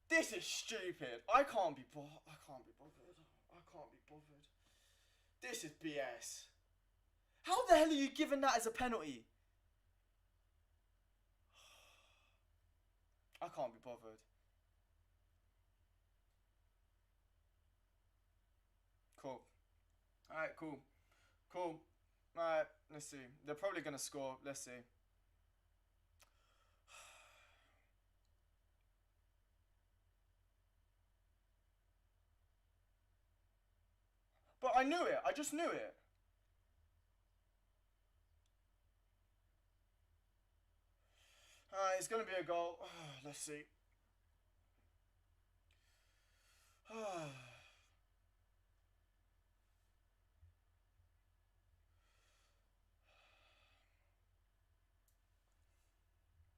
This is stupid. I can't be bothered. I can't be bothered. I can't be bothered. This is BS. How the hell are you giving that as a penalty? I can't be bothered. Cool. Alright, cool. Cool. Alright, let's see. They're probably going to score. Let's see. But I knew it. I just knew it. It's going to be a goal. Let's see.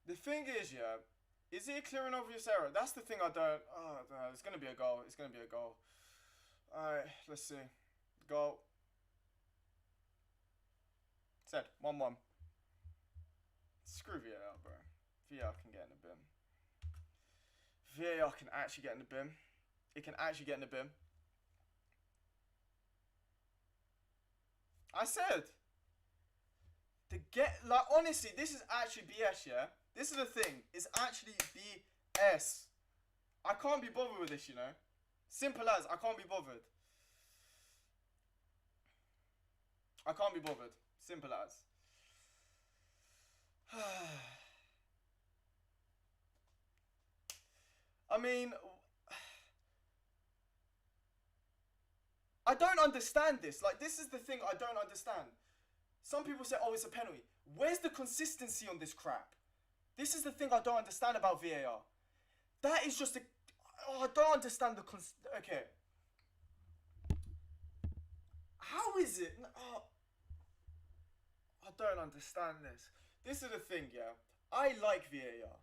The thing is, yeah, is it a clear and obvious error? That's the thing I don't... Oh, no, it's going to be a goal. It's going to be a goal. Alright, let's see. Goal. Said, 1-1. Screw VAR, bro. VAR can get in the bin. VAR can actually get in the bin. It can actually get in the bin. I said. Like, honestly, this is actually BS, yeah? This is the thing. It's actually BS. I can't be bothered with this, you know? Simple as, I can't be bothered. I can't be bothered. Simple as. I mean, I don't understand this. Like, this is the thing I don't understand. Some people say, oh, it's a penalty. Where's the consistency on this crap? This is the thing I don't understand about VAR. That is just a... Oh, I don't understand the... Okay. How is it... Oh, I don't understand this. This is the thing, yeah. I like VAR.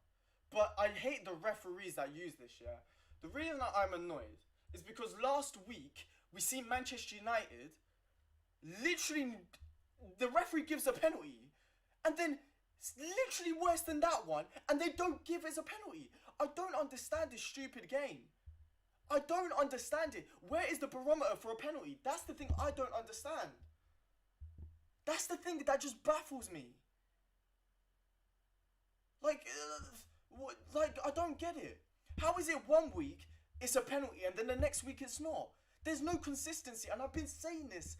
But I hate the referees that use this, yeah. The reason that I'm annoyed is because last week, we see Manchester United literally... The referee gives a penalty, and then it's literally worse than that one, and they don't give it as a penalty. I don't understand this stupid game. I don't understand it. Where is the barometer for a penalty? That's the thing I don't understand. That's the thing that just baffles me. Like, I don't get it. How is it one week it's a penalty and then the next week it's not? There's no consistency, and I've been saying this.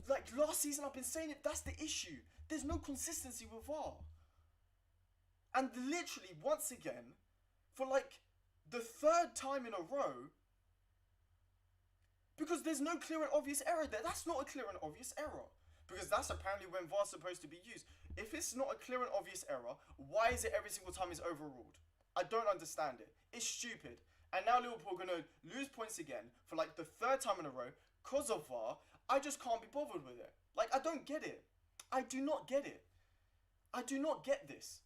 Like, last season I've been saying it, that's the issue. There's no consistency with VAR. And literally, once again, for like the third time in a row, because there's no clear and obvious error there. That's not a clear and obvious error. Because that's apparently when VAR's supposed to be used. If it's not a clear and obvious error, why is it every single time it's overruled? I don't understand it. It's stupid. And now Liverpool are going to lose points again for like the third time in a row because of VAR. I just can't be bothered with it. Like, I don't get it. I do not get it. I do not get this.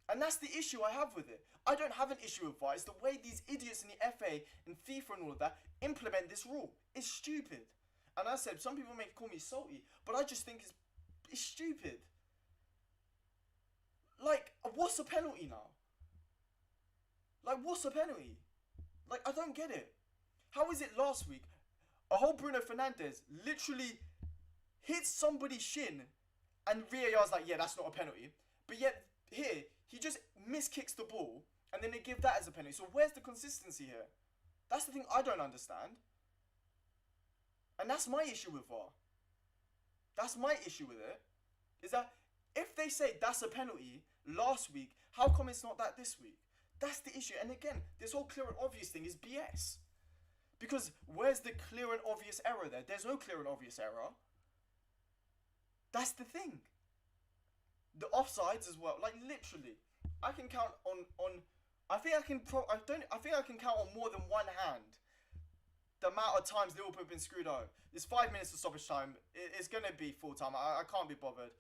And that's the issue I have with it. I don't have an issue with VAR. It's the way these idiots in the FA and FIFA and all of that implement this rule. It's stupid. And I said, some people may call me salty, but I just think it's stupid. Like, what's a penalty now? Like, what's a penalty? Like, I don't get it. How is it last week? A whole Bruno Fernandes literally hits somebody's shin and VAR's like, yeah, that's not a penalty. But yet, here, he just miskicks the ball and then they give that as a penalty. So where's the consistency here? That's the thing I don't understand. And that's my issue with VAR. That's my issue with it. Is that if they say that's a penalty last week, how come it's not that this week? That's the issue. And again, this whole clear and obvious thing is BS. Because where's the clear and obvious error there? There's no clear and obvious error. That's the thing. The offsides as well. Like, literally, I can count on I think I can count on more than one hand the amount of times Liverpool have been screwed over. It's 5 minutes of stoppage time. It's going to be full time. I can't be bothered.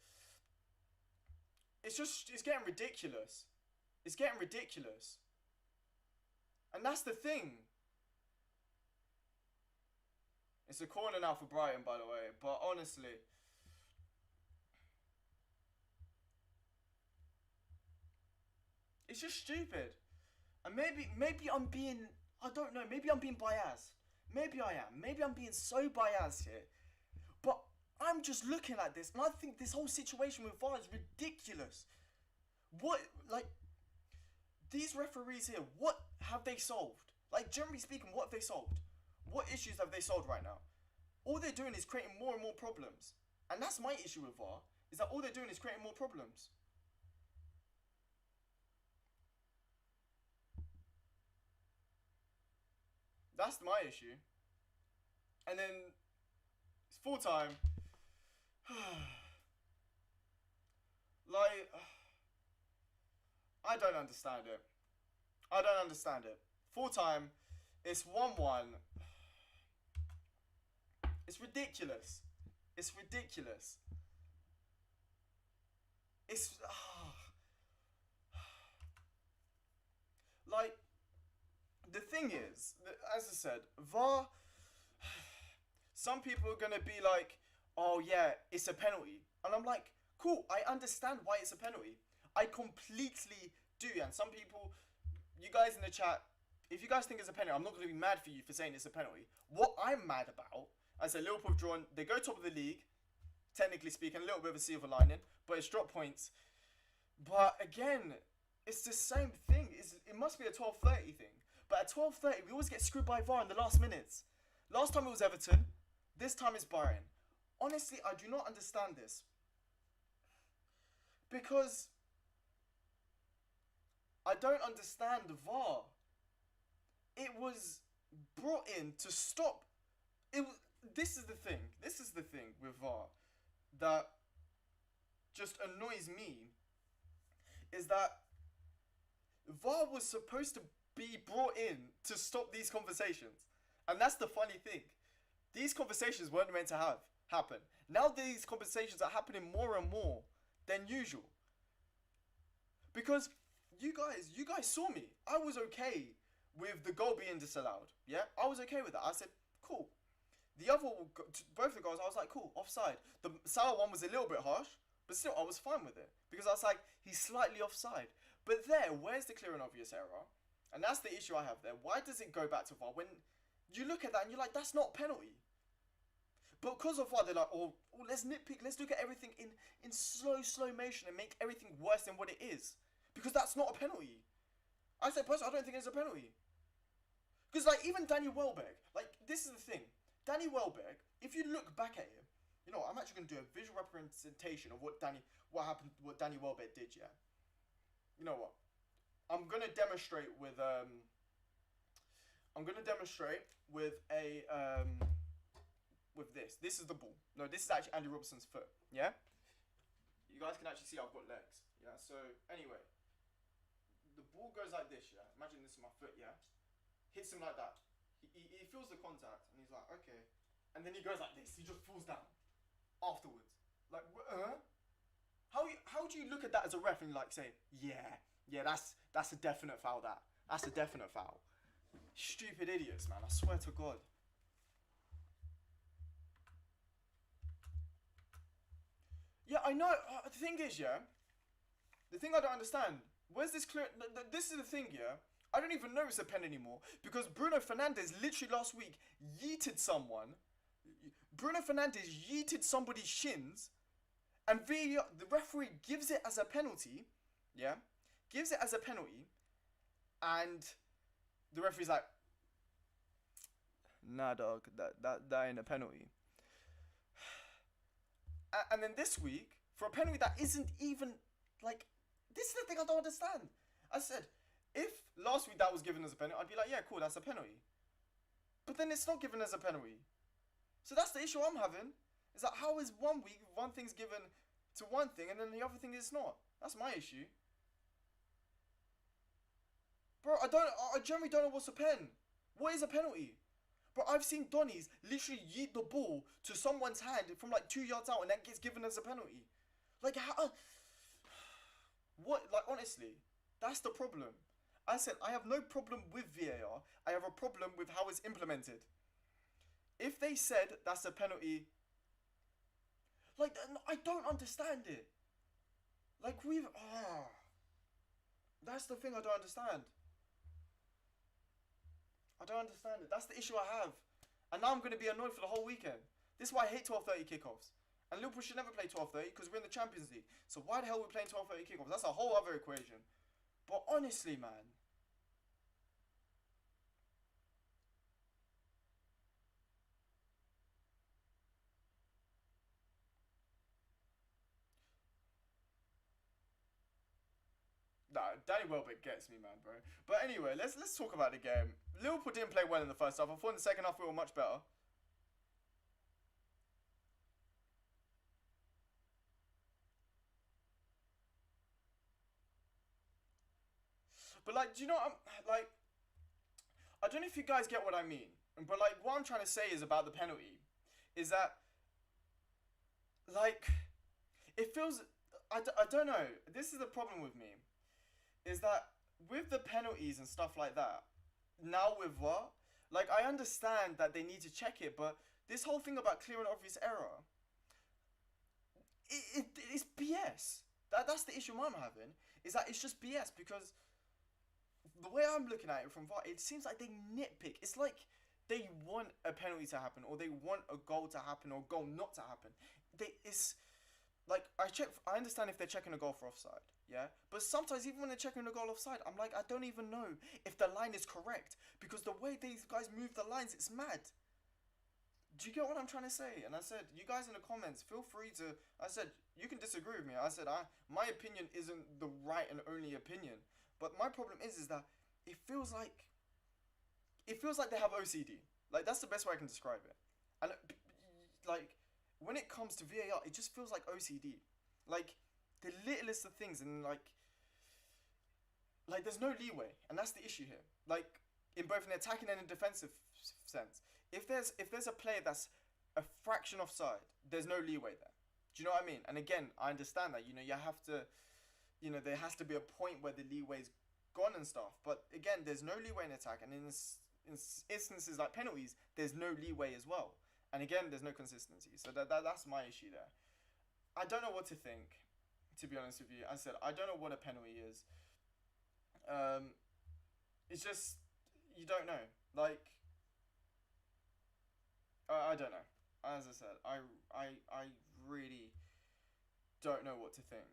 It's getting ridiculous. It's getting ridiculous. And that's the thing. It's a corner now for Brighton, by the way. But honestly, It's just stupid. And maybe I'm being, I don't know, maybe I'm being biased. Maybe I am. Maybe I'm being so biased here. But I'm just looking at this and I think this whole situation with VAR is ridiculous. What, like, these referees here, what have they solved? Like, generally speaking, what have they solved? What issues have they solved right now? All they're doing is creating more and more problems. And that's my issue with VAR, is that all they're doing is creating more problems. That's my issue. And then it's full time. Like, I don't understand it. I don't understand it. Full time, it's 1-1. It's ridiculous. It's ridiculous. It's like, the thing is, as I said, VAR, some people are going to be like, oh yeah, it's a penalty. And I'm like, cool, I understand why it's a penalty. I completely do. And some people, you guys in the chat, if you guys think it's a penalty, I'm not going to be mad for you for saying it's a penalty. What I'm mad about, I said Liverpool have drawn, they go top of the league, technically speaking, a little bit of a silver lining, but it's drop points. But again, it's the same thing. It must be a 12:30 thing. But at 12:30, we always get screwed by VAR in the last minutes. Last time it was Everton. This time it's Brighton. Honestly, I do not understand this. Because I don't understand the VAR. It was brought in to stop. This is the thing. This is the thing with VAR that just annoys me. Is that VAR was supposed to be brought in to stop these conversations. And that's the funny thing. These conversations weren't meant to happen. Now these conversations are happening more and more than usual. Because you guys saw me. I was okay with the goal being disallowed. Yeah? I was okay with that. I said, cool. Both the goals, I was like, cool, offside. The Salah one was a little bit harsh, but still, I was fine with it. Because I was like, he's slightly offside. But there, where's the clear and obvious error? And that's the issue I have there. Why does it go back to VAR? When you look at that and you're like, that's not a penalty. But because of VAR, they're like, oh, let's nitpick. Let's look at everything in slow motion and make everything worse than what it is. Because that's not a penalty. I said, personally, I don't think it's a penalty. Because, like, even Danny Welbeck, like, this is the thing. Danny Welbeck, if you look back at him, you know, I'm actually going to do a visual representation of what Danny Welbeck did, yeah? You know what? I'm going to demonstrate with a with this. This is the ball. No, this is actually Andy Robertson's foot, yeah? You guys can actually see I've got legs, yeah? So, anyway, the ball goes like this, yeah? Imagine this is my foot, yeah? Hits him like that. He feels the contact, and he's like, okay. And then he goes like this. He just falls down afterwards. Like, how do you look at that as a ref and like say, yeah, that's a definite foul. That's a definite foul. Stupid idiots, man. I swear to God. Yeah, I know. The thing is, yeah. The thing I don't understand. Where's this clear? This is the thing, yeah. I don't even know it's a pen anymore because Bruno Fernandes literally last week yeeted someone. Bruno Fernandes yeeted somebody's shins, and the referee gives it as a penalty. Yeah, gives it as a penalty, and the referee's like, "Nah, dog, that ain't a penalty." And then this week, for a penalty that isn't even like, this is the thing I don't understand. I said, if last week that was given as a penalty, I'd be like, yeah, cool, that's a penalty. But then it's not given as a penalty. So that's the issue I'm having. Is that how is one week one thing's given to one thing and then the other thing is not? That's my issue. Bro, I generally don't know what's a pen. What is a penalty? Bro, I've seen Donnies literally yeet the ball to someone's hand from like 2 yards out and that gets given as a penalty. Like, how? What? Like, honestly, that's the problem. I said, I have no problem with VAR. I have a problem with how it's implemented. If they said that's a penalty, like, I don't understand it. Like, That's the thing I don't understand. I don't understand it. That's the issue I have. And now I'm going to be annoyed for the whole weekend. This is why I hate 12:30 kickoffs. And Liverpool should never play 12:30 because we're in the Champions League. So why the hell are we playing 12:30 kickoffs? That's a whole other equation. But honestly, man. Nah, Danny Welbeck gets me, man, bro. But anyway, let's talk about the game. Liverpool didn't play well in the first half. I thought in the second half we were much better. But like, do you know what like? I don't know if you guys get what I mean. But like, what I'm trying to say is about the penalty, is that like, it feels. I don't know. This is the problem with me, is that with the penalties and stuff like that, now with what? Like, I understand that they need to check it, but this whole thing about clear and obvious error, it's BS. That's the issue I'm having, is that it's just BS, because the way I'm looking at it from VAR, it seems like they nitpick. It's like they want a penalty to happen, or they want a goal to happen, or a goal not to happen. It's like, I understand if they're checking a goal for offside, yeah? But sometimes even when they're checking a goal offside, I'm like, I don't even know if the line is correct, because the way these guys move the lines, it's mad. Do you get what I'm trying to say? And I said, you guys in the comments, feel free to, I said, you can disagree with me. I said, my opinion isn't the right and only opinion. But my problem is that it feels like they have OCD. Like, that's the best way I can describe it. And like, when it comes to VAR, it just feels like OCD. Like, the littlest of things, and like there's no leeway, and that's the issue here. Like, in both an attacking and a defensive sense, if there's a player that's a fraction offside, there's no leeway there. Do you know what I mean? And again, I understand that, you have to, there has to be a point where the leeway's gone and stuff. But again, there's no leeway in attack, and in instances like penalties, there's no leeway as well. And again, there's no consistency. So that's my issue there. I don't know what to think, to be honest with you. As I said, I don't know what a penalty is. It's just, you don't know. Like, I don't know. As I said, I really don't know what to think.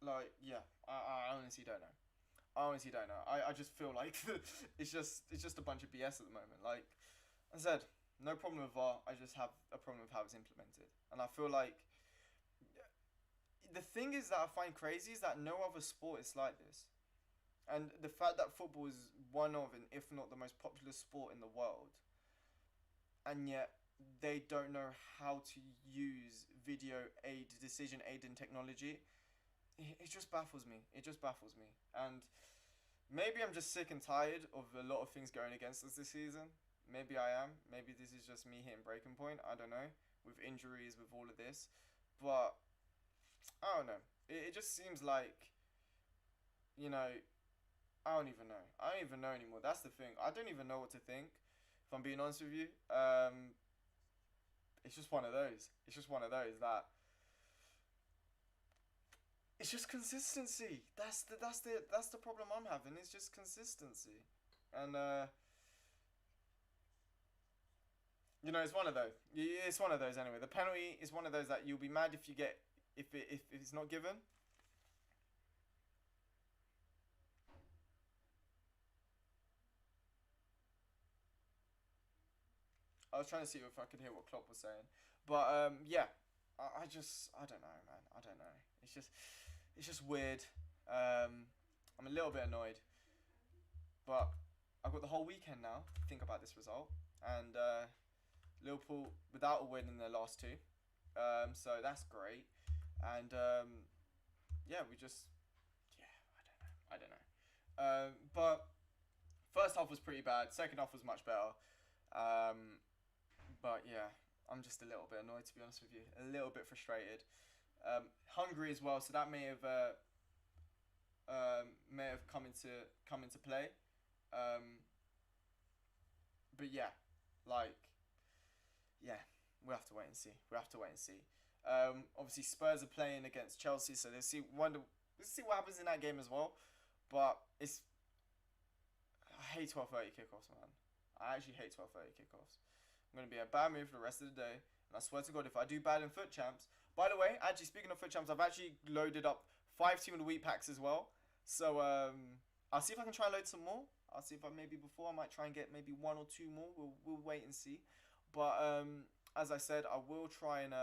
Like, yeah, I honestly don't know. I honestly don't know. I just feel like it's just a bunch of BS at the moment. Like I said, no problem with VAR. I just have a problem with how it's implemented. And I feel like the thing is that I find crazy is that no other sport is like this. And the fact that football is one of, and if not the most popular sport in the world, and yet they don't know how to use decision aiding technology, it just baffles me. It just baffles me. And maybe I'm just sick and tired of a lot of things going against us this season. Maybe I am. Maybe this is just me hitting breaking point. I don't know. With injuries, with all of this. But, I don't know. It just seems like, I don't even know. I don't even know anymore. That's the thing. I don't even know what to think, if I'm being honest with you. It's just one of those. It's just one of those that... It's just consistency. That's the problem I'm having. It's just consistency. And, it's one of those. It's one of those anyway. The penalty is one of those that you'll be mad if it's not given. I was trying to see if I could hear what Klopp was saying, but yeah, I don't know, man. I don't know. It's just weird. I'm a little bit annoyed, but I've got the whole weekend now to think about this result, and Liverpool without a win in their last two, so that's great. And yeah, I don't know. But first half was pretty bad. Second half was much better. But yeah, I'm just a little bit annoyed, to be honest with you. A little bit frustrated. Hungry as well, so that may have come into play. But yeah, we have to wait and see. Obviously, Spurs are playing against Chelsea, so let's see what happens in that game as well. But I hate 12:30 kickoffs, man. I actually hate 12:30 kickoffs. I'm gonna be in a bad mood for the rest of the day, and I swear to God, if I do bad in Foot Champs. By the way, actually speaking of Foot Champs, I've actually loaded up 5 Team of the Week packs as well. So I'll see if I can try and load some more. I'll see if I might try and get maybe 1 or 2 more. We'll wait and see. But as I said, I will try and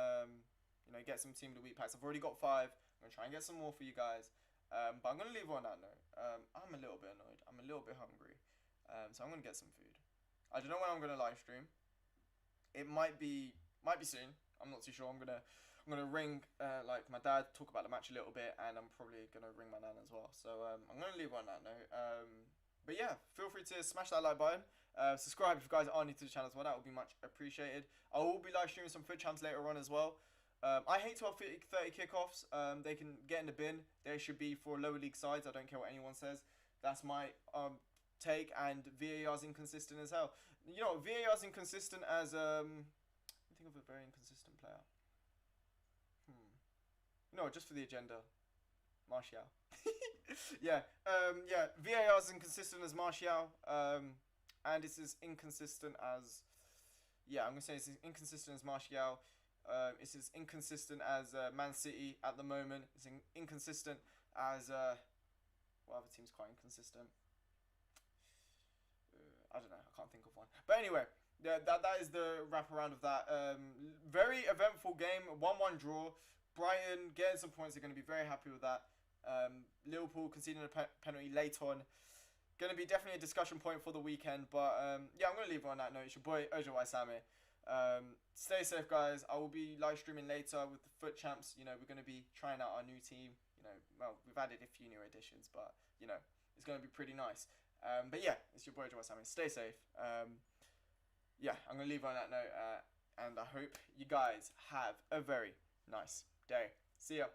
get some Team of the Week packs. I've already got 5. I'm gonna try and get some more for you guys. But I'm gonna leave on that note. I'm a little bit annoyed. I'm a little bit hungry. So I'm gonna get some food. I don't know when I'm gonna live stream. It might be soon. I'm not too sure. I'm gonna ring like my dad, talk about the match a little bit, and I'm probably gonna ring my nan as well. So I'm gonna leave on that note. But yeah, feel free to smash that like button. Subscribe if you guys are new to the channel as well. That would be much appreciated. I will be live streaming some Foot Champs later on as well. I hate 12:30 kickoffs. They can get in the bin. They should be for lower league sides. I don't care what anyone says. That's my take. And VAR's inconsistent as hell. You know, VAR's inconsistent as let me think of a very inconsistent player. No, just for the agenda, Martial. yeah, VAR's inconsistent as Martial. And it's as inconsistent as I'm gonna say it's as inconsistent as Martial. It's as inconsistent as Man City at the moment. It's inconsistent as what other team's quite inconsistent? I don't know. I can't think of one. But anyway, that is the wraparound of that. Very eventful game. 1-1 draw. Brighton getting some points. They're going to be very happy with that. Liverpool conceding a penalty late on. Going to be definitely a discussion point for the weekend. But yeah, I'm going to leave it on that note. It's your boy ojaysam. Stay safe, guys. I will be live streaming later with the Foot Champs. You know, we're going to be trying out our new team. You know, well, we've added a few new additions, but you know, it's going to be pretty nice. But yeah, it's your boy ojaysam. Stay safe. Yeah, I'm going to leave on that note. And I hope you guys have a very nice day. See ya.